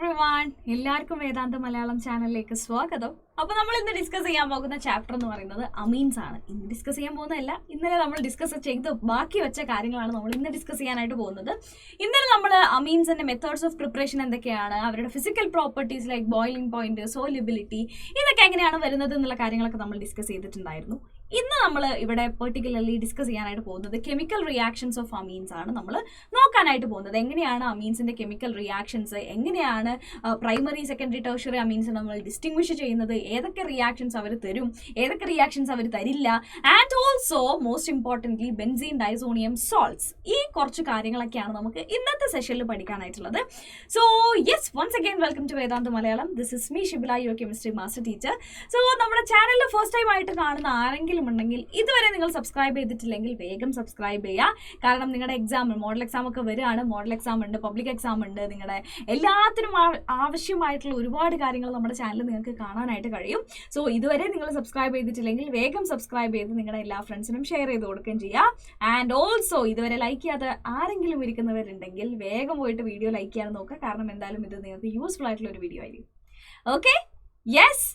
Everyone, എല്ലാവർക്കും വേദാന്ത മലയാളം ചാനലിലേക്ക് സ്വാഗതം. അപ്പോൾ നമ്മൾ ഇന്ന് ഡിസ്കസ് ചെയ്യാൻ പോകുന്ന ചാപ്റ്റർ എന്ന് പറയുന്നത് അമീൻസ് ആണ്. ഇന്ന് ഡിസ്കസ് ചെയ്യാൻ പോകുന്നതല്ല, ഇന്നലെ നമ്മൾ ഡിസ്കസ് ചെയ്ത് ബാക്കി വെച്ച കാര്യങ്ങളാണ് നമ്മൾ ഇന്ന് ഡിസ്കസ് ചെയ്യാനായിട്ട് പോകുന്നത്. ഇന്നലെ നമ്മൾ അമീൻസിന്റെ മെത്തേഡ്സ് ഓഫ് പ്രിപ്പറേഷൻ എന്തൊക്കെയാണ്, അവരുടെ physical properties like boiling point, solubility, ഇതൊക്കെ എങ്ങനെയാണ് വരുന്നത് എന്നുള്ള കാര്യങ്ങളൊക്കെ നമ്മൾ ഡിസ്കസ് ചെയ്തിട്ടുണ്ടായിരുന്നു. ഇന്ന് നമ്മൾ ഇവിടെ പെർട്ടിക്കുലർലി ഡിസ്കസ് ചെയ്യാനായിട്ട് പോകുന്നത് കെമിക്കൽ റിയാക്ഷൻസ് ഓഫ് അമീൻസ് ആണ് നമ്മൾ നോക്കാനായിട്ട് പോകുന്നത്. എങ്ങനെയാണ് അമീൻസിന്റെ കെമിക്കൽ റിയാക്ഷൻസ്, എങ്ങനെയാണ് പ്രൈമറി സെക്കൻഡറി ടെർഷ്യറി അമീൻസ് നമ്മൾ ഡിസ്റ്റിങ്വിഷ് ചെയ്യുന്നത്, ഏതൊക്കെ റിയാക്ഷൻസ് അവർ തരും, ഏതൊക്കെ റിയാക്ഷൻസ് അവർ തരില്ല, and also most importantly benzene diazonium salts. ഈ കുറച്ച് കാര്യങ്ങളൊക്കെയാണ് നമുക്ക് ഇന്നത്തെ സെഷനിൽ പഠിക്കാനായിട്ടുള്ളത്. So yes, once again welcome to Vedantu Malayalam. This is me Shibila, your chemistry master teacher. So നമ്മുടെ ചാനലിൽ ഫസ്റ്റ് ടൈം ആയിട്ട് കാണുന്ന ആരെങ്കിലും ഉണ്ടെങ്കിൽ ഇതുവരെ നിങ്ങൾ സബ്സ്ക്രൈബ് ചെയ്തിട്ടില്ലെങ്കിൽ വേഗം സബ്സ്ക്രൈബ് ചെയ്യുക. കാരണം നിങ്ങളുടെ എക്സാം, മോഡൽ എക്സാം ഒക്കെ വരികയാണ്. മോഡൽ എക്സാം ഉണ്ട്, പബ്ലിക് എക്സാം ഉണ്ട്, നിങ്ങളുടെ എല്ലാത്തിനും ആവശ്യമായിട്ടുള്ള ഒരുപാട് കാര്യങ്ങൾ നമ്മുടെ ചാനലിൽ നിങ്ങൾക്ക് കാണാനായിട്ട് കഴിയും. സോ ഇതുവരെ നിങ്ങൾ സബ്സ്ക്രൈബ് ചെയ്തിട്ടില്ലെങ്കിൽ വേഗം സബ്സ്ക്രൈബ് ചെയ്ത് നിങ്ങളുടെ എല്ലാ ഫ്രണ്ട്സിനും ഷെയർ ചെയ്ത് കൊടുക്കുകയും ചെയ്യുക. ആൻഡ് ഓൾസോ ഇതുവരെ ലൈക്ക് ചെയ്യാതെ ആരെങ്കിലും ഇരിക്കുന്നവരുണ്ടെങ്കിൽ വേഗം പോയിട്ട് വീഡിയോ ലൈക്ക് ചെയ്യാൻ നോക്കുക. കാരണം എന്തായാലും ഇത് നിങ്ങൾക്ക് യൂസ്ഫുൾ ആയിട്ടുള്ള ഒരു വീഡിയോ ആയിരിക്കും. Okay, yes,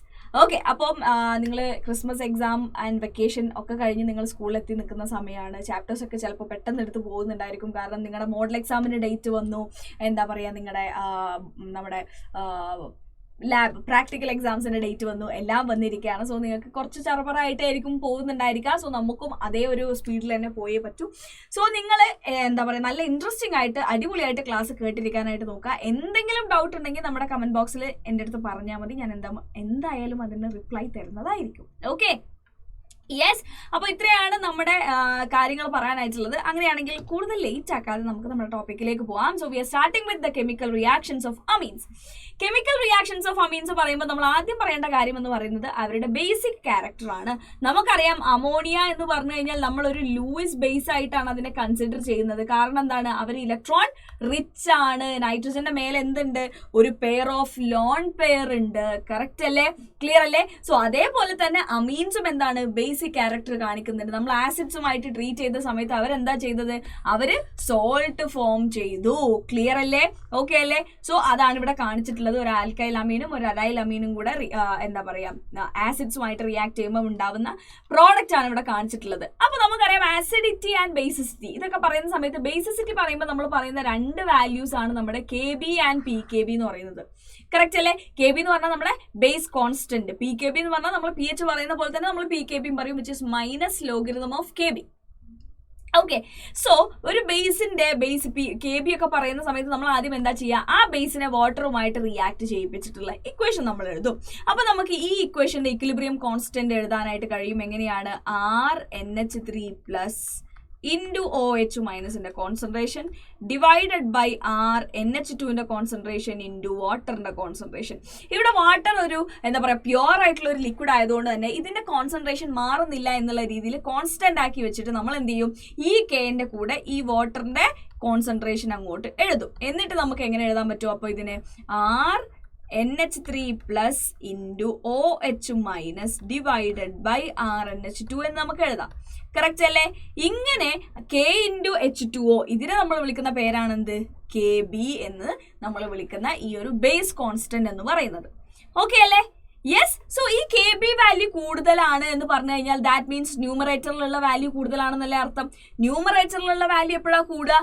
okay. അപ്പം നിങ്ങൾ ക്രിസ്മസ് എക്സാം ആൻഡ് വെക്കേഷൻ ഒക്കെ കഴിഞ്ഞ് നിങ്ങൾ സ്കൂളിലെത്തി നിൽക്കുന്ന സമയമാണ്. ചാപ്റ്റേഴ്സ് ഒക്കെ ചിലപ്പോൾ പെട്ടെന്ന് എടുത്ത് പോകുന്നുണ്ടായിരിക്കും. കാരണം നിങ്ങളുടെ മോഡൽ എക്സാമിന് ഡേറ്റ് വന്നു, എന്താ പറയുക, നിങ്ങളുടെ നമ്മുടെ ലാബ് പ്രാക്ടിക്കൽ എക്സാംസിൻ്റെ ഡേറ്റ് വന്നു, എല്ലാം വന്നിരിക്കുകയാണ്. സോ നിങ്ങൾക്ക് കുറച്ച് ചറപറായിട്ടായിരിക്കും പോകുന്നുണ്ടായിരിക്കുക. സോ നമുക്കും അതേ ഒരു സ്പീഡിൽ തന്നെ പോയേ പറ്റൂ. സോ നിങ്ങൾ എന്താ പറയുക, നല്ല ഇൻട്രസ്റ്റിംഗ് ആയിട്ട് അടിപൊളിയായിട്ട് ക്ലാസ് കേട്ടിരിക്കാനായിട്ട് നോക്കുക. എന്തെങ്കിലും ഡൗട്ട് ഉണ്ടെങ്കിൽ നമ്മുടെ കമൻറ്റ് ബോക്സിൽ എൻ്റെ അടുത്ത് പറഞ്ഞാൽ മതി. ഞാൻ എന്തായാലും അതിന് റിപ്ലൈ തരുന്നതായിരിക്കും. Okay, yes. അപ്പോൾ ഇത്രയാണ് നമ്മുടെ കാര്യങ്ങൾ പറയാനായിട്ടുള്ളത്. അങ്ങനെയാണെങ്കിൽ കൂടുതൽ ലേറ്റ് ആക്കാതെ നമുക്ക് നമ്മുടെ ടോപ്പിക്കിലേക്ക് പോകാം. So we R starting with the chemical reactions of amines. Chemical reactions of amines പറയുമ്പോൾ നമ്മൾ ആദ്യം പറയേണ്ട കാര്യം എന്ന് പറയുന്നത് അവരുടെ ബേസിക് ക്യാരക്ടറാണ്. നമുക്കറിയാം, അമോണിയ എന്ന് പറഞ്ഞു കഴിഞ്ഞാൽ നമ്മളൊരു ലൂയിസ് ബേസ് ആയിട്ടാണ് അതിനെ കൺസിഡർ ചെയ്യുന്നത്. കാരണം എന്താണ്, അവർ ഇലക്ട്രോൺ റിച്ച് ആണ്. നൈട്രജന്റെ മേലെ എന്തുണ്ട്, ഒരു പെയർ ഓഫ് ലോൺ പെയർ ഉണ്ട്. കറക്റ്റ് അല്ലേ, ക്ലിയർ അല്ലേ? സോ അതേപോലെ തന്നെ അമീൻസും എന്താണ്, ബേസിക് ക്യാരക്ടർ കാണിക്കുന്നുണ്ട്. നമ്മൾ ആസിഡ്സുമായിട്ട് ട്രീറ്റ് ചെയ്ത സമയത്ത് അവരെന്താ ചെയ്തത്, അവര് സോൾട്ട് ഫോം ചെയ്തു. ക്ലിയർ അല്ലേ, ഓക്കെ അല്ലേ? സോ അതാണ് ഇവിടെ കാണിച്ചിട്ടുള്ളത്. ഒരു ആൽക്കൈൽ അമീനും ഒരു അലൈൽ അമീനും കൂടെ എന്താ പറയാ, ആസിഡ്സുമായിട്ട് റിയാക്ട് ചെയ്യുമ്പോൾ ഉണ്ടാവുന്ന പ്രോഡക്റ്റ് ആണ് ഇവിടെ കാണിച്ചിട്ടുള്ളത്. അപ്പൊ നമുക്കറിയാം ആസിഡിറ്റി ആൻഡ് ബേസിസിറ്റി. ഇതൊക്കെ പറയുന്ന സമയത്ത് ബേസിസിറ്റി പറയുമ്പോൾ നമ്മൾ പറയുന്ന രണ്ട് വാല്യൂസ് ആണ് നമ്മുടെ KB ആൻഡ് PKB എന്ന് പറയുന്നത്. കറക്റ്റ് അല്ലേ? KB എന്ന് പറഞ്ഞാൽ നമ്മുടെ ബേസ് കോൺസ്റ്റന്റ്, PKB എന്ന് പറഞ്ഞാൽ നമ്മൾ PH പറയുന്ന പോലെ തന്നെ നമ്മൾ PKB പറയും, which is minus logarithm of KB. Okay, so ഒരു ബേസിന്റെ ബേസ് KB ഒക്കെ പറയുന്ന സമയത്ത് നമ്മൾ ആദ്യം എന്താ ചെയ്യുക, ആ ബേസിനെ വാട്ടറുമായിട്ട് റിയാക്ട് ചെയ്യിപ്പിച്ചിട്ടുള്ള ഇക്വേഷൻ നമ്മൾ എഴുതും. അപ്പൊ നമുക്ക് ഈ ഇക്വേഷന്റെ ഇക്വിലിബ്രിയം കോൺസ്റ്റന്റ് എഴുതാനായിട്ട് കഴിയും. എങ്ങനെയാണ്, RNH3+ ഇൻറ്റു OH മൈനസിന്റെ കോൺസെൻട്രേഷൻ ഡിവൈഡഡ് ബൈ RNH2ന്റെ കോൺസെൻട്രേഷൻ ഇൻറ്റു വാട്ടറിന്റെ കോൺസെൻട്രേഷൻ. ഇവിടെ വാട്ടർ ഒരു എന്താ പറയുക, പ്യുവർ ആയിട്ടുള്ള ഒരു ലിക്വിഡ് ആയതുകൊണ്ട് തന്നെ ഇതിന്റെ കോൺസെൻട്രേഷൻ മാറുന്നില്ല എന്നുള്ള രീതിയിൽ കോൺസ്റ്റന്റ് ആക്കി വെച്ചിട്ട് നമ്മൾ എന്ത് ചെയ്യും, ഈ Kന്റെ കൂടെ ഈ വാട്ടറിന്റെ കോൺസെൻട്രേഷൻ അങ്ങോട്ട് എഴുതും. എന്നിട്ട് നമുക്ക് എങ്ങനെ എഴുതാൻ പറ്റും, അപ്പോൾ ഇതിനെ RNH3+ into OH minus divided by RNH2 എന്ന് നമുക്ക് എഴുതാം. കറക്റ്റ് അല്ലേ? ഇങ്ങനെ K ഇൻറ്റു H2O, ഇതിനെ നമ്മൾ വിളിക്കുന്ന പേരാണ് എന്ത്, KB എന്ന് നമ്മൾ വിളിക്കുന്ന ഈ ഒരു ബേസ് കോൺസ്റ്റന്റ് എന്ന് പറയുന്നത്. ഓക്കെ അല്ലേ? യെസ്. സോ ഈ KB വാല്യൂ കൂടുതലാണ് എന്ന് പറഞ്ഞു കഴിഞ്ഞാൽ ദാറ്റ് മീൻസ് ന്യൂമറേറ്ററിലുള്ള വാല്യൂ കൂടുതലാണെന്നല്ലേ അർത്ഥം. ന്യൂമറേറ്ററിലുള്ള വാല്യൂ എപ്പോഴാണ് കൂടുക,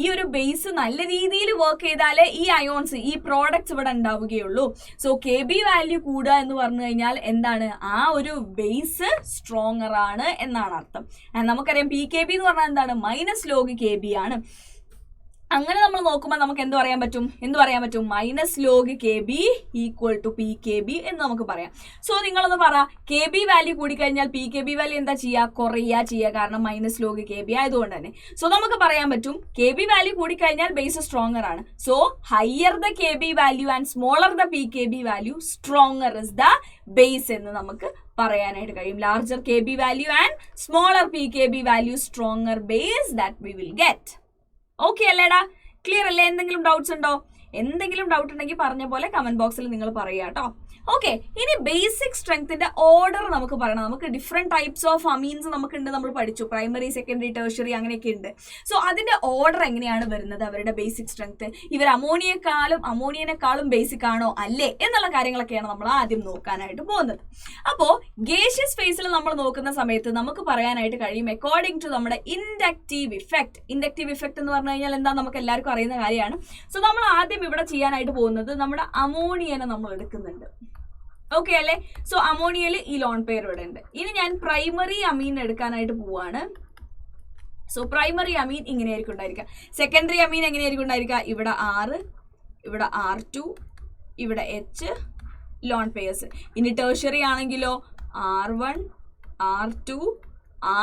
ഈ ഒരു ബേസ് നല്ല രീതിയിൽ വർക്ക് ചെയ്താലേ ഈ അയോൺസ്, ഈ പ്രോഡക്ട്സ് ഇവിടെ ഉണ്ടാവുകയുള്ളൂ. സോ KB വാല്യൂ കൂടുക എന്ന് പറഞ്ഞു കഴിഞ്ഞാൽ എന്താണ്, ആ ഒരു ബേസ് സ്ട്രോങ്ങർ ആണ് എന്നാണ് അർത്ഥം. നമുക്കറിയാം PKB എന്ന് പറഞ്ഞാൽ എന്താണ്, മൈനസ് ലോഗ് KB ആണ്. അങ്ങനെ നമ്മൾ നോക്കുമ്പോൾ നമുക്ക് എന്ത് പറയാൻ പറ്റും, minus log KB equal to PKB എന്ന് നമുക്ക് പറയാം. സോ നിങ്ങളൊന്ന് പറ, KB വാല്യൂ കൂടിക്കഴിഞ്ഞാൽ PKB വാല്യൂ എന്താ ചെയ്യുക, കുറയുക, കാരണം മൈനസ് ലോഗ് KB ആയതുകൊണ്ട് തന്നെ. സോ നമുക്ക് പറയാൻ പറ്റും KB വാല്യൂ കൂടിക്കഴിഞ്ഞാൽ ബേസ് സ്ട്രോങ്ങർ ആണ്. So higher the KB value and smaller the PKB value, stronger is the base എന്ന് നമുക്ക് പറയാനായിട്ട് കഴിയും. Larger KB value and smaller PKB value, stronger base that we will get. Okay അല്ലേടാ, clear അല്ലേ? എന്തെങ്കിലും doubts ഉണ്ടോ? എന്തെങ്കിലും ഡൗട്ട് ഉണ്ടെങ്കിൽ പറഞ്ഞ പോലെ കമന്റ് ബോക്സിൽ നിങ്ങൾ പറയുക കേട്ടോ. ഓക്കെ, ഇനി ബേസിക് സ്ട്രെങ്ത്തിന്റെ ഓർഡർ നമുക്ക് പറയണം. നമുക്ക് ഡിഫറെന്റ് ടൈപ്സ് ഓഫ് അമീൻസ് നമുക്കുണ്ട്, നമ്മൾ പഠിച്ചു, പ്രൈമറി, സെക്കൻഡറി, ടെർഷ്യറി അങ്ങനെയൊക്കെ ഉണ്ട്. സോ അതിന്റെ ഓർഡർ എങ്ങനെയാണ് വരുന്നത്, അവരുടെ ബേസിക് സ്ട്രെങ്ത്, ഇവർ അമോണിയനെക്കാളും ബേസിക് ആണോ അല്ലേ എന്നുള്ള കാര്യങ്ങളൊക്കെയാണ് നമ്മൾ ആദ്യം നോക്കാനായിട്ട് പോകുന്നത്. അപ്പോൾ ഗേഷ്യസ് ഫേസിൽ നമ്മൾ നോക്കുന്ന സമയത്ത് നമുക്ക് പറയാനായിട്ട് കഴിയും അക്കോർഡിംഗ് ടു നമ്മുടെ ഇൻഡക്റ്റീവ് ഇഫക്റ്റ്. ഇൻഡക്റ്റീവ് ഇഫക്റ്റ് എന്ന് പറഞ്ഞു കഴിഞ്ഞാൽ എന്താ, നമുക്ക് എല്ലാവർക്കും അറിയുന്ന കാര്യമാണ്. സോ നമ്മൾ ആദ്യം ഇവിടെ ചെയ്യാനായിട്ട് പോകുന്നത് നമ്മുടെ അമോണിയനെ നമ്മൾ എടുക്കുന്നുണ്ട്. ഓക്കെ അല്ലേ? സോ അമോണിയയിൽ ഈ ലോൺ പെയർ ഇവിടെ ഉണ്ട്. ഇനി ഞാൻ പ്രൈമറി അമീൻ എടുക്കാനായിട്ട് പോവാണ്. സോ പ്രൈമറി അമീൻ ഇങ്ങനെയായിരിക്കും ഉണ്ടായിരിക്കുക. സെക്കൻഡറി അമീൻ എങ്ങനെയായിരിക്കും ഉണ്ടായിരിക്കുക? ഇവിടെ R, ഇവിടെ R2, ഇവിടെ H ലോൺ പെയർസ്. ഇനി ടെർഷ്യറി ആണെങ്കിലോ R1, R2,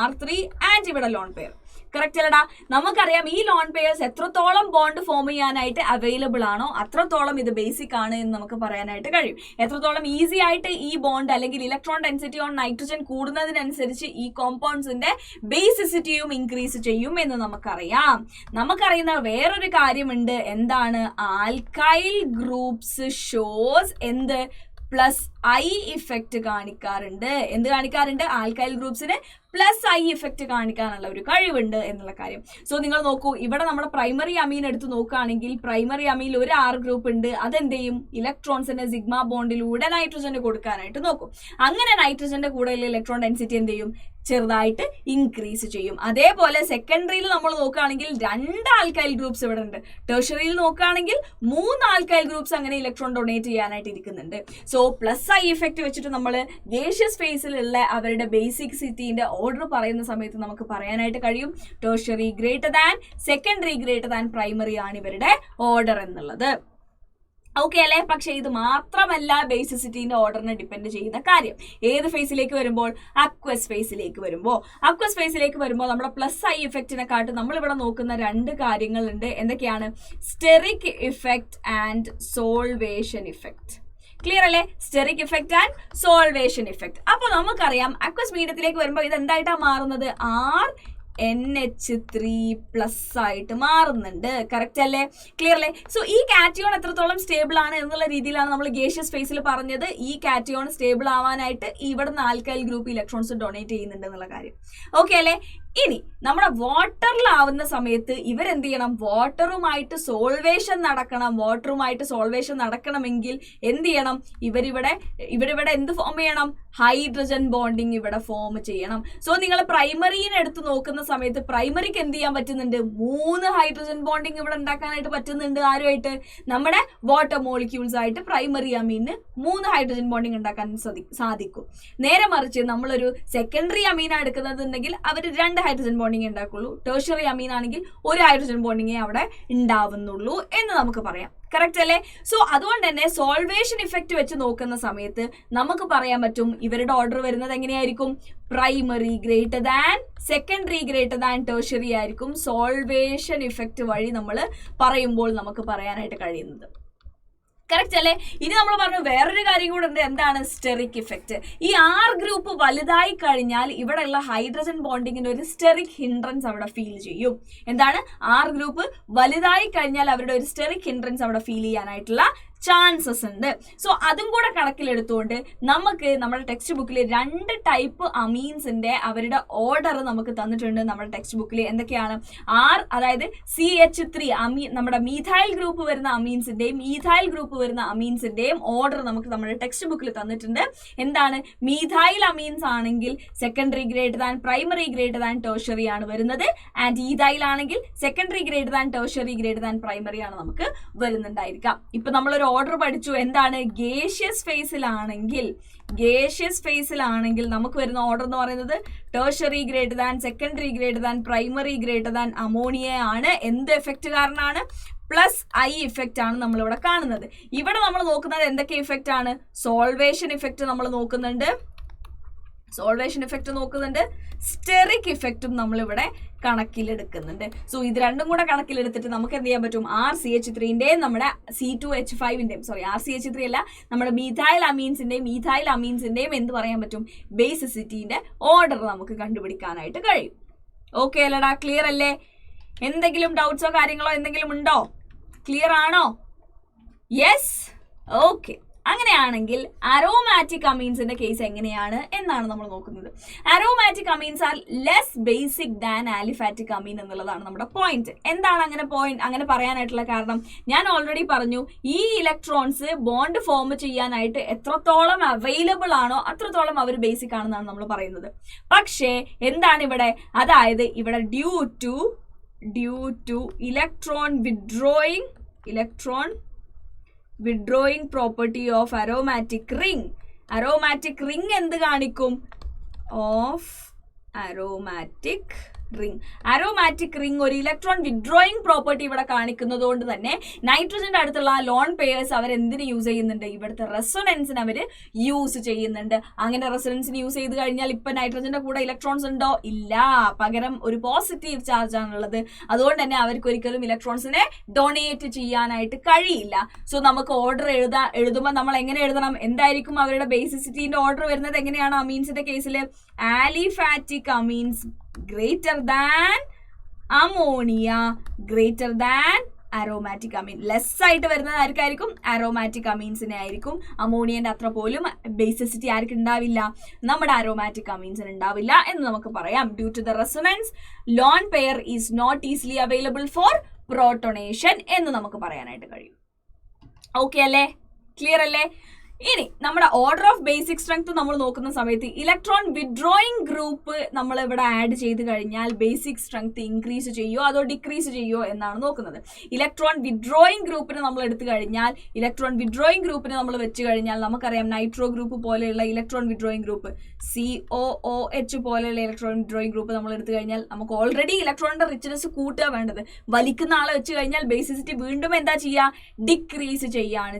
R3 ആൻഡ് ഇവിടെ ലോൺ പെയർ. കറക്റ്റ് അല്ലടാ? നമുക്കറിയാം ഈ ലോൺ പെയർസ് എത്രത്തോളം ബോണ്ട് ഫോം ചെയ്യാനായിട്ട് അവൈലബിൾ ആണോ അത്രത്തോളം ഇത് ബേസിക് ആണ് എന്ന് നമുക്ക് പറയാനായിട്ട് കഴിയും. എത്രത്തോളം ഈസി ആയിട്ട് ഈ ബോണ്ട് അല്ലെങ്കിൽ ഇലക്ട്രോൺ ഡെൻസിറ്റി ഓൺ നൈട്രജൻ കൂടുന്നതിനനുസരിച്ച് ഈ കോമ്പൗണ്ട്സിന്റെ ബേസിസിറ്റിയും ഇൻക്രീസ് ചെയ്യും എന്ന് നമുക്കറിയാം. നമുക്കറിയുന്ന വേറൊരു കാര്യമുണ്ട്. എന്താണ്? ആൽക്കൈൽ ഗ്രൂപ്പ്സ് ഷോസ് എന്ത് പ്ലസ് ഐ ഇഫക്റ്റ് കാണിക്കാറുണ്ട്. എന്ത് കാണിക്കാറുണ്ട്? ആൽക്കൈൽ ഗ്രൂപ്പ്സിന് പ്ലസ് ഐ ഇഫക്റ്റ് കാണിക്കാനുള്ള ഒരു കഴിവുണ്ട് എന്നുള്ള കാര്യം. സോ നിങ്ങൾ നോക്കൂ, ഇവിടെ നമ്മുടെ പ്രൈമറി അമീൻ എടുത്ത് നോക്കുകയാണെങ്കിൽ പ്രൈമറി അമീനിൽ ഒരു R ഗ്രൂപ്പ് ഉണ്ട്. അതെന്ത് ചെയ്യും? ഇലക്ട്രോൺസിന്റെ സിഗ്മ ബോണ്ടിലൂടെ നൈട്രജന് കൊടുക്കാനായിട്ട് നോക്കും. അങ്ങനെ നൈട്രജന്റെ കൂടെയുള്ള ഇലക്ട്രോൺ ഡെൻസിറ്റി എന്ത് ചെയ്യും? ചെറുതായിട്ട് ഇൻക്രീസ് ചെയ്യും. അതേപോലെ സെക്കൻഡറിയിൽ നമ്മൾ നോക്കുകയാണെങ്കിൽ 2 ആൽക്കൈൽ ഗ്രൂപ്പ്സ് ഇവിടെ ഉണ്ട്. ടെർഷ്യറിയിൽ നോക്കുകയാണെങ്കിൽ 3 ആൽക്കൈൽ ഗ്രൂപ്പ്സ് അങ്ങനെ ഇലക്ട്രോൺ ഡൊണേറ്റ് ചെയ്യാനായിട്ട് ഇരിക്കുന്നുണ്ട്. സോ പ്ലസ് ഐ ഇഫക്റ്റ് വെച്ചിട്ട് നമ്മൾ ഗേഷ്യസ് ഫേസിലുള്ള അവരുടെ ബേസിസിറ്റിന്റെ ഓർഡർ പറയുന്ന സമയത്ത് നമുക്ക് പറയാനായിട്ട് കഴിയും tertiary greater than secondary greater than primary ആണ് ഇവരുടെ ഓർഡർ എന്നുള്ളത്. ഓക്കെ അല്ലേ? പക്ഷെ ഇത് മാത്രമല്ല ബേസിസിറ്റിന്റെ ഓർഡറിനെ ഡിപ്പെൻഡ് ചെയ്യുന്ന കാര്യം. ഏത് ഫേസിലേക്ക് വരുമ്പോൾ? അക്വസ് ഫേസിലേക്ക് വരുമ്പോൾ നമ്മുടെ പ്ലസ് ഐ ഇഫക്റ്റിനെക്കാട്ട് നമ്മൾ ഇവിടെ നോക്കുന്ന 2 കാര്യങ്ങളുണ്ട്. എന്തൊക്കെയാണ്? Steric effect and solvation effect. Clear അല്ലേ? Steric effect and solvation effect. അപ്പോൾ നമുക്കറിയാം അക്വസ് മീഡിയത്തിലേക്ക് വരുമ്പോൾ ഇത് എന്തായിട്ടാണ് മാറുന്നത്? NH3+ ആയിട്ട് മാറുന്നുണ്ട്. കറക്റ്റ് അല്ലേ? ക്ലിയർ അല്ലേ? സോ ഈ കാറ്റിയോൺ എത്രത്തോളം സ്റ്റേബിൾ ആണ് എന്നുള്ള രീതിയിലാണ് നമ്മൾ ഗേഷ്യസ് ഫേസിൽ പറഞ്ഞത്. ഈ കാറ്റിയോൺ സ്റ്റേബിൾ ആവാനായിട്ട് ഇവിടുന്ന് ആൽക്കൈൽ ഗ്രൂപ്പ് ഇലക്ട്രോൺസ് ഡൊണേറ്റ് ചെയ്യുന്നുണ്ട് എന്നുള്ള കാര്യം. ഓക്കെ അല്ലേ? ഇനി നമ്മുടെ വാട്ടറിലാവുന്ന സമയത്ത് ഇവരെന്ത് ചെയ്യണം? വാട്ടറുമായിട്ട് സോൾവേഷൻ നടക്കണമെങ്കിൽ എന്ത് ചെയ്യണം? ഇവരിവിടെ എന്ത് ഫോം ചെയ്യണം? ഹൈഡ്രജൻ ബോണ്ടിങ് ഇവിടെ ഫോം ചെയ്യണം. സോ നിങ്ങൾ പ്രൈമറിനെ എടുത്ത് നോക്കുന്ന സമയത്ത് പ്രൈമറിക്ക് എന്ത് ചെയ്യാൻ പറ്റുന്നുണ്ട്? 3 ഹൈഡ്രജൻ ബോണ്ടിങ് ഇവിടെ ഉണ്ടാക്കാനായിട്ട് പറ്റുന്നുണ്ട്. ആരുമായിട്ട്? നമ്മുടെ വാട്ടർ മോളിക്യൂൾസ് ആയിട്ട് പ്രൈമറി അമീന് 3 ഹൈഡ്രജൻ ബോണ്ടിങ് ഉണ്ടാക്കാൻ സാധിക്കും. നേരെ മറിച്ച് നമ്മളൊരു സെക്കൻഡറി അമീനാണ് എടുക്കുന്നതെങ്കിൽ അവർ 2 ഹൈഡ്രജൻ ബോണ്ടിങ് ഉണ്ടാക്കുള്ളൂ. ടെർഷ്യറി അമീൻ ആണെങ്കിൽ 1 ഹൈഡ്രജൻ ബോണ്ടിങ്ങേ അവിടെ ഉണ്ടാവുന്നുള്ളൂ എന്ന് നമുക്ക് പറയാം. കറക്റ്റ് അല്ലേ? സോ അതുകൊണ്ട് തന്നെ സോൾവേഷൻ ഇഫക്റ്റ് വെച്ച് നോക്കുന്ന സമയത്ത് നമുക്ക് പറയാൻ പറ്റും ഇവരുടെ ഓർഡർ വരുന്നത് എങ്ങനെയായിരിക്കും? Primary greater than secondary greater than tertiary ആയിരിക്കും സോൾവേഷൻ ഇഫക്റ്റ് വഴി നമ്മൾ പറയുമ്പോൾ നമുക്ക് പറയാനായിട്ട് കഴിയുന്നത്. കറക്റ്റ് അല്ലേ? ഇനി നമ്മൾ പറഞ്ഞു വേറൊരു കാര്യം കൂടെ ഉണ്ട്. എന്താണ്? Steric effect. ഈ R ഗ്രൂപ്പ് വലുതായി കഴിഞ്ഞാൽ ഇവിടെയുള്ള ഹൈഡ്രജൻ ബോണ്ടിങ്ങിന് ഒരു സ്റ്റെറിക് ഹിൻഡ്രൻസ് അവിടെ ഫീൽ ചെയ്യും. എന്താണ്? R ഗ്രൂപ്പ് വലുതായി കഴിഞ്ഞാൽ അവരുടെ ഒരു സ്റ്റെറിക് ഹിൻഡ്രൻസ് അവിടെ ഫീൽ ചെയ്യാനായിട്ടുള്ള ചാൻസസ് ഉണ്ട്. സോ അതും കൂടെ കണക്കിലെടുത്തുകൊണ്ട് നമുക്ക് നമ്മുടെ ടെക്സ്റ്റ് ബുക്കിൽ 2 ടൈപ്പ് അമീൻസിന്റെ അവരുടെ ഓർഡർ നമുക്ക് തന്നിട്ടുണ്ട് നമ്മുടെ ടെക്സ്റ്റ് ബുക്കിൽ. എന്തൊക്കെയാണ്? R അതായത് CH3 നമ്മുടെ മീഥൈൽ ഗ്രൂപ്പ് വരുന്ന അമീൻസിന്റെയും ഈഥൈൽ ഗ്രൂപ്പ് വരുന്ന അമീൻസിന്റെയും ഓർഡർ നമുക്ക് നമ്മുടെ ടെക്സ്റ്റ് ബുക്കിൽ തന്നിട്ടുണ്ട്. എന്താണ്? മീഥൈൽ അമീൻസ് ആണെങ്കിൽ secondary greater than primary greater than tertiary ആണ് വരുന്നത്. ആൻഡ് ഈഥൈൽ ആണെങ്കിൽ secondary greater than tertiary greater than primary ആണ് നമുക്ക് വരുന്നുണ്ടായിരിക്കാം. ഇപ്പൊ നമ്മളൊരു ഓർഡർ പഠിച്ചു. എന്താണ്? ഗേഷ്യസ് ഫേസിലാണെങ്കിൽ നമുക്ക് വരുന്ന ഓർഡർ എന്ന് പറയുന്നത് tertiary greater than secondary greater than primary greater than ammonia ആണ്. എന്ത് എഫക്റ്റ് കാരണമാണ്? പ്ലസ് ഐ ഇഫക്റ്റ് ആണ് നമ്മളിവിടെ കാണുന്നത്. ഇവിടെ നമ്മൾ നോക്കുന്നത് എന്തൊക്കെ ഇഫക്റ്റ് ആണ്? സോൾവേഷൻ ഇഫക്റ്റ് നമ്മൾ നോക്കുന്നുണ്ട്. സ്റ്റെറിക് ഇഫക്റ്റും നമ്മളിവിടെ കണക്കിലെടുക്കുന്നുണ്ട്. സോ ഇത് രണ്ടും കൂടെ കണക്കിലെടുത്തിട്ട് നമുക്ക് എന്ത് ചെയ്യാൻ പറ്റും? RCH3ന്റെയും നമ്മുടെ C2H5ന്റെയും RCH3 അല്ല നമ്മുടെ മീഥൈൽ അമീൻസിന്റെയും എന്ത് പറയാൻ പറ്റും? ബേസിസിറ്റിന്റെ ഓർഡർ നമുക്ക് കണ്ടുപിടിക്കാനായിട്ട് കഴിയും. ഓക്കെ അല്ലടാ? ക്ലിയർ അല്ലേ? എന്തെങ്കിലും ഡൗട്ട്സോ കാര്യങ്ങളോ എന്തെങ്കിലും ഉണ്ടോ? ക്ലിയർ ആണോ? Yes, okay. അങ്ങനെയാണെങ്കിൽ അരോമാറ്റിക് അമീൻസിന്റെ കേസ് എങ്ങനെയാണ് എന്നാണ് നമ്മൾ നോക്കുന്നത്. Aromatic amines are less basic than aliphatic amine എന്നുള്ളതാണ് നമ്മുടെ പോയിന്റ്. എന്താണ് അങ്ങനെ പറയാനായിട്ടുള്ള കാരണം? ഞാൻ ഓൾറെഡി പറഞ്ഞു, ഈ ഇലക്ട്രോൺസ് ബോണ്ട് ഫോം ചെയ്യാനായിട്ട് എത്രത്തോളം അവൈലബിൾ ആണോ അത്രത്തോളം അവർ ബേസിക് ആണെന്നാണ് നമ്മൾ പറയുന്നത്. പക്ഷേ എന്താണ് ഇവിടെ? അതായത് ഇവിടെ due to electron property of aromatic ring എന്ത് കാണിക്കും? ഓഫ് aromatic ring ഒരു ഇലക്ട്രോൺ വിഡ്രോയിങ് പ്രോപ്പർട്ടി ഇവിടെ കാണിക്കുന്നത് കൊണ്ട് തന്നെ നൈട്രജന്റെ അടുത്തുള്ള ആ ലോൺ പെയേഴ്സ് അവർ എന്തിന് യൂസ് ചെയ്യുന്നുണ്ട്? ഇവിടുത്തെ റെസൊനൻസിന് അവർ യൂസ് ചെയ്യുന്നുണ്ട്. അങ്ങനെ റെസൊനൻസിന് യൂസ് ചെയ്ത് കഴിഞ്ഞാൽ ഇപ്പൊ നൈട്രജന്റെ കൂടെ ഇലക്ട്രോൺസ് ഉണ്ടോ? ഇല്ല, പകരം ഒരു പോസിറ്റീവ് ചാർജ് ആണുള്ളത്. അതുകൊണ്ട് തന്നെ അവർക്ക് ഒരിക്കലും ഇലക്ട്രോൺസിനെ ഡൊണേറ്റ് ചെയ്യാനായിട്ട് കഴിയില്ല. സോ നമുക്ക് ഓർഡർ എഴുതുമ്പോൾ നമ്മൾ എങ്ങനെ എഴുതണം? എന്തായിരിക്കും അവരുടെ ബേസിസിറ്റിന്റെ ഓർഡർ വരുന്നത്? എങ്ങനെയാണ് അമീൻസിന്റെ കേസിൽ? Aliphatic amines greater than ammonia greater than aromatic amine. Less ആയിട്ട് വരുന്നത് ആർക്കായിരിക്കും? അരോമാറ്റിക് അമീൻസിനെ ആയിരിക്കും. അമോണിയന്റെ അത്ര പോലും ബേസിസിറ്റി ആർക്ക് ഉണ്ടാവില്ല? നമ്മുടെ അരോമാറ്റിക് അമീൻസിന് ഉണ്ടാവില്ല എന്ന് നമുക്ക് പറയാം. Due to the resonance lone pair is not easily available for protonation എന്ന് നമുക്ക് പറയാനായിട്ട് കഴിയും. ഓക്കെ അല്ലേ? ക്ലിയർ അല്ലേ? ഇനി നമ്മുടെ ഓർഡർ ഓഫ് ബേസിക് സ്ട്രെങ്ത് നമ്മൾ നോക്കുന്ന സമയത്ത് ഇലക്ട്രോൺ വിഡ്രോയിങ് ഗ്രൂപ്പ് നമ്മൾ ഇവിടെ ആഡ് ചെയ്ത് കഴിഞ്ഞാൽ ബേസിക് സ്ട്രെങ്ത് ഇൻക്രീസ് ചെയ്യോ അതോ ഡിക്രീസ് ചെയ്യോ എന്നാണ് നോക്കുന്നത്. ഇലക്ട്രോൺ വിഡ്രോയിങ് ഗ്രൂപ്പിനെ നമ്മൾ എടുത്തു കഴിഞ്ഞാൽ നമ്മൾ വെച്ച് കഴിഞ്ഞാൽ നമുക്കറിയാം നൈട്രോ ഗ്രൂപ്പ് പോലെയുള്ള ഇലക്ട്രോൺ വിഡ്രോയിങ് ഗ്രൂപ്പ്, COOH പോലെയുള്ള ഇലക്ട്രോൺ വിഡ്രോയിങ് ഗ്രൂപ്പ് നമ്മൾ എടുത്തു കഴിഞ്ഞാൽ നമുക്ക് ഓൾറെഡി ഇലക്ട്രോണിന്റെ റിച്ച്നെസ് കൂട്ടുക വേണ്ടത്. വലിക്കുന്ന ആളെ വെച്ച് കഴിഞ്ഞാൽ ബേസിസിറ്റി വീണ്ടും എന്താ ചെയ്യുക? ഡിക്രീസ്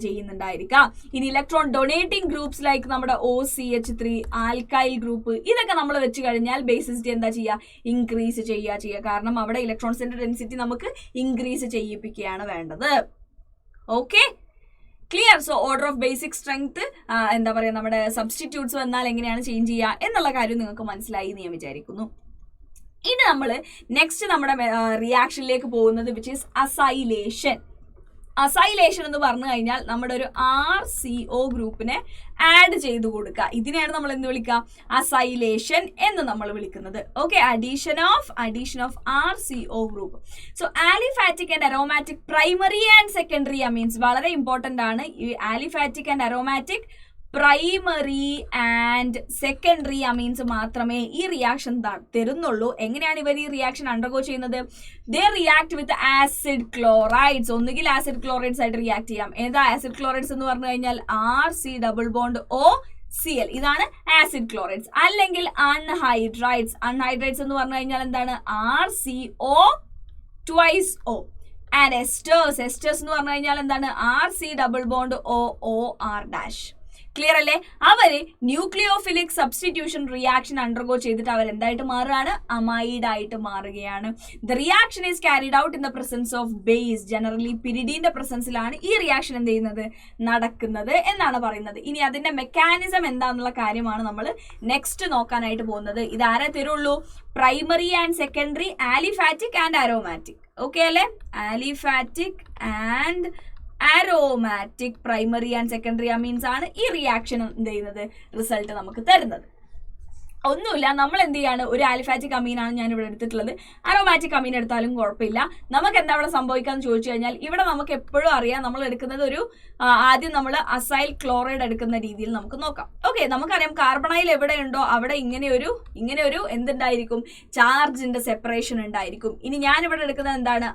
ചെയ്യുന്നുണ്ടായിരിക്കുക. ഇനി ഇലക്ട്രോൺ ഡൊണേറ്റിംഗ് ഗ്രൂപ്പ്സ് ലൈക്ക് നമ്മുടെ OCH3 ആൽക്കൈൽ ഗ്രൂപ്പ് ഇതൊക്കെ നമ്മൾ വെച്ച് കഴിഞ്ഞാൽ ബേസിസിറ്റി എന്താ ചെയ്യുക? ഇൻക്രീസ് ചെയ്യുക. കാരണം അവിടെ ഇലക്ട്രോൺസിന്റെ ഡെൻസിറ്റി നമുക്ക് ഇൻക്രീസ് ചെയ്യിപ്പിക്കുകയാണ് വേണ്ടത്. Okay, clear? So order of basic strength എന്താ പറയുക, നമ്മുടെ സബ്സ്റ്റിറ്റ്യൂട്ട്സ് വന്നാൽ എങ്ങനെയാണ് ചേഞ്ച് ചെയ്യുക എന്നുള്ള കാര്യം നിങ്ങൾക്ക് മനസ്സിലായി എന്ന് ഞാൻ വിചാരിക്കുന്നു. ഇനി നമ്മൾ നെക്സ്റ്റ് നമ്മുടെ റിയാക്ഷനിലേക്ക് പോകുന്നത് വിച്ച് ഈസ് അസൈലേഷൻ. അസൈലേഷൻ എന്ന് പറഞ്ഞു കഴിഞ്ഞാൽ നമ്മുടെ ഒരു RCO ഗ്രൂപ്പിനെ ആഡ് ചെയ്ത് കൊടുക്കുക. ഇതിനെയാണ് നമ്മൾ എന്ത് വിളിക്കുക? അസൈലേഷൻ എന്ന് നമ്മൾ വിളിക്കുന്നത്. Okay, addition of RCO group. So aliphatic and aromatic primary and secondary amines വളരെ ഇമ്പോർട്ടന്റ് ആണ്. ഈ aliphatic and aromatic primary and secondary amines മാത്രമേ ഈ റിയാക്ഷൻ തരുന്നുള്ളൂ. എങ്ങനെയാണ് ഇവർ ഈ റിയാക്ഷൻ അണ്ടർഗോ ചെയ്യുന്നത്? ദേ റിയാക്ട് വിത്ത് ആസിഡ് ക്ലോറൈഡ്സ്. ഒന്നുകിൽ ആസിഡ് ക്ലോറൈഡ്സ് ആയിട്ട് റിയാക്ട് ചെയ്യാം. ഏതാ ആസിഡ് ക്ലോറൈഡ്സ് എന്ന് പറഞ്ഞു കഴിഞ്ഞാൽ RC+OCl, ഇതാണ് ആസിഡ് ക്ലോറൈഡ്സ്. അല്ലെങ്കിൽ അൺഹൈഡ്രൈഡ്സ് എന്ന് പറഞ്ഞു കഴിഞ്ഞാൽ എന്താണ്? RCO2O. ആൻഡ് എസ്റ്റേഴ്സ് എന്ന് പറഞ്ഞു കഴിഞ്ഞാൽ എന്താണ്? RC+OOR'. ക്ലിയർ അല്ലേ? അവര് ന്യൂക്ലിയോഫിലിക് സബ്സ്റ്റിറ്റ്യൂഷൻ റിയാക്ഷൻ അണ്ടർഗോ ചെയ്തിട്ട് അവർ എന്തായിട്ട് മാറുകയാണ്? അമൈഡ് ആയിട്ട് മാറുകയാണ്. The reaction is carried out in the presence of base. Generally പിരിഡീന്റെ പ്രസൻസിലാണ് ഈ റിയാക്ഷൻ എന്ത് ചെയ്യുന്നത്? നടക്കുന്നത് എന്നാണ് പറയുന്നത്. ഇനി അതിന്റെ മെക്കാനിസം എന്താണെന്നുള്ള കാര്യമാണ് നമ്മൾ നെക്സ്റ്റ് നോക്കാനായിട്ട് പോകുന്നത്. ഇത് ആരെ തരുള്ളൂ? Primary and secondary, aliphatic and aromatic. Okay അല്ലേ? Aliphatic and aromatic primary and secondary amines ആണ് ഈ റിയാക്ഷൻ എന്ത് ചെയ്യുന്നത്? റിസൾട്ട് നമുക്ക് തരുന്നത്. ഒന്നുമില്ല, നമ്മൾ എന്ത് ചെയ്യാണ്? ഒരു ആലിഫാറ്റിക് അമീനാണ് ഞാൻ ഇവിടെ എടുത്തിട്ടുള്ളത്. അരോമാറ്റിക് അമീൻ എടുത്താലും കുഴപ്പമില്ല. നമുക്ക് എന്താ ഇവിടെ സംഭവിക്കാന്ന് ചോദിച്ചു കഴിഞ്ഞാൽ ഇവിടെ നമുക്ക് എപ്പോഴും അറിയാം നമ്മൾ എടുക്കുന്നത് ഒരു ആദ്യം നമ്മൾ അസൈൽ ക്ലോറൈഡ് എടുക്കുന്ന രീതിയിൽ നമുക്ക് നോക്കാം. ഓക്കെ, നമുക്കറിയാം കാർബണൈൽ എവിടെയുണ്ടോ അവിടെ ഇങ്ങനെ ഒരു എന്തുണ്ടായിരിക്കും? ചാർജിന്റെ സെപ്പറേഷൻ ഉണ്ടായിരിക്കും. ഇനി ഞാൻ ഇവിടെ എടുക്കുന്നത് എന്താണ്?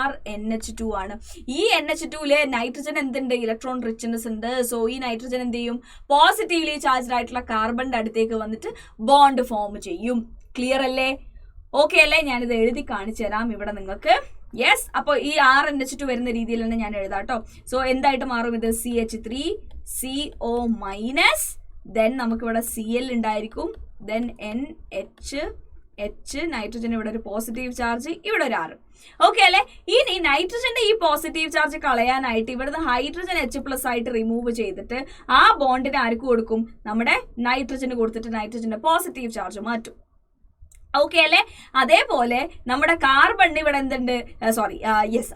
RNH2 ആണ്. ഈ NH2 നൈട്രജൻ എന്തുണ്ട്? ഇലക്ട്രോൺ റിച്ച്നെസ് ഉണ്ട്. സോ ഈ നൈട്രജൻ എന്ത് ചെയ്യും? പോസിറ്റീവ്ലി ചാർജ്ഡ് ആയിട്ടുള്ള കാർബണിന്റെ അടുത്തേക്ക് വന്നിട്ട് ബോണ്ട് ഫോം ചെയ്യും. ക്ലിയർ അല്ലേ? ഓക്കെ അല്ലേ? ഞാനിത് എഴുതി കാണിച്ചു തരാം ഇവിടെ നിങ്ങൾക്ക്. യെസ്, അപ്പോൾ ഈ RNH2 വരുന്ന രീതിയിൽ തന്നെ ഞാൻ എഴുതാട്ടോ. സോ എന്തായിട്ട് മാറും ഇത്? CH3CO-, ദെൻ നമുക്കിവിടെ Cl ഉണ്ടായിരിക്കും, ദെൻ NH, നൈട്രജൻ ഇവിടെ ഒരു പോസിറ്റീവ് ചാർജ്, ഇവിടെ ഒരു R. ഓക്കെ അല്ലെ? ഇനി നൈട്രജന്റെ ഈ പോസിറ്റീവ് ചാർജ് കളയാനായിട്ട് ഇവിടുന്ന് ഹൈഡ്രജൻ H+ ആയിട്ട് റിമൂവ് ചെയ്തിട്ട് ആ ബോണ്ടിന് ആർക്ക് കൊടുക്കും? നമ്മുടെ നൈട്രജന് കൊടുത്തിട്ട് നൈട്രജന്റെ പോസിറ്റീവ് ചാർജ് മാറ്റും. ഓക്കെ അല്ലേ? അതേപോലെ നമ്മുടെ കാർബൺ ഇവിടെ എന്തുണ്ട്,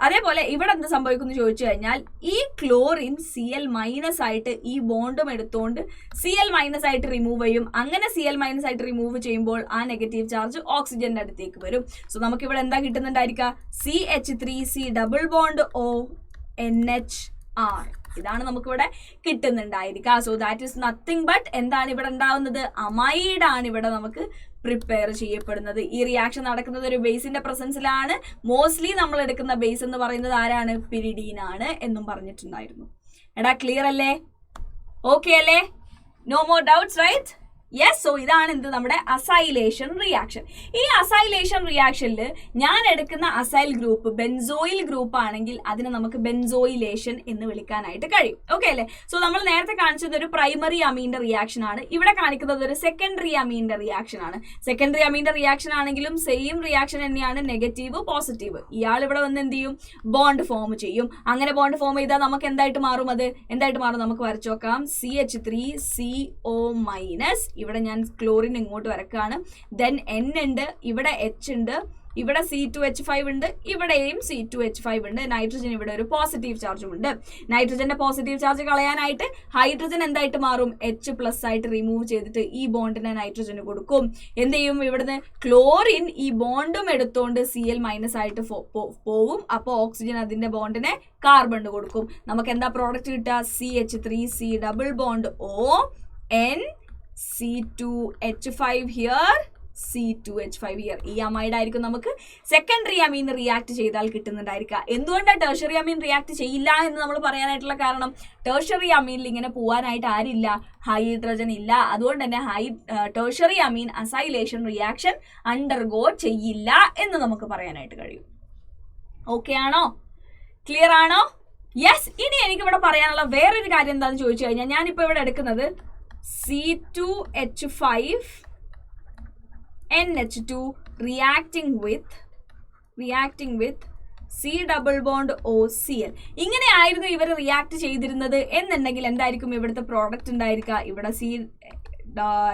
അതേപോലെ ഇവിടെ എന്ത് സംഭവിക്കുന്നു ചോദിച്ചു കഴിഞ്ഞാൽ ഈ ക്ലോറിൻ Cl- ആയിട്ട് ഈ ബോണ്ടും എടുത്തുകൊണ്ട് Cl- ആയിട്ട് റിമൂവ് ചെയ്യും. അങ്ങനെ Cl- ആയിട്ട് റിമൂവ് ചെയ്യുമ്പോൾ ആ നെഗറ്റീവ് ചാർജ് ഓക്സിജന്റെ അടുത്തേക്ക് വരും. സോ നമുക്ക് ഇവിടെ എന്താ കിട്ടുന്നുണ്ടായിരിക്കുക, CH3C ഡബിൾ ബോണ്ട് ONHR. ഇതാണ് നമുക്കിവിടെ കിട്ടുന്നുണ്ടായിരിക്കുക. So that is nothing but എന്താണ് ഇവിടെ ഉണ്ടാവുന്നത്, അമൈഡ് ആണ് ഇവിടെ നമുക്ക് പ്രിപ്പയർ ചെയ്യപ്പെടുന്നത്. ഈ റിയാക്ഷൻ നടക്കുന്നത് ഒരു ബേസിന്റെ പ്രസൻസിലാണ്. മോസ്റ്റ്ലി നമ്മൾ എടുക്കുന്ന ബേസ് എന്ന് പറയുന്നത് ആരാണ്, പിരിഡീൻ ആണ് എന്നും പറഞ്ഞിട്ടുണ്ടായിരുന്നു. എടാ ക്ലിയർ അല്ലേ? ഓക്കെ അല്ലേ? No more doubts right? Yes. So ഇതാണ് എന്ത്, നമ്മുടെ അസൈലേഷൻ റിയാക്ഷൻ. ഈ അസൈലേഷൻ റിയാക്ഷനിൽ ഞാൻ എടുക്കുന്ന അസൈൽ ഗ്രൂപ്പ് ബെൻസോയിൽ ഗ്രൂപ്പ് ആണെങ്കിൽ അതിനെ നമുക്ക് ബെൻസോയിലേഷൻ എന്ന് വിളിക്കാനായിട്ട് കഴിയും. ഓക്കെ അല്ലേ? സോ നമ്മൾ നേരത്തെ കാണിച്ചത് ഒരു പ്രൈമറി അമീന്റെ റിയാക്ഷൻ ആണ്. ഇവിടെ കാണിക്കുന്നത് ഒരു സെക്കൻഡറി അമീന്റെ റിയാക്ഷൻ ആണ്. സെക്കൻഡറി അമീന്റെ റിയാക്ഷൻ ആണെങ്കിലും സെയിം റിയാക്ഷൻ തന്നെയാണ്, നെഗറ്റീവ് പോസിറ്റീവ്. ഇയാൾ ഇവിടെ വന്ന് എന്ത് ചെയ്യും, ബോണ്ട് ഫോം ചെയ്യും. അങ്ങനെ ബോണ്ട് ഫോം ചെയ്താൽ നമുക്ക് എന്തായിട്ട് മാറും, അത് എന്തായിട്ട് മാറും നമുക്ക് വരച്ചു നോക്കാം. CH3CO-. ഇവിടെ ഞാൻ ക്ലോറിൻ ഇങ്ങോട്ട് വരക്കാണ്. ദെൻ N ഉണ്ട്, ഇവിടെ H ഉണ്ട്, ഇവിടെ C2H5 ഉണ്ട്, ഇവിടെയും C2H5 ഉണ്ട്. നൈട്രജൻ ഇവിടെ ഒരു പോസിറ്റീവ് ചാർജും ഉണ്ട്. നൈട്രജന്റെ പോസിറ്റീവ് ചാർജ് കളയാനായിട്ട് ഹൈഡ്രജൻ എന്തായിട്ട് മാറും, H+ ആയിട്ട് റിമൂവ് ചെയ്തിട്ട് ഈ ബോണ്ടിനെ നൈട്രജന് കൊടുക്കും. എന്ത് ചെയ്യും, ഇവിടുന്ന് ക്ലോറിൻ ഈ ബോണ്ടും എടുത്തോണ്ട് Cl- ആയിട്ട് പോവും. അപ്പോൾ ഓക്സിജൻ അതിന്റെ ബോണ്ടിനെ കാർബണ് കൊടുക്കും. നമുക്ക് എന്താ പ്രോഡക്റ്റ് കിട്ടുക, CH3C double bond ON C2H5 here, C2H5 here. ഈ അമൈഡ് ആയിരിക്കും നമുക്ക് സെക്കൻഡറി അമീൻ റിയാക്ട് ചെയ്താൽ കിട്ടുന്നുണ്ടായിരിക്കുക. എന്തുകൊണ്ടാണ് ടെർഷറി അമീൻ റിയാക്ട് ചെയ്യില്ല എന്ന് നമ്മൾ പറയാനായിട്ടുള്ള കാരണം, ടെർഷറി അമീനിൽ ഇങ്ങനെ പോവാനായിട്ട് ആരില്ല, ഹൈഡ്രജൻ ഇല്ല. അതുകൊണ്ട് തന്നെ ടെർഷറി അമീൻ അസൈലേഷൻ റിയാക്ഷൻ അണ്ടർഗോ ചെയ്യില്ല എന്ന് നമുക്ക് പറയാനായിട്ട് കഴിയും. ഓക്കെ ആണോ? ക്ലിയർ ആണോ? യെസ്. ഇനി എനിക്കിവിടെ പറയാനുള്ള വേറൊരു കാര്യം എന്താണെന്ന് ചോദിച്ചു കഴിഞ്ഞാൽ, ഞാനിപ്പോൾ ഇവിടെ എടുക്കുന്നത് C2H5 NH2 reacting with C double bond OCl. ഇങ്ങനെ ആയിരുന്നു ഇവർ റിയാക്ട് ചെയ്തിരുന്നത് എന്നുണ്ടെങ്കിൽ എന്തായിരിക്കും ഇവിടുത്തെ പ്രോഡക്റ്റ് ഉണ്ടായിരിക്കുക, ഇവിടെ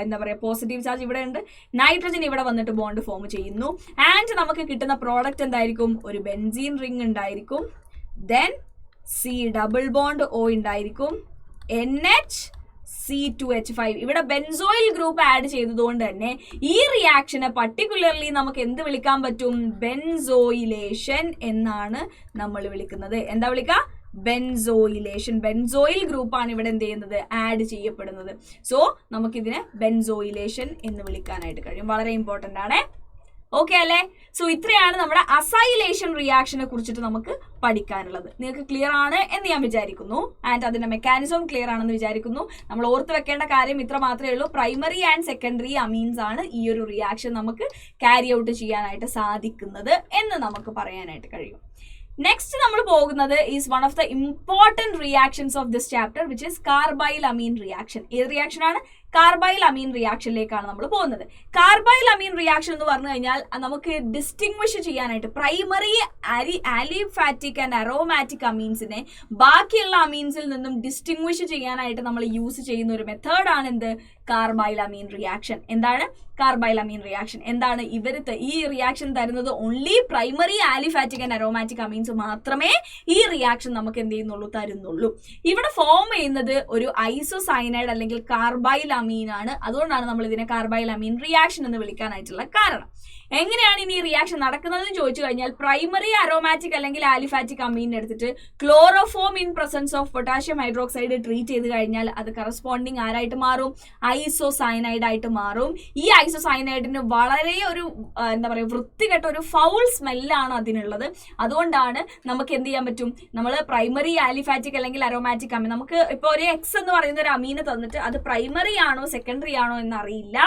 എന്താ പറയുക, പോസിറ്റീവ് ചാർജ് ഇവിടെ ഉണ്ട്, നൈട്രജൻ ഇവിടെ വന്നിട്ട് ബോണ്ട് ഫോം ചെയ്യുന്നു. ആൻഡ് നമുക്ക് കിട്ടുന്ന പ്രോഡക്റ്റ് എന്തായിരിക്കും, ഒരു ബെൻസീൻ റിംഗ് ഉണ്ടായിരിക്കും. Then C double bond O ഉണ്ടായിരിക്കും, NH-C2H5. ഇവിടെ ബെൻസോയിൽ ഗ്രൂപ്പ് ആഡ് ചെയ്തതുകൊണ്ട് തന്നെ ഈ റിയാക്ഷനെ പർട്ടിക്കുലർലി നമുക്ക് എന്ത് വിളിക്കാൻ പറ്റും, ബെൻസോയിലേഷൻ എന്നാണ് നമ്മൾ വിളിക്കുന്നത്. എന്താ വിളിക്കുക, ബെൻസോയിലേഷൻ. ബെൻസോയിൽ ഗ്രൂപ്പാണ് ഇവിടെ എന്ത് ചെയ്യുന്നത്, ആഡ് ചെയ്യപ്പെടുന്നത്. സോ നമുക്കിതിനെ ബെൻസോയിലേഷൻ എന്ന് വിളിക്കാനായിട്ട് കഴിയും. വളരെ ഇമ്പോർട്ടൻ്റ് ആണ്. ഓക്കെ അല്ലേ? സോ ഇത്രയാണ് നമ്മുടെ അസൈലേഷൻ റിയാക്ഷനെ കുറിച്ചിട്ട് നമുക്ക് പഠിക്കാനുള്ളത്. നിങ്ങൾക്ക് ക്ലിയർ ആണ് എന്ന് ഞാൻ വിചാരിക്കുന്നു. ആൻഡ് അതിന്റെ മെക്കാനിസം ക്ലിയർ ആണെന്ന് വിചാരിക്കുന്നു. നമ്മൾ ഓർത്ത് വെക്കേണ്ട കാര്യം ഇത്ര മാത്രമേ ഉള്ളൂ, പ്രൈമറി ആൻഡ് സെക്കൻഡറി അമീൻസ് ആണ് ഈ ഒരു റിയാക്ഷൻ നമുക്ക് ക്യാരി ഔട്ട് ചെയ്യാനായിട്ട് സാധിക്കുന്നത് എന്ന് നമുക്ക് പറയാനായിട്ട് കഴിയും. നെക്സ്റ്റ് നമ്മൾ പോകുന്നത് is one of the important reactions of this chapter, which is carbylamine reaction. ഏത് റിയാക്ഷൻ ആണ്? കാർബൈൽ അമീൻ റിയാക്ഷനിലേക്കാണ് നമ്മൾ പോകുന്നത്. കാർബൈൽ അമീൻ റിയാക്ഷൻ എന്ന് പറഞ്ഞു കഴിഞ്ഞാൽ നമുക്ക് ഡിസ്റ്റിങ്വിഷ് ചെയ്യാനായിട്ട് പ്രൈമറി ആലിഫാറ്റിക് ആൻഡ് അറോമാറ്റിക് അമീൻസിനെ ബാക്കിയുള്ള അമീൻസിൽ നിന്നും ഡിസ്റ്റിങ്വിഷ് ചെയ്യാനായിട്ട് നമ്മൾ യൂസ് ചെയ്യുന്ന ഒരു മെത്തേഡാണ് എന്ത്, കാർബൈൽ അമീൻ റിയാക്ഷൻ. എന്താണ് കാർബൈൽ അമീൻ റിയാക്ഷൻ? എന്താണ് ഈ റിയാക്ഷൻ തരുന്നത് only primary aliphatic and aromatic amines മാത്രമേ ഈ റിയാക്ഷൻ നമുക്ക് എന്ത് ചെയ്യുന്നുള്ളൂ, തരുന്നുള്ളൂ. ഇവിടെ ഫോം ചെയ്യുന്നത് ഒരു ഐസോസൈനൈഡ് അല്ലെങ്കിൽ കാർബൈൽ അമീൻ ആണ്. അതുകൊണ്ടാണ് നമ്മൾ ഇതിനെ കാർബൈൽ അമീൻ റിയാക്ഷൻ എന്ന് വിളിക്കാനായിട്ടുള്ള കാരണം. എങ്ങനെയാണ് ഇനി റിയാക്ഷൻ നടക്കുന്നതെന്ന് ചോദിച്ചു കഴിഞ്ഞാൽ, പ്രൈമറി അറോമാറ്റിക് അല്ലെങ്കിൽ ആലിഫാറ്റിക് അമീൻ എടുത്തിട്ട് chloroform in presence of potassium hydroxide treat ചെയ്ത് കഴിഞ്ഞാൽ അത് കറസ്പോണ്ടിങ് ആരായിട്ട് മാറും, ഐസോസൈനൈഡ് ആയിട്ട് മാറും. ഈ ഐസോസൈനൈഡിന് വളരെ ഒരു എന്താ പറയുക, വൃത്തികെട്ട ഒരു ഫൗൾ സ്മെല്ലാണ് അതിനുള്ളത്. അതുകൊണ്ടാണ് നമുക്ക് എന്ത് ചെയ്യാൻ പറ്റും, നമ്മൾ പ്രൈമറി ആലിഫാറ്റിക് അല്ലെങ്കിൽ അറോമാറ്റിക് അമീൻ, നമുക്ക് ഇപ്പോൾ ഒരു എക്സ് എന്ന് പറയുന്ന ഒരു അമീന് തന്നിട്ട് അത് പ്രൈമറി ആണോ സെക്കൻഡറി ആണോ എന്നറിയില്ല,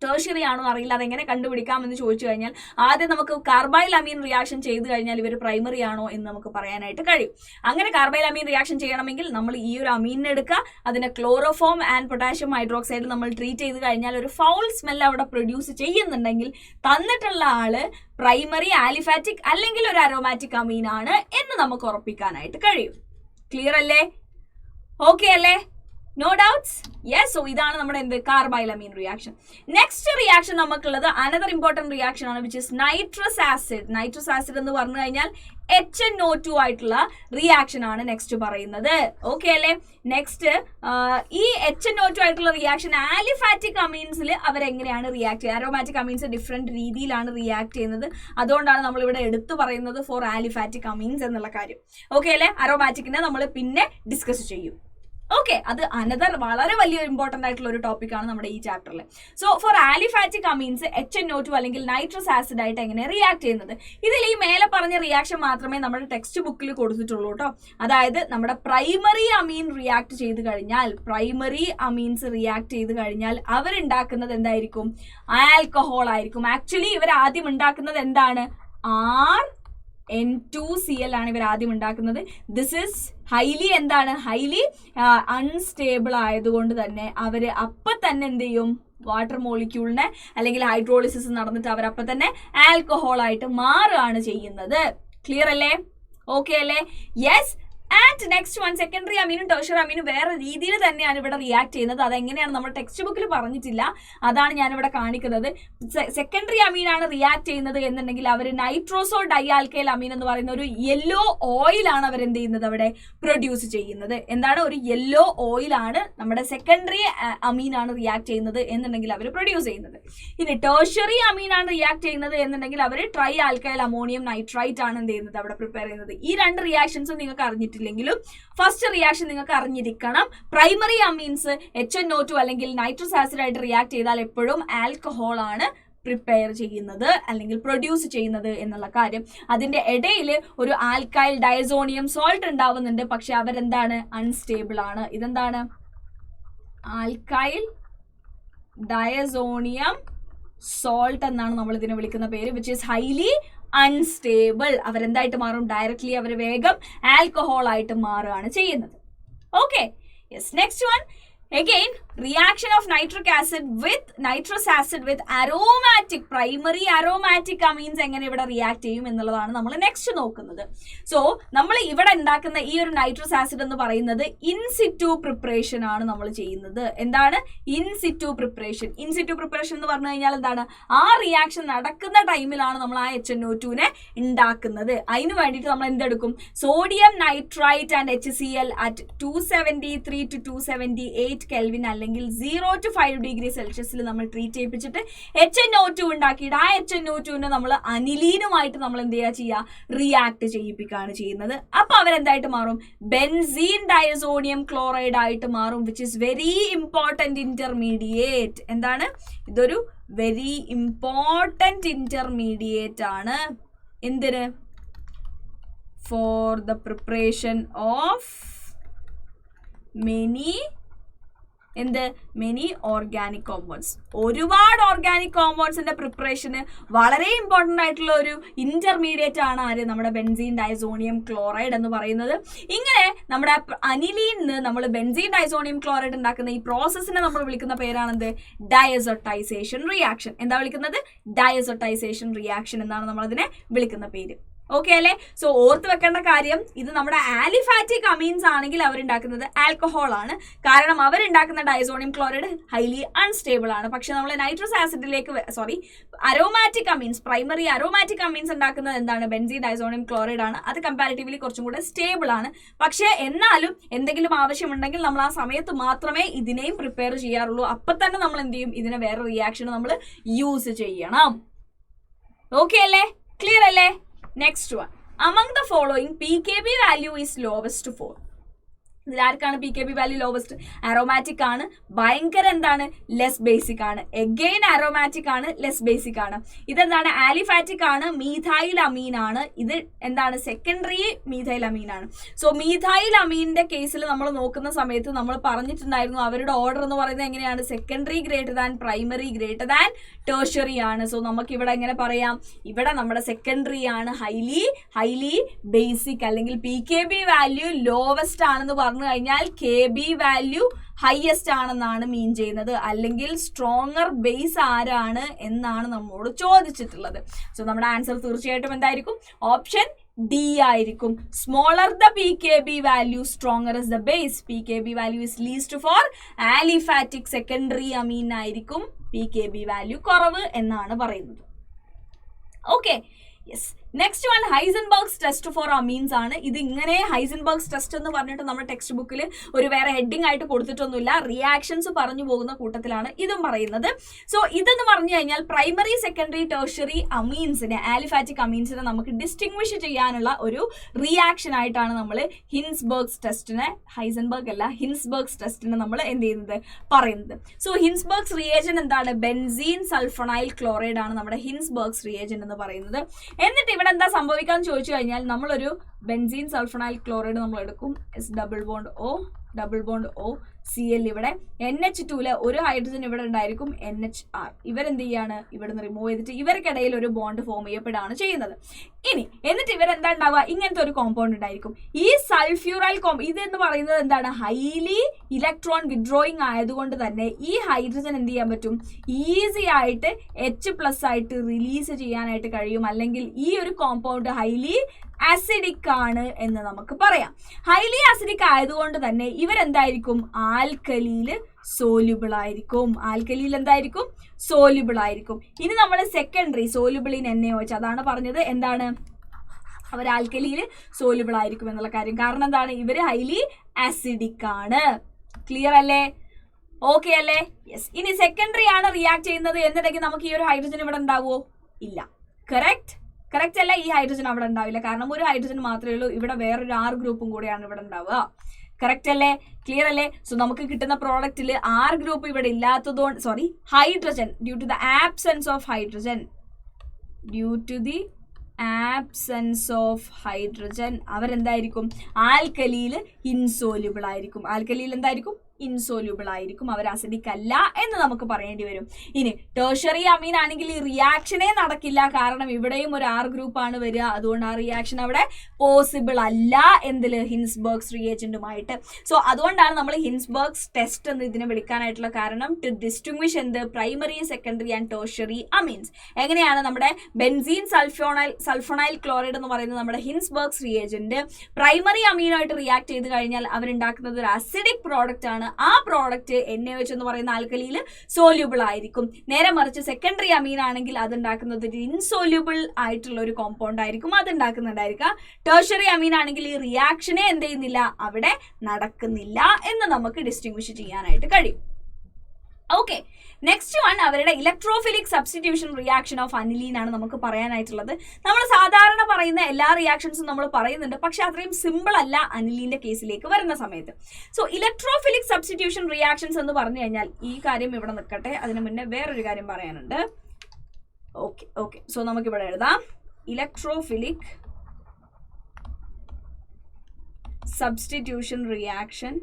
ടേർഷ്യറി ആണോ അറിയില്ല, അതെങ്ങനെ കണ്ടുപിടിക്കാമെന്ന് ചോദിച്ചു കഴിഞ്ഞാൽ ആദ്യം നമുക്ക് കാർബൈൽ അമീൻ റിയാക്ഷൻ ചെയ്ത് കഴിഞ്ഞാൽ ഇവർ പ്രൈമറി ആണോ എന്ന് നമുക്ക് പറയാനായിട്ട് കഴിയും. അങ്ങനെ കാർബൈൽ അമീൻ റിയാക്ഷൻ ചെയ്യണമെങ്കിൽ നമ്മൾ ഈ ഒരു അമീനിനെ എടുക്കുക, അതിനെ ക്ലോറോഫോം ആൻഡ് പൊട്ടാഷ്യം ഹൈഡ്രോക്സൈഡ് നമ്മൾ ട്രീറ്റ് ചെയ്ത് കഴിഞ്ഞാൽ ഒരു ഫൗൾ സ്മെൽ അവിടെ പ്രൊഡ്യൂസ് ചെയ്യുന്നുണ്ടെങ്കിൽ തന്നിട്ടുള്ള ആള് പ്രൈമറി ആലിഫാറ്റിക് അല്ലെങ്കിൽ ഒരു അരോമാറ്റിക് അമീൻ ആണ് എന്ന് നമുക്ക് ഉറപ്പിക്കാനായിട്ട് കഴിയും. ക്ലിയർ അല്ലേ? ഓക്കെ അല്ലേ? No doubts? യെസ്. സോ ഇതാണ് നമ്മുടെ എന്ത് കാർബൈലമീൻ റിയാക്ഷൻ. നെക്സ്റ്റ് റിയാക്ഷൻ നമുക്കുള്ളത് അനദർ ഇമ്പോർട്ടന്റ് റിയാക്ഷൻ ആണ്, which is nitrous acid. Nitrous acid എന്ന് പറഞ്ഞു കഴിഞ്ഞാൽ HNO2 ആയിട്ടുള്ള റിയാക്ഷൻ ആണ് നെക്സ്റ്റ് പറയുന്നത്. ഓക്കെ അല്ലേ? നെക്സ്റ്റ് ഈ HNO2 ആയിട്ടുള്ള റിയാക്ഷൻ ആലിഫാറ്റിക് അമീൻസിൽ അവരെങ്ങനെയാണ് റിയാക്ട് ചെയ്യുക? അരോമാറ്റിക് അമീൻസ് ഡിഫറെന്റ് രീതിയിലാണ് റിയാക്ട് ചെയ്യുന്നത്. അതുകൊണ്ടാണ് നമ്മൾ ഇവിടെ എടുത്തു പറയുന്നത് ഫോർ ആലിഫാറ്റിക് അമീൻസ് എന്നുള്ള കാര്യം. ഓക്കെ അല്ലേ? അരോമാറ്റിക്കിനെ നമ്മൾ പിന്നെ ഡിസ്കസ് ചെയ്യും. ഓക്കെ, അത് അനദർ വളരെ വലിയ ഇമ്പോർട്ടന്റ് ആയിട്ടുള്ള ഒരു ടോപ്പിക് ആണ് നമ്മുടെ ഈ ചാപ്റ്ററിൽ. So four aliphatic amines HNO2 അല്ലെങ്കിൽ നൈട്രസ് ആസിഡ് ആയിട്ട് എങ്ങനെ റിയാക്ട് ചെയ്യുന്നത്? ഇതിൽ ഈ മേലെ പറഞ്ഞ റിയാക്ഷൻ മാത്രമേ നമ്മുടെ ടെക്സ്റ്റ് ബുക്കിൽ കൊടുത്തിട്ടുള്ളൂ കേട്ടോ. അതായത് നമ്മുടെ പ്രൈമറി അമീൻ റിയാക്ട് ചെയ്ത് കഴിഞ്ഞാൽ, പ്രൈമറി അമീൻസ് റിയാക്ട് ചെയ്ത് കഴിഞ്ഞാൽ അവരുണ്ടാക്കുന്നത് എന്തായിരിക്കും? ആൽക്കഹോൾ ആയിരിക്കും. ആക്ച്വലി ഇവർ ആദ്യം ഉണ്ടാക്കുന്നത് എന്താണ്? N2Cl ആണ് ഇവർ ആദ്യം ഉണ്ടാക്കുന്നത്. ദിസ് ഇസ് ഹൈലി എന്താണ്? ഹൈലി അൺസ്റ്റേബിൾ ആയതുകൊണ്ട് തന്നെ അവര് അപ്പം തന്നെ എന്ത് ചെയ്യും? വാട്ടർ മോളിക്യൂളിനെ അല്ലെങ്കിൽ ഹൈഡ്രോളിസിസ് നടന്നിട്ട് അവരപ്പം തന്നെ ആൽക്കഹോൾ ആയിട്ട് മാറുകയാണ് ചെയ്യുന്നത്. ക്ലിയർ അല്ലേ? ഓക്കെ അല്ലേ? Yes. And next one, secondary അമീനും ടെർഷ്യറി അമീനും വേറെ രീതിയിൽ തന്നെയാണ് ഇവിടെ റിയാക്ട് ചെയ്യുന്നത്. അതെങ്ങനെയാണ് നമ്മൾ ടെക്സ്റ്റ് ബുക്കിൽ പറഞ്ഞിട്ടില്ല, അതാണ് ഞാനിവിടെ കാണിക്കുന്നത്. സെക്കൻഡറി അമീനാണ് റിയാക്ട് ചെയ്യുന്നത് എന്നുണ്ടെങ്കിൽ അവർ നൈട്രോസോ ഡൈ ആൽക്കൈൽ അമീൻ എന്ന് പറയുന്ന ഒരു യെല്ലോ ഓയിലാണ് അവർ എന്ത് ചെയ്യുന്നത്? അവിടെ പ്രൊഡ്യൂസ് ചെയ്യുന്നത്. എന്താണ്? ഒരു യെല്ലോ ഓയിലാണ് നമ്മുടെ സെക്കൻഡറി അമീനാണ് റിയാക്ട് ചെയ്യുന്നത് എന്നുണ്ടെങ്കിൽ അവർ പ്രൊഡ്യൂസ് ചെയ്യുന്നത്. ഇനി ടെർഷ്യറി അമീനാണ് റിയാക്ട് ചെയ്യുന്നത് എന്നുണ്ടെങ്കിൽ അവർ ട്രൈ ആൽക്കൈൽ അമോണിയം നൈട്രൈറ്റ് ആണ് എന്ത് ചെയ്യുന്നത്? അവിടെ പ്രിപ്പയർ ചെയ്യുന്നത്. ഈ രണ്ട് റിയാക്ഷൻസും നിങ്ങൾക്ക് അറിഞ്ഞിട്ടില്ല ില്ലെങ്കിലും ഫസ്റ്റ് റിയാക്ഷൻ നിങ്ങൾക്ക് അറിഞ്ഞിരിക്കണം. പ്രൈമറി അമീൻസ് HNO2 അല്ലെങ്കിൽ നൈട്രസ് ആസിഡ് ആയിട്ട് റിയാക്ട് ചെയ്താൽ എപ്പോഴും ആൽക്കഹോൾ ആണ് പ്രിപ്പയർ ചെയ്യുന്നത് അല്ലെങ്കിൽ പ്രൊഡ്യൂസ് ചെയ്യുന്നത് എന്നുള്ള കാര്യം. അതിന്റെ ഇടയിൽ ഒരു ആൽക്കൈൽ ഡയസോണിയം സോൾട്ട് ഉണ്ടാവുന്നുണ്ട്, പക്ഷെ അവരെന്താണ്? അൺസ്റ്റേബിൾ ആണ്. ഇതെന്താണ്? ആൽക്കൈൽ ഡയസോണിയം സോൾട്ട് എന്നാണ് നമ്മൾ ഇതിനെ വിളിക്കുന്ന പേര്, വിച്ച് ഈസ് ഹൈലി അൺസ്റ്റേബിൾ. അവരെന്തായിട്ട് മാറും? ഡയറക്ട്ലി അവർ വേഗം ആൽക്കഹോൾ ആയിട്ട് മാറുകയാണ് ചെയ്യുന്നത്. Okay, yes. Next one, again reaction of nitric acid with nitrous acid with aromatic primary aromatic amines എങ്ങനെ ഇവിടെ റിയാക്ട് ചെയ്യും എന്നുള്ളതാണ് നമ്മൾ നെക്സ്റ്റ് നോക്കുന്നത്. സോ നമ്മൾ ഇവിടെ ഉണ്ടാക്കുന്ന ഈ ഒരു നൈട്രസ് ആസിഡ് എന്ന് പറയുന്നത് ഇൻസിറ്റു പ്രിപ്പറേഷൻ ആണ് നമ്മൾ ചെയ്യുന്നത്. എന്താണ്? In situ preparation. ഇൻസിറ്റു പ്രിപ്പറേഷൻ എന്ന് പറഞ്ഞു കഴിഞ്ഞാൽ എന്താണ്? ആ റിയാക്ഷൻ നടക്കുന്ന ടൈമിലാണ് നമ്മൾ ആ HNO2 ഉണ്ടാക്കുന്നത്. അതിന് വേണ്ടിയിട്ട് നമ്മൾ എന്തെടുക്കും? Sodium nitrite and HCl at 273 to 278 kelvin അല്ലെങ്കിൽ 0 to 5 ഡിഗ്രി സെൽഷ്യസിൽ നമ്മൾ ട്രീറ്റ് ചെയ്യിപ്പിച്ചിട്ട് HNO2 ഉണ്ടാക്കിയിട്ട് ആ HNO2 നമ്മൾ അനിലീനുമായിട്ട് നമ്മൾ എന്ത് ചെയ്യുക? റിയാക്ട് ചെയ്യിപ്പിക്കുകയാണ് ചെയ്യുന്നത്. അപ്പൊ അവരെന്തായിട്ട് മാറും? ബെൻസീൻ ഡയസോണിയം ക്ലോറൈഡ് ആയിട്ട് മാറും, which is very important intermediate. എന്താണ്? ഇതൊരു വെരി ഇമ്പോർട്ടന്റ് ഇന്റർമീഡിയേറ്റ് ആണ്. എന്തിന്? For the preparation of many organic compounds. ഒരുപാട് ഓർഗാനിക് കോമ്പൗണ്ട്സിന്റെ പ്രിപ്പറേഷന് വളരെ ഇമ്പോർട്ടന്റ് ആയിട്ടുള്ള ഒരു ഇന്റർമീഡിയറ്റ് ആണ് ആര്? നമ്മുടെ ബെൻസീൻ ഡയസോണിയം ക്ലോറൈഡ് എന്ന് പറയുന്നത്. ഇങ്ങനെ നമ്മുടെ അനിലീന്ന് നമ്മൾ ബെൻസീൻ ഡയസോണിയം ക്ലോറൈഡ് ഉണ്ടാക്കുന്ന ഈ പ്രോസസ്സിനെ നമ്മൾ വിളിക്കുന്ന പേരാണെന്ത്? ഡയസോട്ടൈസേഷൻ റിയാക്ഷൻ. എന്താ വിളിക്കുന്നത്? ഡയസോട്ടൈസേഷൻ റിയാക്ഷൻ എന്നാണ് നമ്മൾ അതിനെ വിളിക്കുന്ന പേര്. ഓക്കെ അല്ലേ? സോ ഓർത്ത് വെക്കേണ്ട കാര്യം, ഇത് നമ്മുടെ ആലിഫാറ്റിക് അമീൻസ് ആണെങ്കിൽ അവരുണ്ടാക്കുന്നത് ആൽക്കഹോൾ ആണ്. കാരണം അവരുണ്ടാക്കുന്ന ഡയസോണിയം ക്ലോറൈഡ് ഹൈലി അൺസ്റ്റേബിൾ ആണ്. പക്ഷെ നമ്മൾ നൈട്രസ് ആസിഡിലേക്ക് aromatic amines, primary aromatic amines ഉണ്ടാക്കുന്നത് എന്താണ്? ബെൻസീൻ ഡയസോണിയം ക്ലോറൈഡ് ആണ്. അത് കമ്പാരിറ്റീവ്ലി കുറച്ചും കൂടെ സ്റ്റേബിൾ ആണ്. പക്ഷെ എന്നാലും എന്തെങ്കിലും ആവശ്യമുണ്ടെങ്കിൽ നമ്മൾ ആ സമയത്ത് മാത്രമേ ഇതിനെയും പ്രിപ്പയർ ചെയ്യാറുള്ളൂ. അപ്പൊ തന്നെ നമ്മൾ എന്ത് ചെയ്യും? ഇതിനെ വേറെ റിയാക്ഷൻ നമ്മൾ യൂസ് ചെയ്യണം. ഓക്കെ അല്ലേ? ക്ലിയർ അല്ലേ? Next one, among the following pKb value is lowest for. ഇതിലാർക്കാണ് PKB value lowest? Aromatic ആണ്. ഭയങ്കര എന്താണ്? ലെസ് ബേസിക് ആണ്. എഗെയിൻ അരോമാറ്റിക് ആണ്, ലെസ് ബേസിക് ആണ്. ഇതെന്താണ്? ആലിഫാറ്റിക് ആണ്, മീഥൈൽ അമീൻ ആണ്. ഇത് എന്താണ്? സെക്കൻഡറി മീഥൈൽ അമീൻ ആണ്. സോ മീഥൈൽ അമീനിന്റെ കേസിൽ നമ്മൾ നോക്കുന്ന സമയത്ത് നമ്മൾ പറഞ്ഞിട്ടുണ്ടായിരുന്നു അവരുടെ ഓർഡർ എന്ന് പറയുന്നത് എങ്ങനെയാണ്? Secondary greater than primary greater than tertiary ആണ്. സോ നമുക്ക് ഇവിടെ എങ്ങനെ പറയാം? ഇവിടെ നമ്മുടെ സെക്കൻഡറി ആണ് ഹൈലി ബേസിക് അല്ലെങ്കിൽ PKB വാല്യൂ ലോവസ്റ്റ് ആണെന്ന് പറഞ്ഞു കഴിഞ്ഞാൽ KB വാല്യൂ ഹയസ്റ്റ് ആണെന്നാണ് മീൻ ചെയ്യുന്നത്. അല്ലെങ്കിൽ സ്ട്രോങ്ങർ ബേസ് ആരാണ് എന്നാണ് നമ്മോട് ചോദിച്ചിട്ടുള്ളത്. സോ നമ്മുടെ ആൻസർ തീർച്ചയായിട്ടും എന്തായിരിക്കും? ഓപ്ഷൻ D ആയിരിക്കും. Smaller the pKb value stronger is the base. pKb value is least for aliphatic secondary amine ആയിരിക്കും pKb വാല്യൂ കുറവ് എന്നാണ് പറയുന്നത്. Okay, yes. Next one Hinsberg's test for amines ആണ്. ഇത് ഇങ്ങനെ ഹൈസൻബർഗ്സ് ടെസ്റ്റ് എന്ന് പറഞ്ഞിട്ട് നമ്മുടെ ടെക്സ്റ്റ് ബുക്കിൽ ഒരു വേറെ ഹെഡിങ് ആയിട്ട് കൊടുത്തിട്ടൊന്നുമില്ല, റിയാക്ഷൻസ് പറഞ്ഞു പോകുന്ന കൂട്ടത്തിലാണ് ഇതും പറയുന്നത്. സോ ഇതെന്ന് പറഞ്ഞു കഴിഞ്ഞാൽ പ്രൈമറി സെക്കൻഡറി ടെർഷ്യറി അമീൻസിനെ, ആലിഫാറ്റിക് അമീൻസിനെ നമുക്ക് ഡിസ്റ്റിങ്വിഷ് ചെയ്യാനുള്ള ഒരു റിയാക്ഷൻ ആയിട്ടാണ് നമ്മൾ ഹിൻസ്ബർഗ്സ് ടെസ്റ്റിനെ, ഹൈസൻബർഗ് അല്ല ഹിൻസ്ബർഗ്സ് ടെസ്റ്റിനെ നമ്മൾ എന്ത് ചെയ്യുന്നത്, പറയുന്നത്. സോ ഹിൻസ്ബർഗ്സ് റിയേജൻ എന്താണ്? ബെൻസീൻ സൾഫണൈൽ ക്ലോറൈഡ് ആണ് നമ്മുടെ ഹിൻസ്ബർഗ്സ് റിയേജൻ എന്ന് പറയുന്നത്. എന്നിട്ട് ഇവിടെ എന്താ സംഭവിക്കാന്ന് ചോദിച്ചു കഴിഞ്ഞാൽ നമ്മളൊരു ബെൻസീൻ സൾഫണൈൽ ക്ലോറൈഡ് നമ്മൾ എടുക്കും, ഡബിൾ ബോണ്ട് O Cl. ഇവിടെ NH2 ഒരു ഹൈഡ്രജൻ ഇവിടെ ഉണ്ടായിരിക്കും, NHR. ഇവരെന്ത് ചെയ്യാണ്, ഇവിടുന്ന് റിമൂവ് ചെയ്തിട്ട് ഇവർക്കിടയിൽ ഒരു ബോണ്ട് ഫോം ചെയ്യപ്പെടുകയാണ് ചെയ്യുന്നത്. ഇനി എന്നിട്ട് ഇവരെന്താ ഉണ്ടാവുക, ഇങ്ങനത്തെ ഒരു കോമ്പൗണ്ട് ഉണ്ടായിരിക്കും. ഈ സൾഫ്യൂറൈൽ ഇതെന്ന് പറയുന്നത് എന്താണ്, ഹൈലി ഇലക്ട്രോൺ വിഡ്രോയിങ് ആയതുകൊണ്ട് തന്നെ ഈ ഹൈഡ്രജൻ എന്ത് ചെയ്യാൻ പറ്റും, ഈസി ആയിട്ട് H+ ആയിട്ട് റിലീസ് ചെയ്യാനായിട്ട് കഴിയും. അല്ലെങ്കിൽ ഈ ഒരു കോമ്പൗണ്ട് ഹൈലി ആസിഡിക് ആണ് എന്ന് നമുക്ക് പറയാം. ഹൈലി ആസിഡിക് ആയതുകൊണ്ട് തന്നെ ഇവരെന്തായിരിക്കും, ആൽക്കലിയിൽ സോല്യൂബിൾ ആയിരിക്കും. ആൽക്കലിയിൽ എന്തായിരിക്കും, സോല്യൂബിൾ ആയിരിക്കും. ഇനി നമ്മൾ സെക്കൻഡറി സോല്യൂബിൾ ഇൻ NaOH, അതാണ് പറഞ്ഞത് എന്താണ്, അവർ ആൽക്കലിയിൽ സോല്യൂബിൾ ആയിരിക്കും എന്നുള്ള കാര്യം. കാരണം എന്താണ്, ഇവർ ഹൈലി ആസിഡിക് ആണ്. ക്ലിയർ അല്ലേ? ഓക്കെ അല്ലേ? യെസ്. ഇനി സെക്കൻഡറി ആണ് റിയാക്ട് ചെയ്യുന്നത് എന്നുണ്ടെങ്കിൽ നമുക്ക് ഈ ഒരു ഹൈഡ്രജൻ ഇവിടെ ഉണ്ടാവുമോ? ഇല്ല. കറക്റ്റ് അല്ല, ഈ ഹൈഡ്രജൻ അവിടെ ഉണ്ടാവില്ല. കാരണം ഒരു ഹൈഡ്രജൻ മാത്രമേ ഉള്ളൂ, ഇവിടെ വേറൊരു R ഗ്രൂപ്പും കൂടെയാണ് ഇവിടെ ഉണ്ടാവുക. കറക്റ്റ് അല്ലേ? ക്ലിയർ അല്ലേ? സോ നമുക്ക് കിട്ടുന്ന പ്രോഡക്റ്റിൽ R ഗ്രൂപ്പ് ഇവിടെ ഇല്ലാത്തതുകൊണ്ട്, hydrogen due to the absence of hydrogen അവരെന്തായിരിക്കും, ആൽക്കലിയിൽ ഇൻസോല്യൂബിൾ ആയിരിക്കും. ആൽക്കലിയിൽ എന്തായിരിക്കും, ഇൻസോല്യൂബിൾ ആയിരിക്കും. അവർ അസിഡിക് അല്ല എന്ന് നമുക്ക് പറയേണ്ടി വരും. ഇനി ടേർഷ്യറി അമീൻ ആണെങ്കിൽ ഈ റിയാക്ഷനേ നടക്കില്ല. കാരണം ഇവിടെയും ഒരു R ഗ്രൂപ്പ് ആണ് വരിക. അതുകൊണ്ട് ആ റിയാക്ഷൻ അവിടെ പോസിബിൾ അല്ല എന്തിൽ, ഹിൻസ്ബർഗ്സ് റിയേജന്റുമായിട്ട്. സോ അതുകൊണ്ടാണ് നമ്മൾ ഹിൻസ്ബർഗ്സ് ടെസ്റ്റ് എന്ന് ഇതിനെ വിളിക്കാനായിട്ടുള്ള കാരണം, ടു ഡിസ്റ്റിങ്വിഷ് എന്ത്, primary secondary and tertiary amines. എങ്ങനെയാണ് നമ്മുടെ ബെൻസീൻ സൾഫണൈൽ ക്ലോറൈഡ് എന്ന് പറയുന്നത് നമ്മുടെ ഹിൻസ്ബർഗ്സ് റിയേജന്റ് പ്രൈമറി അമീനായിട്ട് റിയാക്ട് ചെയ്ത് കഴിഞ്ഞാൽ അവരുണ്ടാക്കുന്നത് ഒരു അസിഡിക് പ്രോഡക്റ്റ് ആണ്. ആ പ്രോഡക്റ്റ് NaOH എന്ന് പറയുന്ന ആൽക്കലിയിൽ സോല്യൂബിൾ ആയിരിക്കും. നേരെ മറിച്ച് സെക്കൻഡറി അമീൻ ആണെങ്കിൽ അത് ഉണ്ടാക്കുന്നത് ഒരു ഇൻസോല്യൂബിൾ ആയിട്ടുള്ള ഒരു കോമ്പൗണ്ട് ആയിരിക്കും അത് ഉണ്ടാക്കുന്നുണ്ടായിരിക്കുക. ടേർഷ്യറി അമീൻ ആണെങ്കിൽ ഈ റിയാക്ഷനെ എന്ത് ചെയ്യുന്നില്ല, അവിടെ നടക്കുന്നില്ല എന്ന് നമുക്ക് ഡിസ്റ്റിങ്വിഷ് ചെയ്യാനായിട്ട് കഴിയും. ഓക്കെ, നെക്സ്റ്റ് വൺ അവരുടെ electrophilic substitution reaction of aniline ആണ് നമുക്ക് പറയാനായിട്ടുള്ളത്. നമ്മൾ സാധാരണ പറയുന്ന എല്ലാ റിയാക്ഷൻസും നമ്മൾ പറയുന്നുണ്ട്, പക്ഷെ അത്രയും സിമ്പിൾ അല്ല അനിലീന്റെ കേസിലേക്ക് വരുന്ന സമയത്ത്. സോ ഇലക്ട്രോഫിലിക് സബ്സ്റ്റിറ്റ്യൂഷൻ റിയാക്ഷൻസ് എന്ന് പറഞ്ഞു കഴിഞ്ഞാൽ, ഈ കാര്യം ഇവിടെ നിൽക്കട്ടെ, അതിന് മുന്നേ വേറൊരു കാര്യം പറയാനുണ്ട്. ഓക്കെ, സോ നമുക്കിവിടെ എഴുതാം, ഇലക്ട്രോഫിലിക് സബ്സ്റ്റിറ്റ്യൂഷൻ റിയാക്ഷൻ.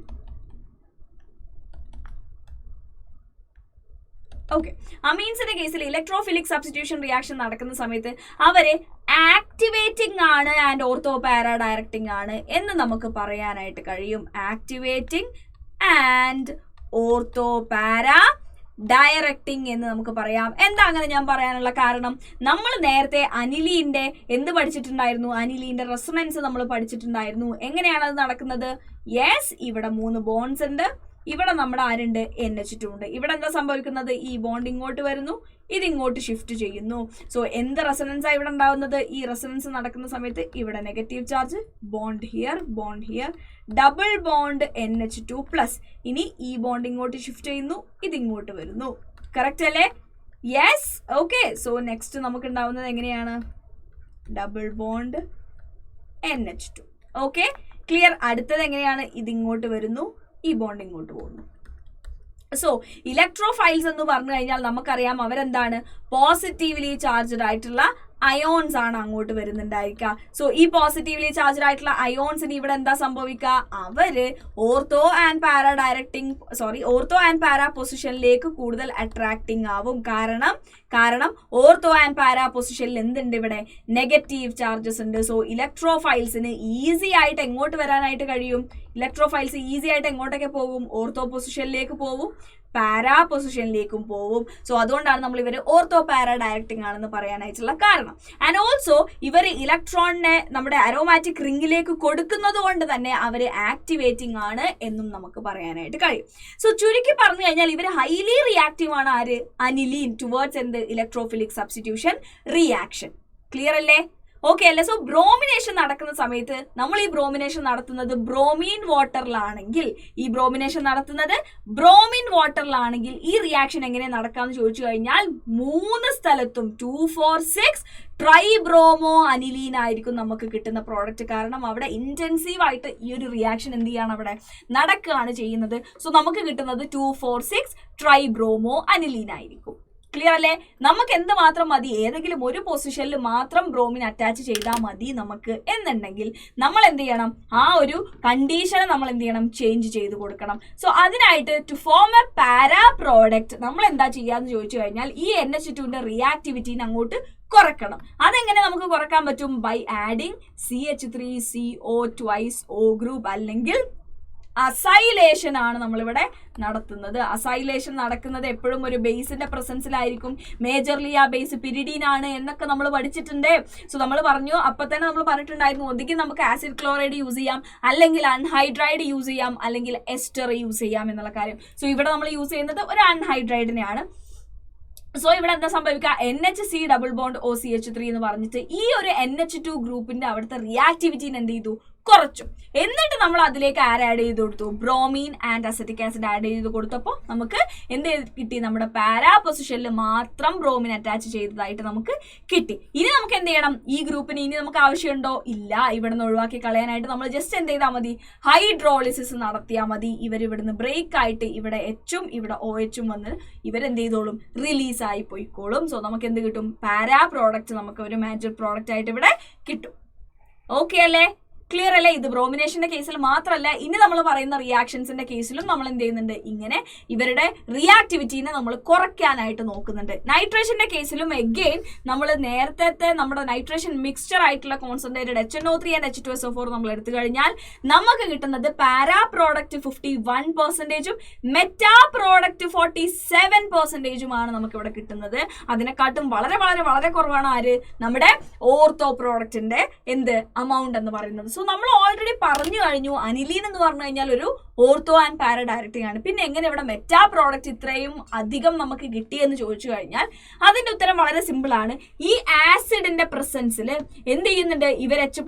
ഓക്കെ, അമീൻസിന്റെ കേസിൽ ഇലക്ട്രോഫിലിക് സബ്സ്റ്റിറ്റ്യൂഷൻ റിയാക്ഷൻ നടക്കുന്ന സമയത്ത് അവര് ആക്ടിവേറ്റിംഗ് ആണ് ആൻഡ് ഓർത്തോ പാരാ ഡയറക്റ്റിംഗ് ആണ് എന്ന് നമുക്ക് പറയാനായിട്ട് കഴിയും. Activating and ortho para directing എന്ന് നമുക്ക് പറയാം. എന്താ അങ്ങനെ ഞാൻ പറയാനുള്ള കാരണം, നമ്മൾ നേരത്തെ അനിലീന്റെ എന്ത് പഠിച്ചിട്ടുണ്ടായിരുന്നു, അനിലീന്റെ റെസൊണൻസ് നമ്മൾ പഠിച്ചിട്ടുണ്ടായിരുന്നു. എങ്ങനെയാണ് അത് നടക്കുന്നത്? യെസ്, ഇവിടെ 3 ബോൺസ് ഉണ്ട്, ഇവിടെ നമ്മുടെ ആരുണ്ട്, NH2 ഉണ്ട്. ഇവിടെ എന്താ സംഭവിക്കുന്നത്, ഈ ബോണ്ട് ഇങ്ങോട്ട് വരുന്നു, ഇത് ഇങ്ങോട്ട് ഷിഫ്റ്റ് ചെയ്യുന്നു. സോ എന്ത് റെസൊണൻസ് ആണ് ഇവിടെ ഉണ്ടാവുന്നത്, ഈ റെസൊണൻസ് നടക്കുന്ന സമയത്ത് ഇവിടെ negative charge, bond here, double bond NH2+. ഇനി ഈ ബോണ്ട് ഇങ്ങോട്ട് ഷിഫ്റ്റ് ചെയ്യുന്നു, ഇത് ഇങ്ങോട്ട് വരുന്നു. കറക്റ്റ് അല്ലേ? യെസ്. ഓക്കെ, സോ നെക്സ്റ്റ് നമുക്ക് ഉണ്ടാവുന്നത് എങ്ങനെയാണ്, double bond NH2. Okay, clear. അടുത്തത് എങ്ങനെയാണ്, ഇത് ഇങ്ങോട്ട് വരുന്നു, ഈ ബോണ്ട് ഇങ്ങോട്ട് പോകുന്നു. സോ ഇലക്ട്രോഫൈൽസ് എന്ന് പറഞ്ഞു കഴിഞ്ഞാൽ നമുക്കറിയാം അവരെന്താണ്, പോസിറ്റീവ്ലി ചാർജ്ഡ് ആയിട്ടുള്ള അയോൺസ് ആണ് അങ്ങോട്ട് വരുന്നുണ്ടായിരിക്കുക. സോ ഈ പോസിറ്റീവ്ലി ചാർജ്ഡ് ആയിട്ടുള്ള അയോൺസിന് ഇവിടെ എന്താ സംഭവിക്കുക, അവര് ഓർത്തോ ആൻഡ് പാരാ പൊസിഷനിലേക്ക് കൂടുതൽ അട്രാക്റ്റിംഗ് ആവും. കാരണം ഓർത്തോ ആൻഡ് പാരാ പൊസിഷനിൽ എന്തുണ്ട്, ഇവിടെ നെഗറ്റീവ് ചാർജസ് ഉണ്ട്. സോ ഇലക്ട്രോഫൈൽസിന് ഈസി ആയിട്ട് എങ്ങോട്ട് വരാനായിട്ട് കഴിയും, ഇലക്ട്രോഫൈൽസ് ഈസി ആയിട്ട് എങ്ങോട്ടൊക്കെ പോകും? ഓർത്തോ പൊസിഷനിലേക്ക് പോകും, പാരാ പൊസിഷനിലേക്കും പോവും. സോ അതുകൊണ്ടാണ് നമ്മൾ ഇവർ ഓർത്തോ പാരാ ഡയറക്റ്റിംഗ് ആണെന്ന് പറയാനായിട്ടുള്ള കാരണം. ആൻഡ് ഓൾസോ ഇവർ ഇലക്ട്രോണിനെ നമ്മുടെ അരോമാറ്റിക് റിംഗിലേക്ക് കൊടുക്കുന്നത് കൊണ്ട് തന്നെ അവർ ആക്ടിവേറ്റിംഗ് ആണ് എന്നും നമുക്ക് പറയാനായിട്ട് കഴിയും. സോ ചുരുക്കി പറഞ്ഞു കഴിഞ്ഞാൽ ഇവർ ഹൈലി റിയാക്റ്റീവ് ആണ്. ആര്? അനിലീൻ ടുവേർഡ്സ് എന്ത്? Electrophilic substitution reaction. ക്ലിയർ അല്ലേ? ഓക്കെ അല്ലേ? സോ ബ്രോമിനേഷൻ നടക്കുന്ന സമയത്ത് നമ്മൾ ഈ ബ്രോമിനേഷൻ നടത്തുന്നത് ബ്രോമീൻ വാട്ടറിലാണെങ്കിൽ ഈ റിയാക്ഷൻ എങ്ങനെ നടക്കാമെന്ന് ചോദിച്ചു കഴിഞ്ഞാൽ 3 സ്ഥലത്തും 2,4,6 ട്രൈബ്രോമോ അനിലീൻ ആയിരിക്കും നമുക്ക് കിട്ടുന്ന പ്രോഡക്റ്റ്. കാരണം അവിടെ ഇന്റൻസീവ് ആയിട്ട് ഈ ഒരു റിയാക്ഷൻ എന്ത് ചെയ്യാണ്? അവിടെ നടക്കുകയാണ് ചെയ്യുന്നത്. സോ നമുക്ക് കിട്ടുന്നത് 2,4,6 ട്രൈബ്രോമോ അനിലീൻ ആയിരിക്കും. ക്ലിയർ അല്ലേ? നമുക്ക് എന്ത് മാത്രം മതി? ഏതെങ്കിലും ഒരു പൊസിഷനിൽ മാത്രം ബ്രോമിൻ അറ്റാച്ച് ചെയ്താൽ മതി നമുക്ക് എന്നുണ്ടെങ്കിൽ നമ്മൾ എന്ത് ചെയ്യണം? ആ ഒരു കണ്ടീഷനെ നമ്മൾ എന്ത് ചെയ്യണം? ചേഞ്ച് ചെയ്ത് കൊടുക്കണം. സോ അതിനായിട്ട് to form a para product നമ്മൾ എന്താ ചെയ്യാന്ന് ചോദിച്ചു കഴിഞ്ഞാൽ ഈ NH2ന്റെ റിയാക്ടിവിറ്റീനെ അങ്ങോട്ട് കുറക്കണം. അതെങ്ങനെ നമുക്ക് കുറക്കാൻ പറ്റും? By adding CH3CO twice O group, അല്ലെങ്കിൽ അസൈലേഷൻ ആണ് നമ്മളിവിടെ നടത്തുന്നത്. അസൈലേഷൻ നടക്കുന്നത് എപ്പോഴും ഒരു ബേസിന്റെ പ്രസൻസിലായിരിക്കും. മേജർലി ആ ബേസ് പിരിഡീൻ ആണ് എന്നൊക്കെ നമ്മൾ പഠിച്ചിട്ടുണ്ട്. സോ നമ്മൾ പറഞ്ഞു, അപ്പൊ തന്നെ നമ്മൾ പറഞ്ഞിട്ടുണ്ടായിരുന്നു, ഒന്നുകിൽ നമുക്ക് ആസിഡ് ക്ലോറൈഡ് യൂസ് ചെയ്യാം, അല്ലെങ്കിൽ അൺഹൈഡ്രൈഡ് യൂസ് ചെയ്യാം, അല്ലെങ്കിൽ എസ്റ്റർ യൂസ് ചെയ്യാം എന്നുള്ള കാര്യം. സോ ഇവിടെ നമ്മൾ യൂസ് ചെയ്യുന്നത് ഒരു അൺഹൈഡ്രൈഡിനെയാണ്. സോ ഇവിടെ എന്താ സംഭവിക്കുക? NHC ഡബിൾ ബോണ്ട് OCH3 എന്ന് പറഞ്ഞിട്ട് ഈ ഒരു NH2 ഗ്രൂപ്പിന്റെ അവിടുത്തെ റിയാക്ടിവിറ്റിനെ എന്ത് ചെയ്തു? കുറച്ചു. എന്നിട്ട് നമ്മൾ അതിലേക്ക് ആഡ് ചെയ്ത് കൊടുത്തു? ബ്രോമീൻ ആൻഡ് അസറ്റിക് ആസിഡ് ആഡ് ചെയ്ത് കൊടുത്തപ്പോൾ നമുക്ക് എന്ത് കിട്ടി? നമ്മുടെ പാരാ പൊസിഷനിൽ മാത്രം ബ്രോമിൻ അറ്റാച്ച് ചെയ്തതായിട്ട് നമുക്ക് കിട്ടി. ഇനി നമുക്ക് എന്ത് ചെയ്യണം? ഈ ഗ്രൂപ്പിന് ഇനി നമുക്ക് ആവശ്യമുണ്ടോ? ഇല്ല. ഇവിടെ നിന്ന് ഒഴിവാക്കി കളയാനായിട്ട് നമ്മൾ ജസ്റ്റ് എന്ത് ചെയ്താൽ മതി? ഹൈഡ്രോളിസിസ് നടത്തിയാൽ മതി. ഇവിടുന്ന് ബ്രേക്ക് ആയിട്ട് ഇവിടെ Hഉം ഇവിടെ OHഉം വന്ന് ഇവരെന്ത് ചെയ്തോളും? റിലീസ് ആയി പോയിക്കോളും. സോ നമുക്ക് എന്ത് കിട്ടും? പാരാ പ്രോഡക്റ്റ് നമുക്ക് ഒരു മേജർ പ്രോഡക്റ്റ് ആയിട്ട് ഇവിടെ കിട്ടും. ഓക്കെ അല്ലേ? ക്ലിയർ അല്ലേ? ഇത് ബ്രോമിനേഷന്റെ കേസിൽ മാത്രമല്ല, ഇനി നമ്മൾ പറയുന്ന റിയാക്ഷൻസിന്റെ കേസിലും നമ്മൾ എന്ത് ചെയ്യുന്നുണ്ട്? ഇങ്ങനെ ഇവരുടെ റിയാക്ടിവിറ്റീനെ നമ്മൾ കുറയ്ക്കാനായിട്ട് നോക്കുന്നുണ്ട്. നൈട്രേഷന്റെ കേസിലും എഗെയിൻ നമ്മൾ നേരത്തെ നമ്മുടെ നൈട്രേഷൻ മിക്സ്ചർ ആയിട്ടുള്ള കോൺസെൻട്രേറ്റഡ് HNO3 ആൻഡ് H2SO4 നമ്മൾ എടുത്തു കഴിഞ്ഞാൽ നമുക്ക് കിട്ടുന്നത് പാരാ പ്രോഡക്റ്റ് 51%, മെറ്റാ പ്രോഡക്റ്റ് 47% നമുക്ക് ഇവിടെ കിട്ടുന്നത്. അതിനെക്കാട്ടും വളരെ വളരെ വളരെ കുറവാണ് ആര്? നമ്മുടെ ഓർത്തോ പ്രോഡക്റ്റിന്റെ എന്ത് അമൗണ്ട് എന്ന് പറയുന്നത്. സോ നമ്മൾ ഓൾറെഡി പറഞ്ഞു കഴിഞ്ഞു, അനിലീൻ എന്ന് പറഞ്ഞു കഴിഞ്ഞാൽ ഒരു ഓർത്തോ ആൻഡ് പാരാ ഡയറക്റ്റിംഗ് ആണ്. പിന്നെ എങ്ങനെ ഇവിടെ മെറ്റാ പ്രോഡക്റ്റ് ഇത്രയും അധികം നമുക്ക് കിട്ടിയെന്ന് ചോദിച്ചു കഴിഞ്ഞാൽ അതിന്റെ ഉത്തരം വളരെ സിമ്പിൾ ആണ്. ഈ ആസിഡിന്റെ പ്രസൻസിൽ എന്ത് ചെയ്യുന്നുണ്ട്? ഇവർ H+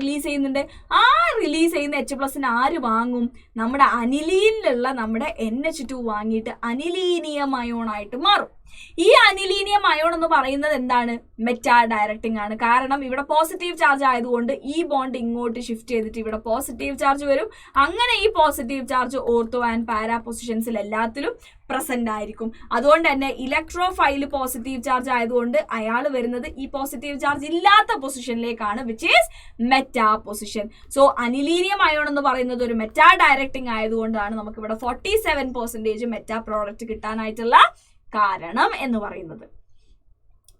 റിലീസ് ചെയ്യുന്നുണ്ട്. ആ റിലീസ് ചെയ്യുന്ന H+ ആര് വാങ്ങും? നമ്മുടെ അനിലീനിലുള്ള നമ്മുടെ NH2 വാങ്ങിയിട്ട് അനിലീനിയം അയോൺ ആയിട്ട് മാറും. ഈ അനിലീനിയം അയോൺ എന്ന് പറയുന്നത് എന്താണ്? മെറ്റാ ഡയറക്റ്റിംഗ് ആണ്. കാരണം ഇവിടെ പോസിറ്റീവ് ചാർജ് ആയതുകൊണ്ട് ഈ ബോണ്ട് ഇങ്ങോട്ട് ഷിഫ്റ്റ് ചെയ്തിട്ട് ഇവിടെ പോസിറ്റീവ് ചാർജ് വരും. അങ്ങനെ ഈ positive charge ortho and para പൊസിഷൻസിൽ എല്ലാത്തിലും പ്രസന്റ് ആയിരിക്കും. അതുകൊണ്ട് തന്നെ ഇലക്ട്രോഫൈൽ പോസിറ്റീവ് ചാർജ് ആയതുകൊണ്ട് അയാൾ വരുന്നത് ഈ പോസിറ്റീവ് ചാർജ് ഇല്ലാത്ത പൊസിഷനിലേക്കാണ്, which is meta position. So anilinium ion എന്ന് പറയുന്നത് ഒരു മെറ്റാ ഡയറക്റ്റിംഗ് ആയതുകൊണ്ടാണ് നമുക്ക് ഇവിടെ 47% മെറ്റാ പ്രോഡക്റ്റ് കിട്ടാനായിട്ടുള്ള കാരണം എന്ന് പറയുന്നത്.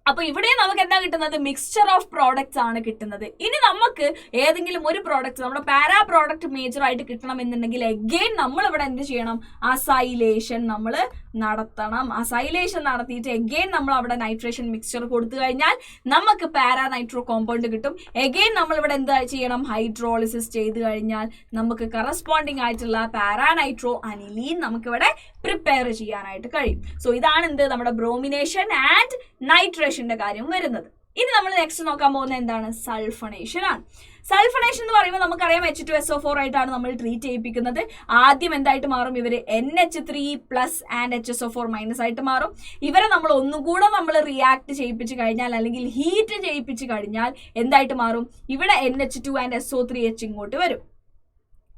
അപ്പൊ ഇവിടെ നമുക്ക് എന്താ കിട്ടുന്നത്? മിക്സ്ചർ ഓഫ് പ്രോഡക്ട്സ് ആണ് കിട്ടുന്നത്. ഇനി നമുക്ക് ഏതെങ്കിലും ഒരു പ്രോഡക്റ്റ് നമ്മുടെ പാരാ പ്രോഡക്റ്റ് മേജർ ആയിട്ട് കിട്ടണം എന്നുണ്ടെങ്കിൽ എഗെയിൻ നമ്മൾ ഇവിടെ എന്ത് ചെയ്യണം? അസൈലേഷൻ നമ്മൾ നടത്തണം. അസൈലേഷൻ നടത്തിയിട്ട് എഗെയിൻ നമ്മൾ അവിടെ നൈട്രേഷൻ മിക്സ്ചർ കൊടുത്തു കഴിഞ്ഞാൽ നമുക്ക് പാരാ നൈട്രോ കോമ്പൗണ്ട് കിട്ടും. എഗെയിൻ നമ്മൾ ഇവിടെ എന്താ ചെയ്യണം? ഹൈഡ്രോളിസിസ് ചെയ്ത് കഴിഞ്ഞാൽ നമുക്ക് കറസ്പോണ്ടിങ് ആയിട്ടുള്ള പാരാ നൈട്രോ അനിലീൻ നമുക്കിവിടെ പ്രിപ്പയർ ചെയ്യാനായിട്ട് കഴിയും. സോ ഇതാണ് എന്ത്? നമ്മുടെ ബ്രോമിനേഷൻ ആൻഡ് നൈട്രേഷന്റെ കാര്യം വരുന്നത്. ഇനി നമ്മൾ നെക്സ്റ്റ് നോക്കാൻ പോകുന്നത് എന്താണ്? സൾഫണേഷൻ ആണ്. സൾഫണേഷൻ എന്ന് പറയുമ്പോൾ നമുക്കറിയാം H2SO4 ആയിട്ടാണ് നമ്മൾ ട്രീറ്റ് ചെയ്യിപ്പിക്കുന്നത്. ആദ്യം എന്തായിട്ട് മാറും? ഇവർ NH3+ ആൻഡ് HSO4- ആയിട്ട് മാറും. ഇവരെ നമ്മൾ ഒന്നുകൂടെ നമ്മൾ റിയാക്ട് ചെയ്യിപ്പിച്ച് കഴിഞ്ഞാൽ അല്ലെങ്കിൽ ഹീറ്റ് ചെയ്യിപ്പിച്ച് കഴിഞ്ഞാൽ എന്തായിട്ട് മാറും? ഇവിടെ NH2 ആൻഡ് SO3H ഇങ്ങോട്ട് വരും.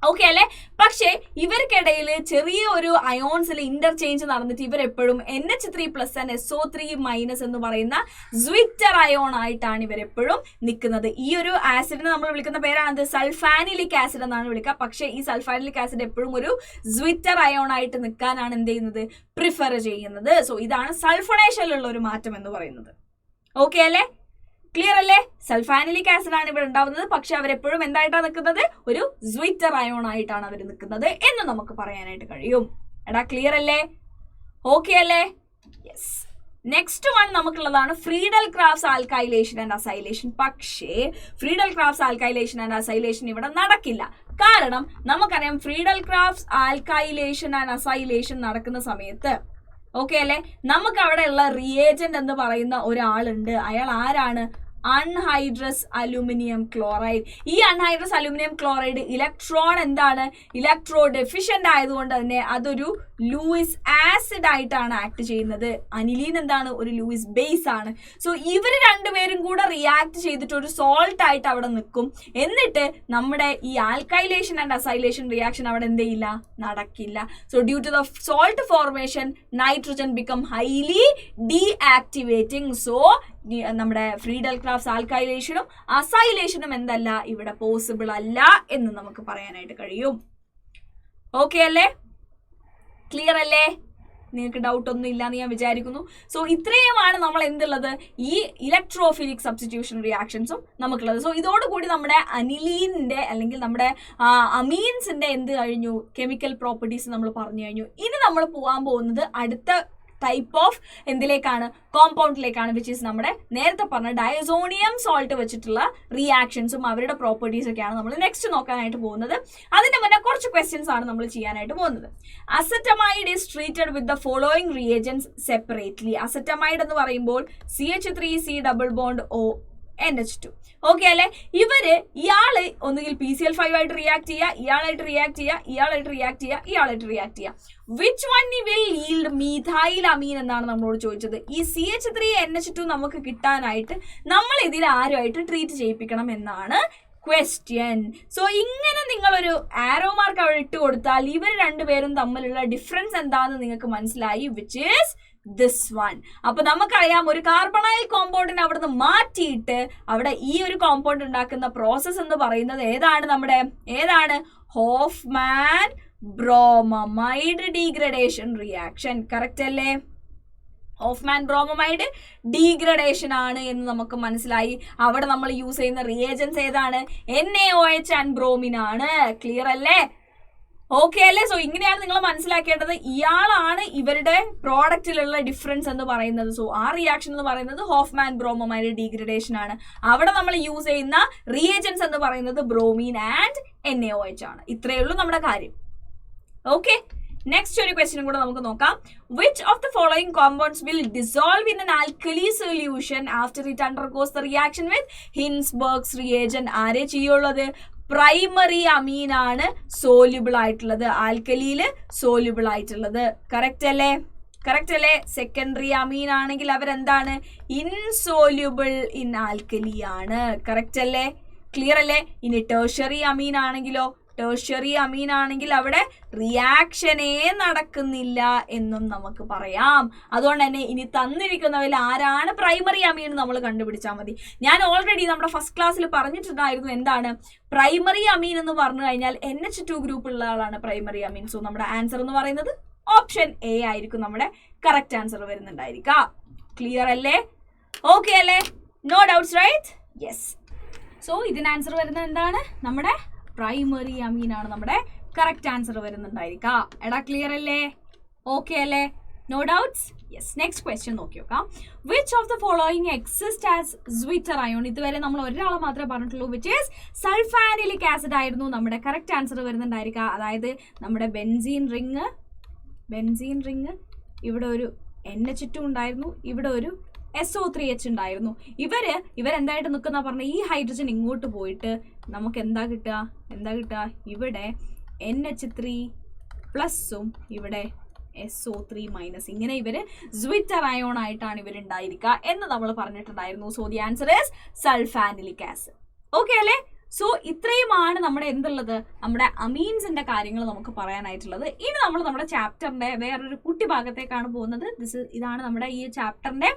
ഓക്കെ അല്ലെ? പക്ഷേ ഇവർക്കിടയിൽ ചെറിയ ഒരു അയോൺസിൽ ഇന്റർചേഞ്ച് നടന്നിട്ട് ഇവരെപ്പോഴും NH3+ ആൻഡ് SO3- എന്ന് പറയുന്ന സ്വിറ്റർ അയോൺ ആയിട്ടാണ് ഇവരെപ്പോഴും നിൽക്കുന്നത്. ഈ ഒരു ആസിഡിനെ നമ്മൾ വിളിക്കുന്ന പേരാണത് സൾഫാനിലിക് ആസിഡ് എന്നാണ് വിളിക്കുക. പക്ഷേ ഈ സൾഫാനിലിക് ആസിഡ് എപ്പോഴും ഒരു സ്വിറ്റർ അയോൺ ആയിട്ട് നിൽക്കാനാണ് എന്ത് ചെയ്യുന്നത്? പ്രിഫർ ചെയ്യുന്നത്. സോ ഇതാണ് സൾഫണേഷനിലുള്ള ഒരു മാറ്റം എന്ന് പറയുന്നത്. ഓക്കെ അല്ലെ? ക്ലിയർ അല്ലേ? സൾഫാനിലിക് ആസിഡ് ആണ് ഇവിടെ ഉണ്ടാവുന്നത്, പക്ഷെ അവരെപ്പോഴും എന്തായിട്ടാണ് നിൽക്കുന്നത്? ഒരു സ്വീറ്റർ അയോൺ ആയിട്ടാണ് അവർ നിൽക്കുന്നത് എന്ന് നമുക്ക് പറയാനായിട്ട് കഴിയും. എടാ ക്ലിയർ അല്ലേ? ഓക്കെ അല്ലേ? യെസ്. നെക്സ്റ്റ് വൺ നമുക്കുള്ളതാണ് Friedel Crafts alkylation and acylation. പക്ഷേ Friedel Crafts alkylation and acylation ഇവിടെ നടക്കില്ല. കാരണം നമുക്കറിയാം Friedel Crafts alkylation and acylation നടക്കുന്ന സമയത്ത് ഓക്കെ അല്ലേ, നമുക്ക് അവിടെ ഉള്ള റിയേജന്റ് എന്ന് പറയുന്ന ഒരാളുണ്ട്. അയാൾ ആരാണ്? Anhydrous aluminium chloride. ഈ അൺഹൈഡ്രസ് അലുമിനിയം ക്ലോറൈഡ് ഇലക്ട്രോൺ എന്താണ്? ഇലക്ട്രോ ഡെഫിഷ്യന്റ് ആയതുകൊണ്ട് തന്നെ അതൊരു ലൂയിസ് ആസിഡ് ആയിട്ടാണ് ആക്ട് ചെയ്യുന്നത്. അനിലീൻ എന്താണ്? ഒരു ലൂയിസ് ബേസ് ആണ്. സോ ഇവർ രണ്ടുപേരും കൂടെ റിയാക്ട് ചെയ്തിട്ട് ഒരു സോൾട്ട് ആയിട്ട് അവിടെ നിൽക്കും. എന്നിട്ട് നമ്മുടെ ഈ ആൽക്കൈലേഷൻ ആൻഡ് അസൈലേഷൻ റിയാക്ഷൻ അവിടെ എന്ത് ചെയ്യില്ല? നടക്കില്ല. So due to the salt formation nitrogen become highly deactivating. So നമ്മുടെ ഫ്രീഡൽ ക്രാഫ്റ്റ്സ് ആൽക്കൈലേഷനും അസൈലേഷനും എന്തല്ല? ഇവിടെ പോസിബിൾ അല്ല എന്ന് നമുക്ക് പറയാനായിട്ട് കഴിയും. ഓക്കെ അല്ലേ? ക്ലിയർ അല്ലേ? നിങ്ങൾക്ക് ഡൗട്ട് ഒന്നും ഇല്ലാന്ന് ഞാൻ വിചാരിക്കുന്നു. സോ ഇത്രയുമാണ് നമ്മൾ എന്തുള്ളത്? ഈ ഇലക്ട്രോഫിലിക് സബ്സ്റ്റിറ്റ്യൂഷൻ റിയാക്ഷൻസും നമുക്കുള്ളത്. സോ ഇതോടുകൂടി നമ്മുടെ അനിലീനിന്റെ അല്ലെങ്കിൽ നമ്മുടെ അമീൻസിന്റെ എന്ത് കഴിഞ്ഞു? കെമിക്കൽ പ്രോപ്പർട്ടീസ് നമ്മൾ പറഞ്ഞു കഴിഞ്ഞു. ഇനി നമ്മൾ പോകാൻ പോകുന്നത് അടുത്ത ടൈപ്പ് ഓഫ് എന്തിലേക്കാണ്? കോമ്പൗണ്ടിലേക്കാണ്. വിച്ച് ഈസ് നമ്മുടെ നേരത്തെ പറഞ്ഞ ഡയസോണിയം സോൾട്ട് വെച്ചിട്ടുള്ള റിയാക്ഷൻസും അവരുടെ പ്രോപ്പർട്ടീസ് ഒക്കെയാണ് നമ്മൾ നെക്സ്റ്റ് നോക്കാനായിട്ട് പോകുന്നത്. അതിന്റെ മുന്നേ കുറച്ച് ക്വസ്റ്റ്യൻസ് ആണ് നമ്മൾ ചെയ്യാനായിട്ട് പോകുന്നത്. Acetamide is treated with the following reagents separately. Acetamide എന്ന് പറയുമ്പോൾ CH3C double bond ONH2. Okay അല്ലെ? ഇയാള് ഒന്നുകിൽ PCl5 ആയിട്ട് റിയാക്ട് ചെയ്യുക, ഇയാളായിട്ട് റിയാക്ട് ചെയ്യുക, ഇയാളായിട്ട് റിയാക്ട് ചെയ്യുക, ഇയാളായിട്ട് റിയാക്ട് ചെയ്യുക. Which one will yield methyl amine എന്നാണ് നമ്മളോട് ചോദിച്ചത്. ഈ CH3NH2 നമുക്ക് കിട്ടാനായിട്ട് നമ്മൾ ഇതിൽ ആരുമായിട്ട് ട്രീറ്റ് ചെയ്യിപ്പിക്കണം എന്നാണ് ക്വസ്റ്റ്യൻ. സോ ഇങ്ങനെ നിങ്ങളൊരു ആരോ മാർക്ക് അവിടെ ഇട്ട് കൊടുത്താൽ ഇവർ രണ്ടുപേരും തമ്മിലുള്ള ഡിഫറൻസ് എന്താണെന്ന് നിങ്ങൾക്ക് മനസ്സിലായി. Which is this one. അപ്പൊ നമുക്കറിയാം ഒരു കാർബണൈൽ കോമ്പൗണ്ടിനെ അവിടുന്ന് മാറ്റിയിട്ട് അവിടെ ഈ ഒരു കോമ്പൗണ്ട് ഉണ്ടാക്കുന്ന പ്രോസസ് എന്ന് പറയുന്നത് ഏതാണ്? Hoffman bromamide degradation reaction. Correct അല്ലേ? ഹോഫ്മാൻ ബ്രോമമൈഡ് ഡീഗ്രഡേഷൻ ആണ് എന്ന് നമുക്ക് മനസ്സിലായി. അവിടെ നമ്മൾ യൂസ് ചെയ്യുന്ന റിയേജൻസ് ഏതാണ്? NaOH ആൻഡ് ബ്രോമിൻ ആണ്. ക്ലിയർ അല്ലേ? ഓക്കെ അല്ലേ? സോ ഇങ്ങനെയാണ് നിങ്ങൾ മനസ്സിലാക്കേണ്ടത്. ഇയാളാണ് ഇവരുടെ പ്രോഡക്റ്റിലുള്ള ഡിഫറൻസ് എന്ന് പറയുന്നത്. സോ ആ റിയാക്ഷൻ എന്ന് പറയുന്നത് ഹോഫ്മാൻ ബ്രോമമൈഡ് ഡീഗ്രഡേഷൻ ആണ്. അവിടെ നമ്മൾ യൂസ് ചെയ്യുന്ന റിയേജൻസ് എന്ന് പറയുന്നത് ബ്രോമീൻ ആൻഡ് NaOH ആണ്. ഇത്രയേ ഉള്ളൂ നമ്മുടെ കാര്യം. ഓക്കെ, നെക്സ്റ്റ് ഒരു ക്വസ്റ്റ്യൻ കൂടെ നമുക്ക് നോക്കാം. Which of the following compounds will dissolve in an alkali solution after it undergoes the reaction with Hinsberg's reagent? ആരെ ചെയ്യുള്ളത്? പ്രൈമറി അമീൻ ആണ് സോല്യൂബിൾ ആയിട്ടുള്ളത്, ആൽക്കലിയില് സോല്യൂബിൾ ആയിട്ടുള്ളത്. കറക്റ്റ് അല്ലേ? സെക്കൻഡറി അമീൻ ആണെങ്കിൽ അവരെന്താണ്? ഇൻസോല്യൂബിൾ ഇൻ ആൽക്കലി ആണ്. കറക്റ്റ് അല്ലേ? ക്ലിയർ അല്ലേ? ഇനി ടെർഷ്യറി അമീൻ ആണെങ്കിലോ? ടെർഷ്യറി അമീൻ ആണെങ്കിൽ അവിടെ റിയാക്ഷനേ നടക്കുന്നില്ല എന്നും നമുക്ക് പറയാം. അതുകൊണ്ട് തന്നെ ഇനി തന്നിരിക്കുന്നവരിൽ ആരാണ് പ്രൈമറി അമീൻ നമ്മൾ കണ്ടുപിടിച്ചാൽ മതി. ഞാൻ ഓൾറെഡി നമ്മുടെ ഫസ്റ്റ് ക്ലാസ്സിൽ പറഞ്ഞിട്ടുണ്ടായിരുന്നു എന്താണ് പ്രൈമറി അമീൻ എന്ന് പറഞ്ഞു കഴിഞ്ഞാൽ NH2 ഗ്രൂപ്പ് ഉള്ള ആളാണ് പ്രൈമറി അമീൻ. സോ നമ്മുടെ ആൻസർ എന്ന് പറയുന്നത് ഓപ്ഷൻ A ആയിരിക്കും നമ്മുടെ കറക്റ്റ് ആൻസർ വരുന്നുണ്ടായിരിക്കുക. ക്ലിയർ അല്ലേ? ഓക്കെ അല്ലേ? No doubts right? Yes. So ഇതിന് ആൻസർ വരുന്നത് എന്താണ്? നമ്മുടെ പ്രൈമറി അമീൻ ആണ് നമ്മുടെ കറക്റ്റ് ആൻസർ വരുന്നുണ്ടായിരിക്കുക. എടാ ക്ലിയർ അല്ലേ? ഓക്കെ അല്ലേ? No doubts? Yes. Next question നോക്കി നോക്കാം. Which of the following exist as zwitterion? ഇതുവരെ നമ്മൾ ഒരാളെ മാത്രമേ പറഞ്ഞിട്ടുള്ളൂ. വിച്ച് ഈസ് സൾഫാനിലിക് ആസിഡ് ആയിരുന്നു നമ്മുടെ കറക്റ്റ് ആൻസർ വരുന്നുണ്ടായിരിക്കുക. അതായത് നമ്മുടെ ബെൻസീൻ റിങ് ഇവിടെ ഒരു NH2 ഉണ്ടായിരുന്നു, ഇവിടെ ഒരു SO3H ഉണ്ടായിരുന്നു. ഇവരെന്തായിട്ട് നിൽക്കുന്ന പറഞ്ഞ ഈ ഹൈഡ്രജൻ ഇങ്ങോട്ട് പോയിട്ട് നമുക്ക് എന്താ കിട്ടുക? ഇവിടെ NH3+ഉം ഇവിടെ SO3-. ഇങ്ങനെ ഇവര് സ്വീറ്റർ അയോൺ ആയിട്ടാണ് ഇവരുണ്ടായിരിക്കുക എന്ന് നമ്മൾ പറഞ്ഞിട്ടുണ്ടായിരുന്നു. So the answer is sulphanilic acid. Okay അല്ലേ? സോ ഇത്രയുമാണ് നമ്മുടെ എന്തുള്ളത്, നമ്മുടെ അമീൻസിന്റെ കാര്യങ്ങൾ നമുക്ക് പറയാനായിട്ടുള്ളത്. ഇനി നമ്മൾ നമ്മുടെ ചാപ്റ്ററിന്റെ വേറൊരു കുട്ടി ഭാഗത്തേക്കാണ് പോകുന്നത്. ഇതാണ് നമ്മുടെ ഈ ചാപ്റ്ററിന്റെ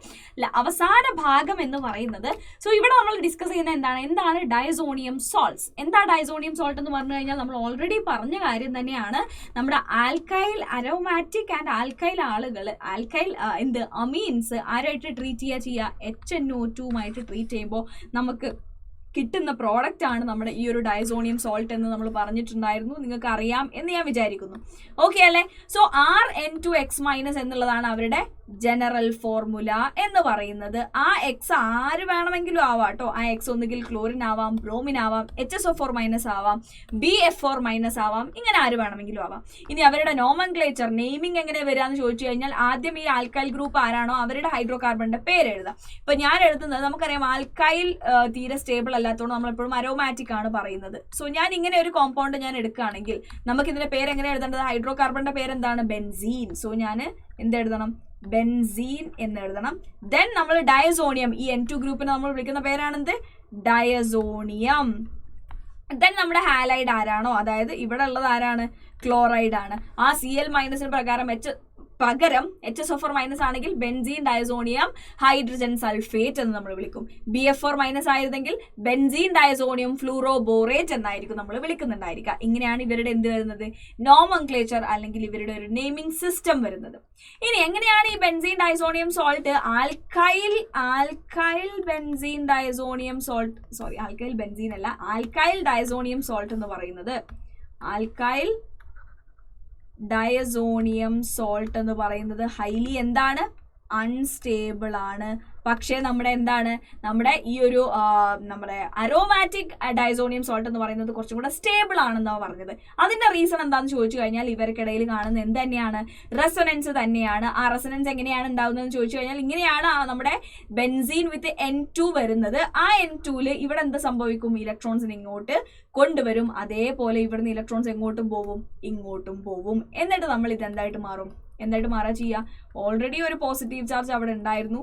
അവസാന ഭാഗം എന്ന് പറയുന്നത്. സോ ഇവിടെ നമ്മൾ ഡിസ്കസ് ചെയ്യുന്ന എന്താണ് ഡയസോണിയം സോൾട്ട്സ്. എന്താ ഡയസോണിയം സോൾട്ട് എന്ന് പറഞ്ഞു കഴിഞ്ഞാൽ നമ്മൾ ഓൾറെഡി പറഞ്ഞ കാര്യം തന്നെയാണ്. നമ്മുടെ ആൽക്കൈൽ അരോമാറ്റിക് ആൻഡ് ആൽക്കൈൽ ആളുകൾ അമീൻസ് ആരായിട്ട് ട്രീറ്റ് ചെയ്യുക, HNO2 ട്രീറ്റ് ചെയ്യുമ്പോൾ നമുക്ക് കിട്ടുന്ന പ്രോഡക്റ്റ് ആണ് നമ്മുടെ ഈ ഒരു ഡയസോണിയം സോൾട്ട് എന്ന് നമ്മൾ പറഞ്ഞിട്ടുണ്ടായിരുന്നു. നിങ്ങൾക്ക് അറിയാം എന്ന് ഞാൻ വിചാരിക്കുന്നു. ഓക്കെ അല്ലേ? സോ RN2X- എന്നുള്ളതാണ് അവരുടെ ജനറൽ ഫോർമുല എന്ന് പറയുന്നത്. ആ എക്സ് ആര് വേണമെങ്കിലും ആവാം കേട്ടോ. ആ എക്സ് ഒന്നുകിൽ ക്ലോറിൻ ആവാം, ബ്രോമിൻ ആവാം, HSO4- ആവാം, BF4- ആവാം, ഇങ്ങനെ ആര് വേണമെങ്കിലും ആവാം. ഇനി അവരുടെ നോമൻക്ലേച്ചർ നെയിമിംഗ് എങ്ങനെ വരിക എന്ന് ചോദിച്ചു കഴിഞ്ഞാൽ ആദ്യം ഈ ആൽക്കൈൽ ഗ്രൂപ്പ് ആരാണോ അവരുടെ ഹൈഡ്രോ കാർബണിന്റെ പേര് എഴുതാം. ഇപ്പൊ ഞാൻ എഴുതുന്നത് നമുക്കറിയാം ആൽക്കൈൽ തീരെ സ്റ്റേബിൾ അല്ലാത്തതുകൊണ്ട് നമ്മളെപ്പോഴും അരോമാറ്റിക് ആണ് പറയുന്നത്. സോ ഞാൻ ഇങ്ങനെ ഒരു കോമ്പൗണ്ട് ഞാൻ എടുക്കുകയാണെങ്കിൽ നമുക്ക് ഇതിന്റെ പേര് എങ്ങനെ എഴുതേണ്ടത്? ഹൈഡ്രോ കാർബണിന്റെ പേര് എന്താണ്? ബെൻസീൻ. സോ ഞാൻ എന്തെഴുതണം? ബെൻസീൻ എന്ന് എഴുതണം. ദെൻ നമ്മൾ ഡയസോണിയം, ഈ N2 ഗ്രൂപ്പിനെ നമ്മൾ വിളിക്കുന്ന പേരാണെന്ത്? ഡയസോണിയം. ദെൻ നമ്മുടെ ഹാലൈഡ് ആരാണോ, അതായത് ഇവിടെ ഉള്ളത് ആരാണ്? ക്ലോറൈഡ് ആണ്. ആ Cl- പ്രകാരം പകരം HSO4- ആണെങ്കിൽ ബെൻസീൻ ഡയസോണിയം ഹൈഡ്രജൻ സൾഫേറ്റ് എന്ന് നമ്മൾ വിളിക്കും. BF4- ആയിരുന്നെങ്കിൽ ബെൻസീൻ ഡയസോണിയം ഫ്ലൂറോബോറേറ്റ് എന്നായിരിക്കും നമ്മൾ വിളിക്കുന്നുണ്ടായിരിക്കുക. ഇങ്ങനെയാണ് ഇവരുടെ എന്ത് വരുന്നത്? നോമൻക്ലേച്ചർ അല്ലെങ്കിൽ ഇവരുടെ ഒരു നെയിമിംഗ് സിസ്റ്റം വരുന്നത്. ഇനി എങ്ങനെയാണ് ഈ benzene diazonium salt alkyl benzene diazonium salt, alkyl benzene അല്ല, ആൽക്കൈൽ ഡയസോണിയം സോൾട്ട് എന്ന് പറയുന്നത്, ആൽക്കൈൽ ഡയസോണിയം സോൾട്ട് എന്ന് പറയുന്നത് ഹൈലി എന്താണ്? അൺസ്റ്റേബിൾ ആണ്. പക്ഷേ നമ്മുടെ ഈ ഒരു നമ്മുടെ അരോമാറ്റിക് ഡയസോണിയം സോൾട്ട് എന്ന് പറയുന്നത് കുറച്ചും കൂടെ സ്റ്റേബിൾ ആണെന്നാണ് പറഞ്ഞത്. അതിന്റെ റീസൺ എന്താണെന്ന് ചോദിച്ചു കഴിഞ്ഞാൽ ഇവർക്കിടയിൽ കാണുന്ന എന്ത് തന്നെയാണ്? റെസൊനൻസ് തന്നെയാണ്. ആ റെസൊനൻസ് എങ്ങനെയാണ് ഉണ്ടാവുന്നതെന്ന് ചോദിച്ചു കഴിഞ്ഞാൽ ഇങ്ങനെയാണ് നമ്മുടെ ബെൻസീൻ വിത്ത് N2 വരുന്നത്. ആ N2-ല് ഇവിടെ എന്ത് സംഭവിക്കും? ഇലക്ട്രോൺസിന് ഇങ്ങോട്ട് കൊണ്ടുവരും. അതേപോലെ ഇവിടുന്ന് ഇലക്ട്രോൺസ് എങ്ങോട്ടും പോവും? ഇങ്ങോട്ടും പോവും. എന്നിട്ട് നമ്മൾ ഇത് എന്തായിട്ട് മാറുക ചെയ്യുക? ഓൾറെഡി ഒരു പോസിറ്റീവ് ചാർജ് അവിടെ ഉണ്ടായിരുന്നു.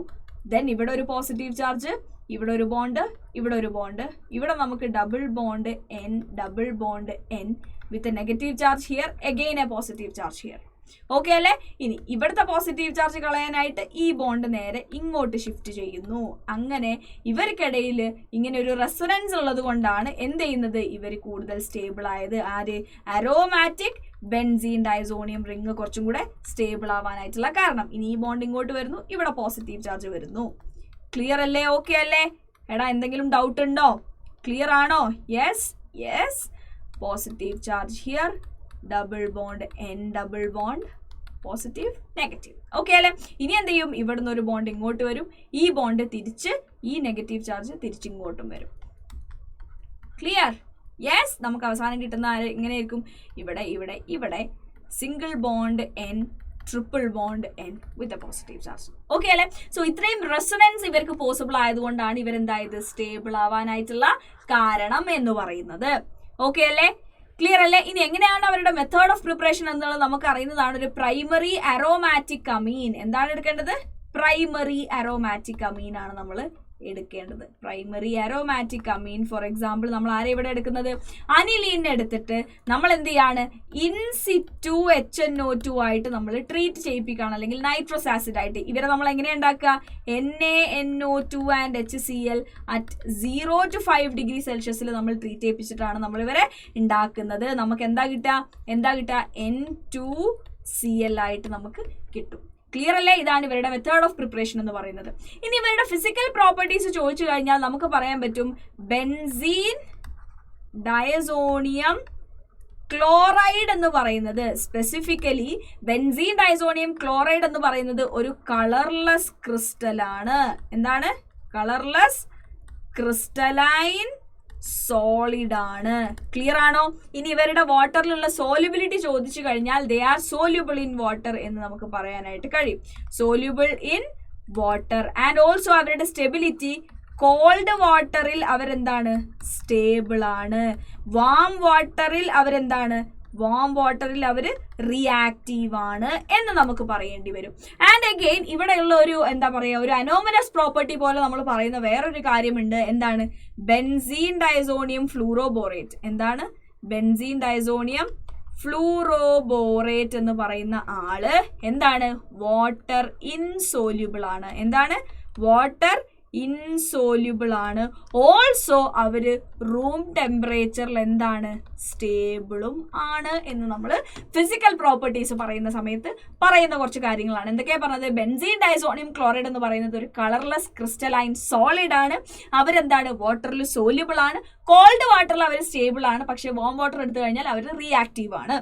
ദെൻ ഇവിടെ ഒരു പോസിറ്റീവ് ചാർജ്, ഇവിടെ ഒരു ബോണ്ട്, ഇവിടെ ഒരു ബോണ്ട്, ഇവിടെ നമുക്ക് double bond N with a negative charge here, again A positive charge here. Okay അല്ലേ? ഇനി ഇവിടുത്തെ പോസിറ്റീവ് ചാർജ് കളയാനായിട്ട് ഈ ബോണ്ട് നേരെ ഇങ്ങോട്ട് ഷിഫ്റ്റ് ചെയ്യുന്നു. അങ്ങനെ ഇവർക്കിടയിൽ ഇങ്ങനെ ഒരു റെസൊനൻസ് ഉള്ളത് കൊണ്ടാണ് എന്ത് ചെയ്യുന്നത്? ഇവർ കൂടുതൽ സ്റ്റേബിൾ ആയത്. ആര്? അരോമാറ്റിക് ബെൻസീൻ ഡയസോണിയം റിംഗ് കുറച്ചും കൂടെ സ്റ്റേബിൾ ആവാനായിട്ടുള്ള കാരണം. ഇനി ഈ ബോണ്ട് ഇങ്ങോട്ട് വരുന്നു, ഇവിടെ പോസിറ്റീവ് ചാർജ് വരുന്നു. ക്ലിയർ അല്ലേ? ഓക്കെ അല്ലേ? എടാ എന്തെങ്കിലും ഡൗട്ട് ഉണ്ടോ? ക്ലിയർ ആണോ? Yes. Positive charge here, double bond N, double bond positive negative. Okay അല്ലേ? ഇനി എന്ത് ചെയ്യും? ഇവിടുന്ന് ഒരു ബോണ്ട് ഇങ്ങോട്ട് വരും, ഈ ബോണ്ട് തിരിച്ച് ഈ നെഗറ്റീവ് ചാർജ് തിരിച്ചിങ്ങോട്ടും വരും. ക്ലിയർ? യെസ്. നമുക്ക് അവസാനം കിട്ടുന്ന ഇങ്ങനെയായിരിക്കും. ഇവിടെ single bond N, triple bond N with a positive charge. Okay അല്ലേ? സോ ഇത്രയും റെസൊനൻസ് ഇവർക്ക് പോസിബിൾ ആയതുകൊണ്ടാണ് ഇവരെന്തായത്? സ്റ്റേബിൾ ആവാനായിട്ടുള്ള കാരണം എന്ന് പറയുന്നത്. ഓക്കെ അല്ലേ? ക്ലിയർ അല്ലേ? ഇനി എങ്ങനെയാണ് അവരുടെ മെത്തേഡ് ഓഫ് പ്രിപ്പറേഷൻ എന്നുള്ളത് നമുക്ക് അറിയുന്നതാണ്. ഒരു പ്രൈമറി അരോമാറ്റിക് അമീൻ. എന്താണ് എടുക്കേണ്ടത്? പ്രൈമറി അരോമാറ്റിക് അമീൻ ആണ് നമ്മൾ എടുക്കേണ്ടത്. Primary aromatic amine. For example നമ്മൾ ആരെ ഇവിടെ എടുക്കുന്നത്? അനിലീനെ എടുത്തിട്ട് നമ്മൾ എന്ത് ചെയ്യാണ്? ഇൻസിറ്റു HNO2 ആയിട്ട് നമ്മൾ ട്രീറ്റ് ചെയ്യിപ്പിക്കുകയാണ്, അല്ലെങ്കിൽ നൈട്രസ് ആസിഡ് ആയിട്ട്. ഇവരെ നമ്മൾ എങ്ങനെ ഉണ്ടാക്കുക? NaNO2 and HCl at 0 to 5 degree Celsius നമ്മൾ ട്രീറ്റ് ചെയ്യിപ്പിച്ചിട്ടാണ് നമ്മൾ ഇവരെ ഉണ്ടാക്കുന്നത്. നമുക്ക് എന്താ കിട്ടുക? N2Cl ആയിട്ട് നമുക്ക് കിട്ടും. ക്ലിയർ അല്ലേ? ഇതാണ് ഇവരുടെ മെത്തേഡ് ഓഫ് പ്രിപ്പറേഷൻ എന്ന് പറയുന്നത്. ഇനി ഇവരുടെ ഫിസിക്കൽ പ്രോപ്പർട്ടീസ് ചോദിച്ചു കഴിഞ്ഞാൽ നമുക്ക് പറയാൻ പറ്റും ബെൻസീൻ ഡയസോണിയം ക്ലോറൈഡ് എന്ന് പറയുന്നത്, സ്പെസിഫിക്കലി ബെൻസീൻ ഡയസോണിയം ക്ലോറൈഡ് എന്ന് പറയുന്നത് ഒരു കളർലെസ് ക്രിസ്റ്റൽ ആണ്. എന്താണ്? കളർലെസ് ക്രിസ്റ്റലൈൻ സോളിഡ് ആണ്. ക്ലിയർ ആണോ? ഇനി ഇവരുടെ വാട്ടറിലുള്ള സോല്യൂബിലിറ്റി ചോദിച്ചു കഴിഞ്ഞാൽ they are soluble in water എന്ന് നമുക്ക് പറയാനായിട്ട് കഴിയും. Soluble in water. And also അവരുടെ സ്റ്റെബിലിറ്റി, കോൾഡ് വാട്ടറിൽ അവരെന്താണ്? സ്റ്റേബിൾ ആണ്. വാം വാട്ടറിൽ അവരെന്താണ്? വാം വാട്ടറിൽ അവർ റിയാക്റ്റീവ് ആണ് എന്ന് നമുക്ക് പറയേണ്ടി വരും. ആൻഡ് അഗെയിൻ ഇവിടെയുള്ള ഒരു എന്താ പറയുക, ഒരു അനോമലസ് പ്രോപ്പർട്ടി പോലെ നമ്മൾ പറയുന്ന വേറൊരു കാര്യമുണ്ട്. എന്താണ്? Benzene diazonium fluoroborate. എന്താണ്? ബെൻസീൻ ഡയസോണിയം ഫ്ലൂറോബോറേറ്റ് എന്ന് പറയുന്ന ആള് എന്താണ്? വാട്ടർ ഇൻസോല്യൂബിൾ ആണ്. എന്താണ്? വാട്ടർ ഇൻസോല്യൂബിൾ ആണ്. ഓൾസോ അവര് റൂം ടെമ്പറേച്ചറിൽ എന്താണ്? സ്റ്റേബിളും ആണ് എന്ന് നമ്മൾ ഫിസിക്കൽ പ്രോപ്പർട്ടീസ് പറയുന്ന സമയത്ത് പറയുന്ന കുറച്ച് കാര്യങ്ങളാണ്. എന്തൊക്കെയാ പറഞ്ഞത്? ബെൻസീൻ ഡയസോണിയം ക്ലോറൈഡ് എന്ന് പറയുന്നത് ഒരു കളർലെസ് ക്രിസ്റ്റലൈൻ സോളിഡ് ആണ്. അവരെന്താണ്? വാട്ടറിൽ സോല്യൂബിൾ ആണ്. കോൾഡ് വാട്ടറിൽ അവർ സ്റ്റേബിൾ ആണ്. പക്ഷെ വാം വാട്ടർ എടുത്തു കഴിഞ്ഞാൽ അവർ റിയാക്റ്റീവ് ആണ്.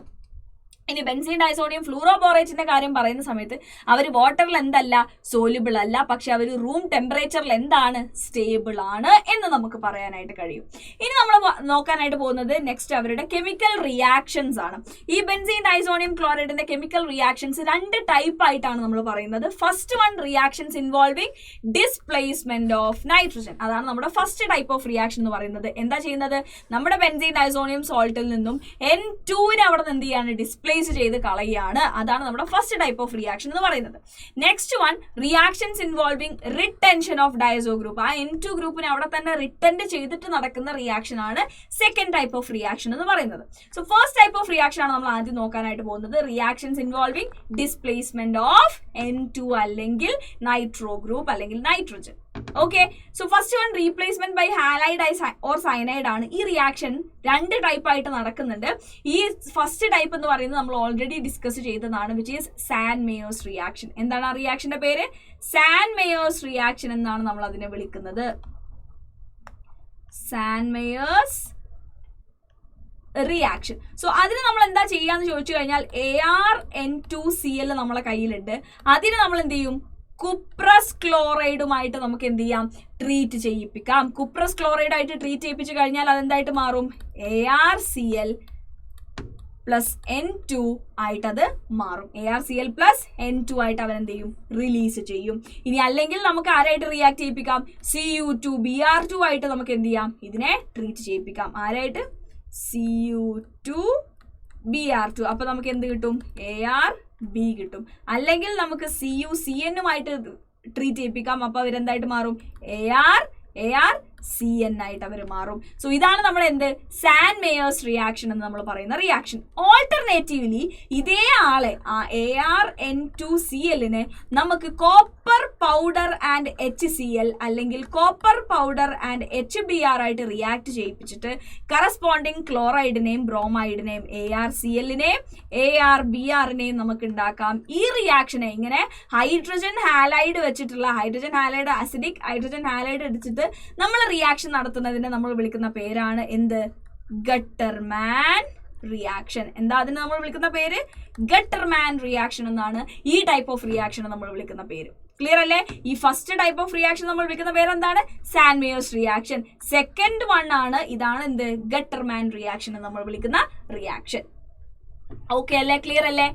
ഇനി ബെൻസീൻ ഡയസോണിയം ഫ്ലൂറോബോറേറ്റിന്റെ കാര്യം പറയുന്ന സമയത്ത് അവർ വാട്ടറിൽ എന്തല്ല? സോല്യൂബിൾ അല്ല. പക്ഷെ അവർ റൂം ടെമ്പറേച്ചറിൽ എന്താണ്? സ്റ്റേബിൾ ആണ് എന്ന് നമുക്ക് പറയാനായിട്ട് കഴിയും. ഇനി നമ്മൾ നോക്കാനായിട്ട് പോകുന്നത് നെക്സ്റ്റ് അവരുടെ കെമിക്കൽ റിയാക്ഷൻസ് ആണ്. ഈ ബെൻസീൻ ഡയസോണിയം ക്ലോറൈഡിന്റെ കെമിക്കൽ റിയാക്ഷൻസ് 2 ടൈപ്പ് ആയിട്ടാണ് നമ്മൾ പറയുന്നത്. First one reactions involving displacement of nitrogen. അതാണ് നമ്മുടെ ഫസ്റ്റ് ടൈപ്പ് ഓഫ് റിയാക്ഷൻ എന്ന് പറയുന്നത്. എന്താ ചെയ്യുന്നത്? നമ്മുടെ ബെൻസീൻ ഡയസോണിയം സോൾട്ടിൽ നിന്നും N2-നെ അവിടെ നിന്ന് എന്ത് ചെയ്യാണ്? ഡിസ്പ്ലേസ് ചെയ്ത് കളയാണ്. അതാണ് നമ്മുടെ ഫസ്റ്റ് ടൈപ്പ് ഓഫ് റിയാക്ഷൻ എന്ന് പറയുന്നത്. Next one reactions involving retention of diazo group. ആ N2 ഗ്രൂപ്പിനെ അവിടെ തന്നെ റിട്ടൻഡ് ചെയ്തിട്ട് നടക്കുന്ന റിയാക്ഷൻ ആണ് സെക്കൻഡ് ടൈപ്പ് ഓഫ് റിയാക്ഷൻ എന്ന് പറയുന്നത്. So first type of reaction ആണ് നമ്മൾ ആദ്യം നോക്കാനായിട്ട് പോകുന്നത്. Reactions involving displacement of N2 അല്ലെങ്കിൽ നൈട്രോ ഗ്രൂപ്പ് അല്ലെങ്കിൽ nitrogen. Okay, so first one replacement by halide or cyanide ആണ്. ഈ റിയാക്ഷൻ 2 ടൈപ്പ് ആയിട്ട് നടക്കുന്നുണ്ട്. ഈ ഫസ്റ്റ് ടൈപ്പ് എന്ന് പറയുന്നത് നമ്മൾ ഓൾറെഡി ഡിസ്കസ് ചെയ്തതാണ്, which is Sandmeyer's reaction. എന്താണ് ആ റിയാക്ഷന്റെ പേര്? സാൻ മേയേഴ്സ് റിയാക്ഷൻ എന്നാണ് നമ്മൾ അതിനെ വിളിക്കുന്നത്. San Mayers reaction. സോ അതിന് നമ്മൾ എന്താ ചെയ്യാന്ന് ചോദിച്ചു കഴിഞ്ഞാൽ ArN2Cl നമ്മളെ കയ്യിലുണ്ട്. അതിന് നമ്മൾ എന്ത് ചെയ്യും? കുപ്രസ് ക്ലോറൈഡുമായിട്ട് നമുക്ക് എന്ത് ചെയ്യാം? ട്രീറ്റ് ചെയ്യിപ്പിക്കാം. കുപ്രസ് ക്ലോറൈഡ് ആയിട്ട് ട്രീറ്റ് ചെയ്യിപ്പിച്ചു കഴിഞ്ഞാൽ അതെന്തായിട്ട് മാറും? ArCl പ്ലസ് N2 ആയിട്ട് അത് മാറും. ArCl പ്ലസ് N2 ആയിട്ട് അവൻ എന്ത് ചെയ്യും? റിലീസ് ചെയ്യും. ഇനി അല്ലെങ്കിൽ നമുക്ക് ആരായിട്ട് റിയാക്ട് ചെയ്യിപ്പിക്കാം? Cu2Br2 ആയിട്ട് നമുക്ക് എന്ത് ചെയ്യാം? ഇതിനെ ട്രീറ്റ് ചെയ്യിപ്പിക്കാം. ആരായിട്ട്? Cu2Br2. അപ്പൊ നമുക്ക് എന്ത് കിട്ടും? ArB കിട്ടും. അല്ലെങ്കിൽ നമുക്ക് CuCN-ഉമായിട്ട് ട്രീറ്റ് ചെയ്യിപ്പിക്കാം. അപ്പൊ അവരെന്തായിട്ട് മാറും? ArCN ആയിട്ട് അവർ മാറും. സോ ഇതാണ് നമ്മുടെ എന്ത്? സാൻ മേയേഴ്സ് റിയാക്ഷൻ എന്ന് നമ്മൾ പറയുന്ന റിയാക്ഷൻ. ഓൾട്ടർനേറ്റീവ്ലി ഇതേ ആളെ ArN2Cl-നെ നമുക്ക് കോപ്പർ പൗഡർ ആൻഡ് HCl അല്ലെങ്കിൽ കോപ്പർ പൗഡർ ആൻഡ് HBr ആയിട്ട് റിയാക്ട് ചെയ്യിപ്പിച്ചിട്ട് കറസ്പോണ്ടിങ് ക്ലോറൈഡിനെയും ബ്രോമൈഡിനെയും ArCl-നെയും ArBr-നെയും നമുക്ക് ഉണ്ടാക്കാം. ഈ റിയാക്ഷനെ ഇങ്ങനെ ഹൈഡ്രജൻ ഹാലൈഡ് വെച്ചിട്ടുള്ള hydrogen halide acidic hydrogen halide അടിച്ചിട്ട് നമ്മൾ റിയാക്ഷൻ നടത്തുന്നതിനെ നമ്മൾ വിളിക്കുന്ന പേരാണ് എന്ത്? Gattermann reaction. എന്താ അതിന് നമ്മൾ വിളിക്കുന്ന പേര്? ഗട്ടർമാൻ റിയാക്ഷൻ എന്നാണ് ഈ ടൈപ്പ് ഓഫ് റിയാക്ഷൻ നമ്മൾ വിളിക്കുന്ന പേര്. ക്ലിയർ അല്ലേ? ഈ ഫസ്റ്റ് ടൈപ്പ് ഓഫ് റിയാക്ഷൻ നമ്മൾ വിളിക്കുന്ന പേര് എന്താണ്? Sandmeyer's reaction. Second one ആണ് ഇതാണ് എന്ത്? ഗട്ടർമാൻ റിയാക്ഷൻ എന്ന് നമ്മൾ വിളിക്കുന്ന റിയാക്ഷൻ. ഓക്കെ അല്ലേ? ക്ലിയർ അല്ലേ?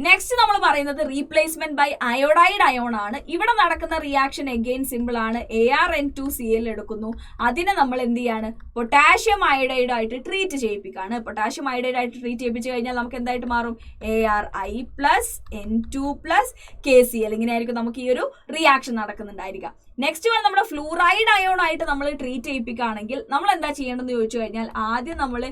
നെക്സ്റ്റ് നമ്മൾ പറയുന്നത് റീപ്ലേസ്മെന്റ് ബൈ അയോഡൈഡ് അയോൺ ആണ്. ഇവിടെ നടക്കുന്ന റിയാക്ഷൻ എഗെയിൻ സിമ്പിൾ ആണ്. ArN2Cl എടുക്കുന്നു. അതിനെ നമ്മൾ എന്ത് ചെയ്യാണ്? പൊട്ടാഷ്യം അയോഡൈഡ് ആയിട്ട് ട്രീറ്റ് ചെയ്യിപ്പിക്കുകയാണ്. പൊട്ടാഷ്യം അയോഡൈഡ് ആയിട്ട് ട്രീറ്റ് ചെയ്യിപ്പിച്ചു കഴിഞ്ഞാൽ നമുക്ക് എന്തായിട്ട് മാറും? ArI plus N2 plus KCl. ഇങ്ങനെയായിരിക്കും നമുക്ക് ഈ ഒരു റിയാക്ഷൻ നടക്കുന്നുണ്ടായിരിക്കുക. നെക്സ്റ്റ് വൺ നമ്മുടെ ഫ്ലൂറൈഡ് അയോൺ ആയിട്ട് നമ്മൾ ട്രീറ്റ് ചെയ്യിപ്പിക്കുകയാണെങ്കിൽ നമ്മൾ എന്താ ചെയ്യേണ്ടതെന്ന് ചോദിച്ചു കഴിഞ്ഞാൽ ആദ്യം നമ്മൾ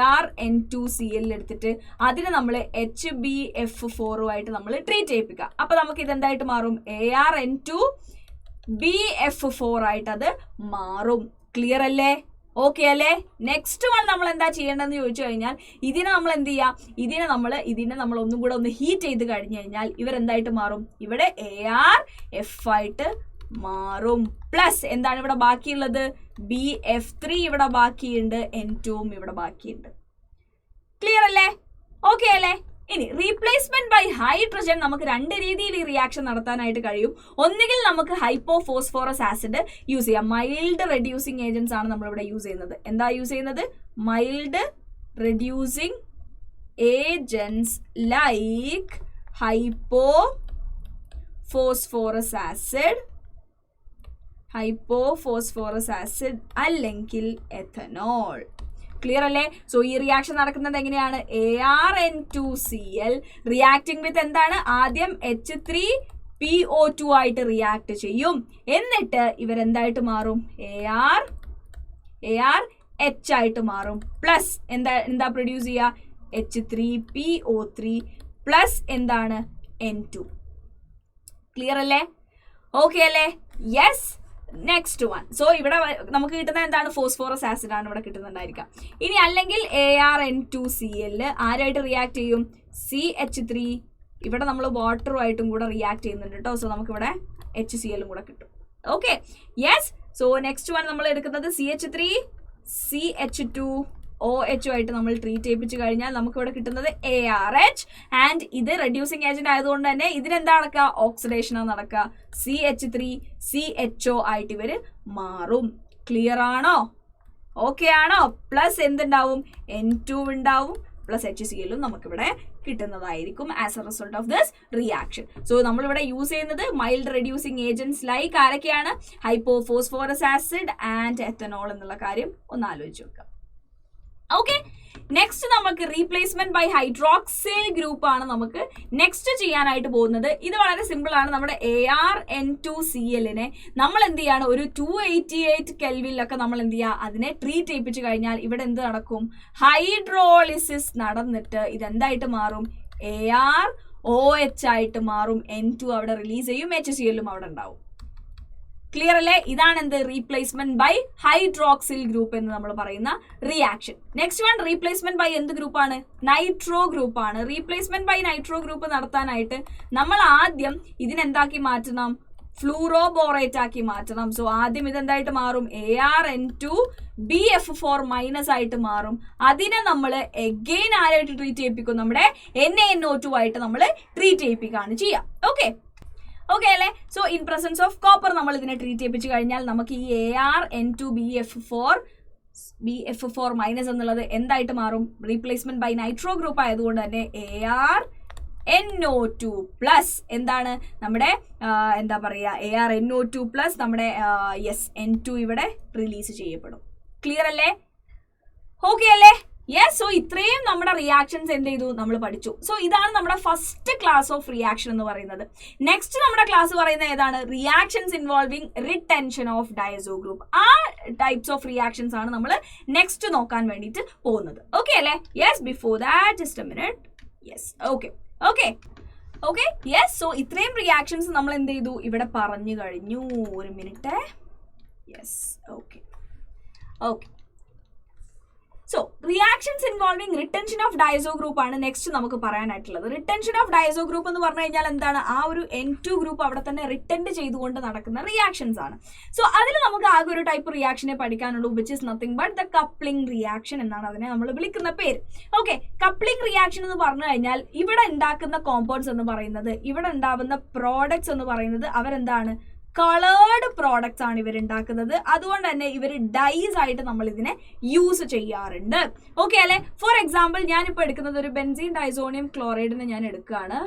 ArN2Cl എടുത്തിട്ട് അതിന് നമ്മൾ HbF4 നമ്മൾ ട്രീറ്റ് ചെയ്യിപ്പിക്കുക. അപ്പൊ നമുക്ക് ഇതെന്തായിട്ട് മാറും? ArN2BF4 ആയിട്ട് അത് മാറും. ക്ലിയർ അല്ലേ? ഓക്കെ അല്ലേ? നെക്സ്റ്റ് വൺ നമ്മൾ എന്താ ചെയ്യേണ്ടതെന്ന് ചോദിച്ചു കഴിഞ്ഞാൽ ഇതിനെ നമ്മൾ എന്ത് ചെയ്യാം? ഇതിനെ നമ്മൾ ഒന്നും കൂടെ ഒന്ന് ഹീറ്റ് ചെയ്ത് കഴിഞ്ഞു കഴിഞ്ഞാൽ ഇവരെന്തായിട്ട് മാറും? ഇവിടെ ArF ആയിട്ട് മാറും. പ്ലസ് എന്താണ് ഇവിടെ ബാക്കിയുള്ളത്? BF3 ഇവിടെ ബാക്കിയുണ്ട്, N2ഉം ഇവിടെ ബാക്കിയുണ്ട്. ക്ലിയർ അല്ലേ? ഓക്കെ അല്ലേ? ഇനി റീപ്ലേസ്മെന്റ് ബൈ ഹൈഡ്രജൻ നമുക്ക് 2 രീതിയിൽ ഈ റിയാക്ഷൻ നടത്താനായിട്ട് കഴിയും. ഒന്നുകിൽ നമുക്ക് ഹൈപ്പോഫോസ്ഫോറസ് ആസിഡ് യൂസ് ചെയ്യാം. മൈൽഡ് റെഡ്യൂസിങ് ഏജൻസ് ആണ് നമ്മളിവിടെ യൂസ് ചെയ്യുന്നത്. എന്താ യൂസ് ചെയ്യുന്നത്? Mild reducing agents like ഹൈപ്പോഫോസ്ഫോറസ് acid അല്ലെങ്കിൽ എഥനോൾ. ക്ലിയർ അല്ലേ? സോ ഈ റിയാക്ഷൻ നടക്കുന്നത് എങ്ങനെയാണ്? ArN2Cl റിയാക്ടിങ് വിത്ത് എന്താണ്? ആദ്യം H3PO2 ആയിട്ട് റിയാക്ട് ചെയ്യും. എന്നിട്ട് ഇവരെന്തായിട്ട് മാറും? ArH ആയിട്ട് മാറും. പ്ലസ് എന്താ പ്രൊഡ്യൂസ് ചെയ്യുക? H3PO3 പ്ലസ് എന്താണ്? N2. ക്ലിയർ അല്ലേ? ഓക്കെ അല്ലേ? യെസ്. Next one. സോ ഇവിടെ നമുക്ക് കിട്ടുന്ന എന്താണ്? ഫോസ്ഫോറസ് ആസിഡ് ആണ് ഇവിടെ കിട്ടുന്നുണ്ടായിരിക്കാം. ഇനി അല്ലെങ്കിൽ ArN2Cl ആരായിട്ട് റിയാക്ട് ചെയ്യും? CH3. ഇവിടെ നമ്മൾ വാട്ടറുമായിട്ടും കൂടെ റിയാക്ട് ചെയ്യുന്നുണ്ട് കേട്ടോ. സോ നമുക്കിവിടെ HCl കൂടെ കിട്ടും. Okay, yes. So next one നമ്മൾ എടുക്കുന്നത് CH3 CH2OH ആയിട്ട് നമ്മൾ ട്രീറ്റ് ചെയ്യിപ്പിച്ചു കഴിഞ്ഞാൽ നമുക്ക് ഇവിടെ കിട്ടുന്നത് ARH. ആൻഡ് ഇത് റെഡ്യൂസിങ് ഏജന്റ് ആയതുകൊണ്ട് തന്നെ ഇതിനെന്താ നടക്കുക? ഓക്സിഡേഷനാണ് നടക്കുക. CH3CHO ആയിട്ട് ഇവർ മാറും. ക്ലിയർ ആണോ? ഓക്കെ ആണോ? പ്ലസ് എന്തുണ്ടാവും? N2 ഉണ്ടാവും. പ്ലസ് HCl നമുക്കിവിടെ കിട്ടുന്നതായിരിക്കും as A result of this reaction. So നമ്മളിവിടെ യൂസ് ചെയ്യുന്നത് മൈൽഡ് റെഡ്യൂസിങ് ഏജന്റ്സ് ലൈക്ക് ആരൊക്കെയാണ്? ഹൈപ്പോഫോസ്ഫോറസ് ആസിഡ് ആൻഡ് എത്തനോൾ എന്നുള്ള കാര്യം ഒന്ന് ആലോചിച്ച് വെക്കാം. ഓക്കെ, നെക്സ്റ്റ് നമുക്ക് റീപ്ലേസ്മെന്റ് ബൈ ഹൈഡ്രോക്സിൽ ഗ്രൂപ്പ് ആണ് നമുക്ക് നെക്സ്റ്റ് ചെയ്യാനായിട്ട് പോകുന്നത്. ഇത് വളരെ സിമ്പിൾ ആണ്. നമ്മുടെ ArN2Cl നമ്മൾ എന്ത് ചെയ്യാണ്? ഒരു 288 കെൽവിനിലൊക്കെ നമ്മൾ എന്ത് ചെയ്യുക? അതിനെ ട്രീറ്റ് ചെയ്യിപ്പിച്ചു കഴിഞ്ഞാൽ ഇവിടെ എന്ത് നടക്കും? ഹൈഡ്രോളിസിസ് നടന്നിട്ട് ഇതെന്തായിട്ട് മാറും? ArOH ആയിട്ട് മാറും. N2 അവിടെ റിലീസ് ചെയ്യും. HCl അവിടെ ഉണ്ടാവും. ക്ലിയർ അല്ലേ? ഇതാണ് എന്ത്? റീപ്ലേസ്മെന്റ് ബൈ ഹൈഡ്രോക്സിൽ ഗ്രൂപ്പ് എന്ന് നമ്മൾ പറയുന്ന reaction. Next one replacement by എന്ത് ഗ്രൂപ്പാണ്? നൈട്രോ ഗ്രൂപ്പാണ്. റീപ്ലേസ്മെന്റ് ബൈ നൈട്രോ ഗ്രൂപ്പ് നടത്താനായിട്ട് നമ്മൾ ആദ്യം ഇതിനെന്താക്കി മാറ്റണം? ഫ്ലൂറോബോറേറ്റ് ആക്കി മാറ്റണം. സോ ആദ്യം ഇതെന്തായിട്ട് മാറും? ArN2BF4- ആയിട്ട് മാറും. അതിനെ നമ്മൾ എഗെയിൻ ആരായിട്ട് ട്രീറ്റ് ചെയ്യിപ്പിക്കും? നമ്മുടെ NaNO2 ആയിട്ട് നമ്മൾ ട്രീറ്റ് ചെയ്യിപ്പിക്കുകയാണ് ചെയ്യുക. ഓക്കെ, ഓക്കെ അല്ലേ? So in presence of copper നമ്മൾ ഇതിനെ ട്രീറ്റ് ചെയ്യിപ്പിച്ചു കഴിഞ്ഞാൽ നമുക്ക് ഈ ArN2BF4- എന്നുള്ളത് എന്തായിട്ട് മാറും? റീപ്ലേസ്മെന്റ് ബൈ നൈട്രോ ഗ്രൂപ്പ് ആയതുകൊണ്ട് തന്നെ ArNO2 പ്ലസ് എന്താണ്? നമ്മുടെ എന്താ പറയുക? ArNO2 പ്ലസ് നമ്മുടെ N2 ഇവിടെ റിലീസ് ചെയ്യപ്പെടും. ക്ലിയർ അല്ലേ? ഓക്കെ അല്ലേ? യെസ്. സോ ഇത്രയും നമ്മുടെ റിയാക്ഷൻസ് എന്ത് ചെയ്തു? നമ്മൾ പഠിച്ചു. സോ ഇതാണ് നമ്മുടെ ഫസ്റ്റ് ക്ലാസ് ഓഫ് റിയാക്ഷൻ എന്ന് പറയുന്നത്. നെക്സ്റ്റ് നമ്മുടെ ക്ലാസ് പറയുന്നത് ഏതാണ്? Reactions involving retention of diazo group. ആ ടൈപ്സ് ഓഫ് റിയാക്ഷൻസ് ആണ് നമ്മൾ നെക്സ്റ്റ് നോക്കാൻ വേണ്ടിയിട്ട് പോകുന്നത്. ഓക്കെ അല്ലേ? Yes. Before that just A minute. Yes. Okay, okay, okay, yes. So ഇത്രയും റിയാക്ഷൻസ് നമ്മൾ എന്ത് ചെയ്തു? ഇവിടെ പറഞ്ഞു കഴിഞ്ഞു. ഒരു minute. Yes. Okay, okay. So reactions involving retention of diazo group ആണ് നെക്സ്റ്റ് നമുക്ക് പറയാനായിട്ടുള്ളത്. റിട്ടൻഷൻ ഓഫ് ഡയസോ ഗ്രൂപ്പ് എന്ന് പറഞ്ഞു കഴിഞ്ഞാൽ എന്താണ്? ആ ഒരു N2 ഗ്രൂപ്പ് അവിടെ തന്നെ റിട്ടൻഡ് ചെയ്തുകൊണ്ട് നടക്കുന്ന റിയാക്ഷൻസ് ആണ്. സോ അതിൽ നമുക്ക് ആകെ ഒരു ടൈപ്പ് റിയാക്ഷനെ പഠിക്കാനുള്ളൂ, which is nothing but the coupling reaction എന്നാണ് അതിനെ നമ്മൾ വിളിക്കുന്ന പേര്. ഓക്കെ, കപ്ലിംഗ് റിയാക്ഷൻ എന്ന് പറഞ്ഞു കഴിഞ്ഞാൽ ഇവിടെ ഉണ്ടാക്കുന്ന കോമ്പൗണ്ട്സ് എന്ന് പറയുന്നത്, ഇവിടെ ഉണ്ടാവുന്ന പ്രോഡക്ട്സ് എന്ന് പറയുന്നത് അവരെന്താണ്? കളേർഡ് പ്രോഡക്ട്സ് ആണ് ഇവർ ഉണ്ടാക്കുന്നത്. അതുകൊണ്ട് തന്നെ ഇവർ ഡൈസ് ആയിട്ട് നമ്മൾ ഇതിനെ യൂസ് ചെയ്യാറുണ്ട്. ഓക്കെ അല്ലെ? ഫോർ എക്സാമ്പിൾ ഞാനിപ്പോൾ എടുക്കുന്നത് ഒരു ബെൻസീൻ ഡൈസോണിയം ക്ലോറൈഡിനെ ഞാൻ എടുക്കുകയാണ്,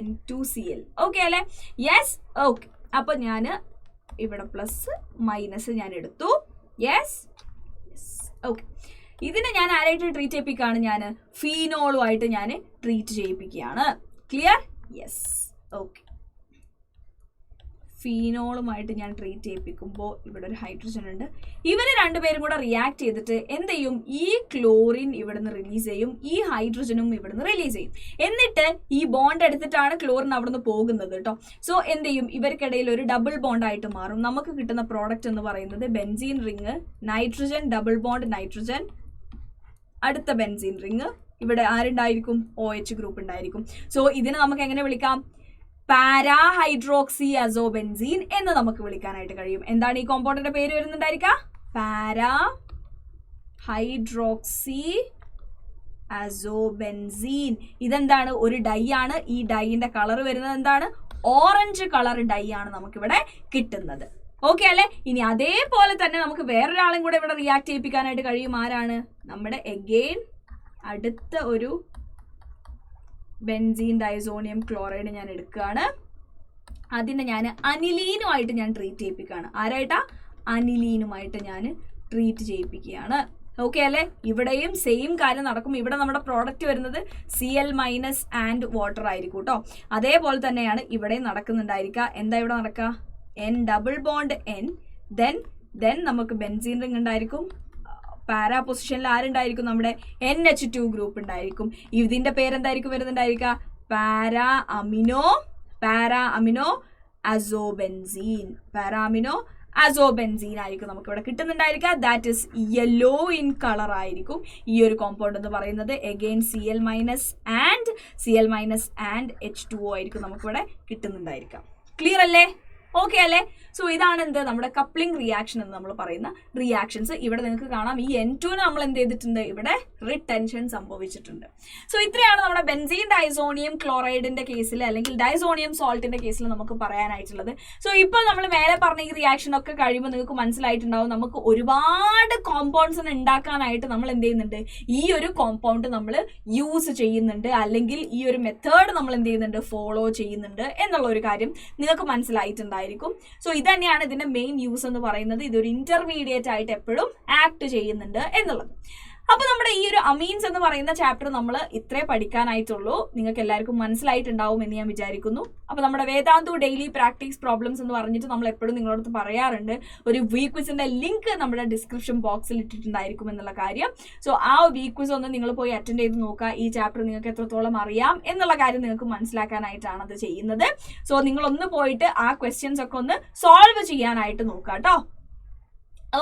N2Cl. ഓക്കെ അല്ലെ? യെസ്. ഓക്കെ, അപ്പൊ ഞാൻ ഇവിടെ പ്ലസ് മൈനസ് ഞാൻ എടുത്തു. യെസ്. ഓക്കെ, ഇതിനെ ഞാൻ ആരായിട്ട് ട്രീറ്റ് ചെയ്യിപ്പിക്കുകയാണ്? ഞാൻ ഫീനോളുമായിട്ട് ഞാൻ ട്രീറ്റ് ചെയ്യിപ്പിക്കുകയാണ്. ക്ലിയർ? യെസ്. ഓക്കെ, ഫീനോളുമായിട്ട് ഞാൻ ട്രീറ്റ് ചെയ്യിപ്പിക്കുമ്പോൾ ഇവിടെ ഒരു ഹൈഡ്രജൻ ഉണ്ട്. ഇവർ രണ്ടുപേരും കൂടെ റിയാക്ട് ചെയ്തിട്ട് എന്ത് ചെയ്യും? ഈ ക്ലോറിൻ ഇവിടുന്ന് റിലീസ് ചെയ്യും, ഈ ഹൈഡ്രജനും ഇവിടുന്ന് റിലീസ് ചെയ്യും. എന്നിട്ട് ഈ ബോണ്ട് എടുത്തിട്ടാണ് ക്ലോറിൻ അവിടുന്ന് പോകുന്നത് കേട്ടോ. സോ എന്ത് ചെയ്യും? ഇവർക്കിടയിൽ ഒരു ഡബിൾ ബോണ്ട് ആയിട്ട് മാറും. നമുക്ക് കിട്ടുന്ന പ്രോഡക്റ്റ് എന്ന് പറയുന്നത് benzene ring, nitrogen double bond nitrogen, അടുത്ത ബെൻസീൻ റിങ്, ഇവിടെ ആരുണ്ടായിരിക്കും? OH ഗ്രൂപ്പ് ഉണ്ടായിരിക്കും. സോ ഇതിനെ നമുക്ക് എങ്ങനെ വിളിക്കാം? പാരാഹൈഡ്രോക്സി അസോബെൻസീൻ എന്ന് നമുക്ക് വിളിക്കാനായിട്ട് കഴിയും. എന്താണ് ഈ കോമ്പൗണ്ടിന്റെ പേര് വരുന്നുണ്ടായിരിക്കുക? പാരാഹൈഡ്രോക്സി അസോബെൻസീൻ. ഇതെന്താണ്? ഒരു ഡൈ ആണ്. ഈ ഡൈയിന്റെ കളർ വരുന്നത് എന്താണ്? ഓറഞ്ച് കളർ ഡൈ ആണ് നമുക്കിവിടെ കിട്ടുന്നത്. ഓക്കെ അല്ലെ? ഇനി അതേപോലെ തന്നെ നമുക്ക് വേറൊരാളും കൂടെ ഇവിടെ റിയാക്ട് ചെയ്യിപ്പിക്കാനായിട്ട് കഴിയും. ആരാണ്? നമ്മുടെ എഗെയിൻ അടുത്ത ഒരു ബെൻസീൻ ഡൈസോണിയം ക്ലോറൈഡ് ഞാൻ എടുക്കുകയാണ്. അതിനെ ഞാൻ അനിലീനുമായിട്ട് ഞാൻ ട്രീറ്റ് ചെയ്യിപ്പിക്കുകയാണ്. ആരായിട്ടാ? അനിലീനുമായിട്ട് ഞാൻ ട്രീറ്റ് ചെയ്യിപ്പിക്കുകയാണ്. ഓക്കെ അല്ലേ? ഇവിടെയും സെയിം കാര്യം നടക്കും. ഇവിടെ നമ്മുടെ പ്രോഡക്റ്റ് വരുന്നത് Cl- ആൻഡ് വാട്ടർ ആയിരിക്കും കേട്ടോ. അതേപോലെ തന്നെയാണ് ഇവിടെ നടക്കുന്നുണ്ടായിരിക്കുക. എന്താ ഇവിടെ നടക്കുക? N double bond N, then നമുക്ക് ബെൻസീൻ റിംഗ് ഉണ്ടായിരിക്കും. പാരാ പൊസിഷനിൽ ആരുണ്ടായിരിക്കും? നമ്മുടെ NH2 ഗ്രൂപ്പ് ഉണ്ടായിരിക്കും. ഇതിന്റെ പേരെന്തായിരിക്കും വരുന്നുണ്ടായിരിക്കുക? Para amino അസോബെൻസീൻ. അസോബെൻസീൻ ആയിരിക്കും നമുക്ക് ഇവിടെ കിട്ടുന്നുണ്ടായിരിക്കുക. That is yellow in colour ആയിരിക്കും ഈ ഒരു കോമ്പൗണ്ട് എന്ന് പറയുന്നത്. അഗെയിൻ Cl- ആൻഡ് H2O ആയിരിക്കും നമുക്കിവിടെ കിട്ടുന്നുണ്ടായിരിക്കുക. ക്ലിയർ അല്ലേ? ഓക്കെ അല്ലേ? സോ ഇതാണ് എന്ത് നമ്മുടെ കപ്ലിംഗ് റിയാക്ഷൻ എന്ന് നമ്മൾ പറയുന്ന റിയാക്ഷൻസ്. ഇവിടെ നിങ്ങൾക്ക് കാണാം ഈ N2 നമ്മൾ എന്ത് ചെയ്തിട്ടുണ്ട്? ഇവിടെ റിട്ടൻഷൻ സംഭവിച്ചിട്ടുണ്ട്. സോ ഇത്രയാണ് നമ്മുടെ ബെൻസീൻ ഡൈസോണിയം ക്ലോറൈഡിന്റെ കേസിൽ അല്ലെങ്കിൽ ഡൈസോണിയം സോൾട്ടിന്റെ കേസിൽ നമുക്ക് പറയാനായിട്ടുള്ളത്. സോ ഇപ്പോൾ നമ്മൾ മേലെ പറഞ്ഞ ഈ റിയാക്ഷൻ ഒക്കെ കഴിയുമ്പോൾ നിങ്ങൾക്ക് മനസ്സിലായിട്ടുണ്ടാവും നമുക്ക് ഒരുപാട് കോമ്പൗണ്ട്സിന് ഉണ്ടാക്കാനായിട്ട് നമ്മൾ എന്ത് ചെയ്യുന്നുണ്ട്? ഈ ഒരു കോമ്പൗണ്ട് നമ്മൾ യൂസ് ചെയ്യുന്നുണ്ട്, അല്ലെങ്കിൽ ഈ ഒരു മെത്തേഡ് നമ്മൾ എന്ത് ചെയ്യുന്നുണ്ട്? ഫോളോ ചെയ്യുന്നുണ്ട് എന്നുള്ള ഒരു കാര്യം നിങ്ങൾക്ക് മനസ്സിലായിട്ടുണ്ടായിരിക്കും. സോ ഇത് തന്നെയാണ് ഇതിന്റെ മെയിൻ യൂസ് എന്ന് പറയുന്നത്. ഇതൊരു ഇന്റർമീഡിയറ്റ് ആയിട്ട് എപ്പോഴും ആക്ട് ചെയ്യുന്നുണ്ട് എന്നുള്ളത്. അപ്പൊ നമ്മുടെ ഈ ഒരു അമീൻസ് എന്ന് പറയുന്ന ചാപ്റ്റർ നമ്മൾ ഇത്രേ പഠിക്കാനായിട്ടുള്ളൂ. നിങ്ങൾക്ക് എല്ലാവർക്കും മനസ്സിലായിട്ടുണ്ടാവും എന്ന് ഞാൻ വിചാരിക്കുന്നു. അപ്പൊ നമ്മുടെ വേദാന്തു ഡെയിലി പ്രാക്ടീസ് പ്രോബ്ലംസ് എന്ന് പറഞ്ഞിട്ട് നമ്മൾ എപ്പോഴും നിങ്ങളോട് പറയാറുണ്ട്. ഒരു വീക്ക് ക്വിസിന്റെ ലിങ്ക് നമ്മുടെ ഡിസ്ക്രിപ്ഷൻ ബോക്സിൽ ഇട്ടിട്ടുണ്ടായിരിക്കും എന്നുള്ള കാര്യം. സോ ആ വീക്ക് ക്വിസ് ഒന്ന് നിങ്ങൾ പോയി അറ്റൻഡ് ചെയ്ത് നോക്കുക. ഈ ചാപ്റ്റർ നിങ്ങൾക്ക് എത്രത്തോളം അറിയാം എന്നുള്ള കാര്യം നിങ്ങൾക്ക് മനസ്സിലാക്കാനായിട്ടാണ് അത് ചെയ്യുന്നത്. സോ നിങ്ങളൊന്ന് പോയിട്ട് ആ ക്വസ്റ്റ്യൻസ് ഒക്കെ ഒന്ന് സോൾവ് ചെയ്യാനായിട്ട് നോക്കുക കേട്ടോ.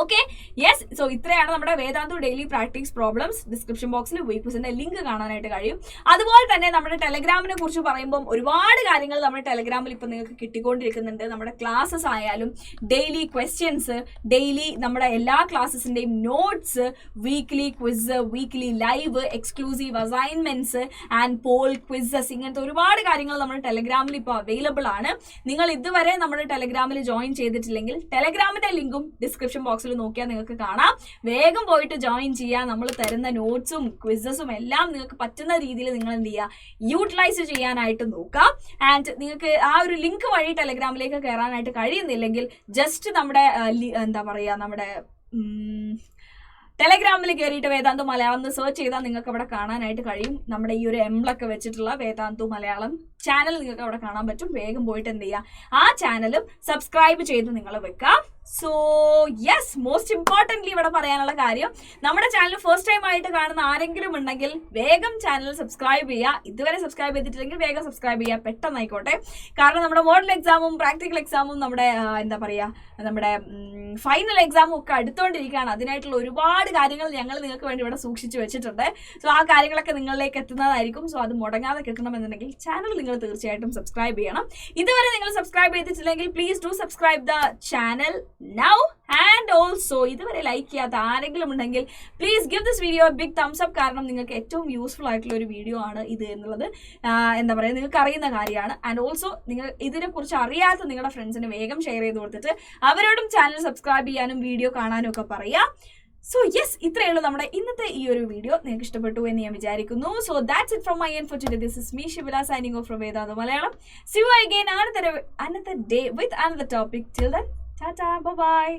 Okay, yes. സോ ഇത്രയാണ് നമ്മുടെ Vedantu daily practice problems. Description ബോക്സിൽ വീക്ക് ക്വിസിന്റെ ലിങ്ക് കാണാനായിട്ട് കഴിയും. അതുപോലെ തന്നെ നമ്മുടെ ടെലഗ്രാമിനെ കുറിച്ച് പറയുമ്പോൾ ഒരുപാട് കാര്യങ്ങൾ നമ്മുടെ ടെലഗ്രാമിൽ ഇപ്പം നിങ്ങൾക്ക് കിട്ടിക്കൊണ്ടിരിക്കുന്നുണ്ട്. നമ്മുടെ ക്ലാസ്സസ് ആയാലും ഡെയിലി ക്വസ്റ്റ്യൻസ്, ഡെയിലി നമ്മുടെ എല്ലാ ക്ലാസ്സസിന്റെയും notes, weekly quiz, weekly live, exclusive assignments and poll quizzes, ഇങ്ങനത്തെ ഒരുപാട് കാര്യങ്ങൾ നമ്മുടെ ടെലഗ്രാമിൽ ഇപ്പോൾ അവൈലബിൾ ആണ്. നിങ്ങൾ ഇതുവരെ നമ്മുടെ ടെലഗ്രാമിൽ ജോയിൻ ചെയ്തിട്ടില്ലെങ്കിൽ ടെലഗ്രാമിന്റെ ലിങ്കും ഡിസ്ക്രിപ്ഷൻ ബോക്സിൽ നോക്കിയാൽ നിങ്ങൾക്ക് കാണാം. വേഗം പോയിട്ട് ജോയിൻ ചെയ്യുക. നമ്മൾ തരുന്ന നോട്ട്സും ക്വിസസും എല്ലാം നിങ്ങൾക്ക് പറ്റുന്ന രീതിയിൽ നിങ്ങൾ എന്ത് ചെയ്യുക? യൂട്ടിലൈസ് ചെയ്യാനായിട്ട് നോക്കുക. ആൻഡ് നിങ്ങൾക്ക് ആ ഒരു ലിങ്ക് വഴി ടെലഗ്രാമിലേക്ക് കയറാനായിട്ട് കഴിയുന്നില്ലെങ്കിൽ ജസ്റ്റ് നമ്മുടെ എന്താ പറയുക, നമ്മുടെ ടെലഗ്രാമിൽ കയറിയിട്ട് വേദാന്തു മലയാളം എന്ന് സെർച്ച് ചെയ്താൽ നിങ്ങൾക്ക് അവിടെ കാണാനായിട്ട് കഴിയും. നമ്മുടെ ഈ ഒരു എംബ്ലൊക്കെ വെച്ചിട്ടുള്ള വേദാന്തു മലയാളം ചാനൽ നിങ്ങൾക്ക് അവിടെ കാണാൻ പറ്റും. വേഗം പോയിട്ട് എന്ത് ചെയ്യുക? ആ ചാനലും സബ്സ്ക്രൈബ് ചെയ്ത് നിങ്ങൾ വെക്കാം. സോ യെസ്, മോസ്റ്റ് ഇമ്പോർട്ടൻ്റ്ലി ഇവിടെ പറയാനുള്ള കാര്യം, നമ്മുടെ ചാനൽ ഫസ്റ്റ് ടൈം ആയിട്ട് കാണുന്ന ആരെങ്കിലും ഉണ്ടെങ്കിൽ വേഗം ചാനൽ സബ്സ്ക്രൈബ് ചെയ്യുക. ഇതുവരെ സബ്സ്ക്രൈബ് ചെയ്തിട്ടില്ലെങ്കിൽ വേഗം സബ്സ്ക്രൈബ് ചെയ്യുക, പെട്ടെന്നായിക്കോട്ടെ. കാരണം നമ്മുടെ മോഡൽ എക്സാമും പ്രാക്ടിക്കൽ എക്സാമും നമ്മുടെ എന്താ പറയുക, നമ്മുടെ ഫൈനൽ എക്സാമും ഒക്കെ അടുത്തുകൊണ്ടിരിക്കുകയാണ്. അതിനായിട്ടുള്ള ഒരുപാട് കാര്യങ്ങൾ ഞങ്ങൾ നിങ്ങൾക്ക് വേണ്ടി ഇവിടെ സൂക്ഷിച്ചു വെച്ചിട്ടുണ്ട്. സോ ആ കാര്യങ്ങളൊക്കെ നിങ്ങളിലേക്ക് എത്തുന്നതായിരിക്കും. സോ അത് മുടങ്ങാതെ കിട്ടണമെന്നുണ്ടെങ്കിൽ ചാനൽ നിങ്ങൾ തീർച്ചയായിട്ടും സബ്സ്ക്രൈബ് ചെയ്യണം. ഇതുവരെ നിങ്ങൾ സബ്സ്ക്രൈബ് ചെയ്തിട്ടില്ലെങ്കിൽ please do subscribe the channel now. And also ഇതുവരെ ലൈക്ക് ചെയ്യാത്ത ആരെങ്കിലും ഉണ്ടെങ്കിൽ please give this video big thumbs up. കാരണം നിങ്ങൾക്ക് ഏറ്റവും യൂസ്ഫുൾ ആയിട്ടുള്ള ഒരു വീഡിയോ ആണ് ഇത് എന്നുള്ളത് എന്താ പറയുക, നിങ്ങൾക്ക് അറിയുന്ന കാര്യമാണ്. ആൻഡ് ഓൾസോ നിങ്ങൾ ഇതിനെക്കുറിച്ച് അറിയാത്ത നിങ്ങളുടെ ഫ്രണ്ട്സിന് വേഗം ഷെയർ ചെയ്ത് കൊടുത്തിട്ട് അവരോടും ചാനൽ സബ്സ്ക്രൈബ് ചെയ്യാനും വീഡിയോ കാണാനും ഒക്കെ പറയാം. സോ യെസ്, ഇത്രയേ ഉള്ളൂ നമ്മുടെ ഇന്നത്തെ ഈ ഒരു വീഡിയോ. നിങ്ങൾക്ക് ഇഷ്ടപ്പെട്ടു എന്ന് ഞാൻ വിചാരിക്കുന്നു. So that's it from my end for today. This is me Shivala signing off from Vedantu Malayalam. See you again another day with another topic. Till then, ta-ta, bye-bye.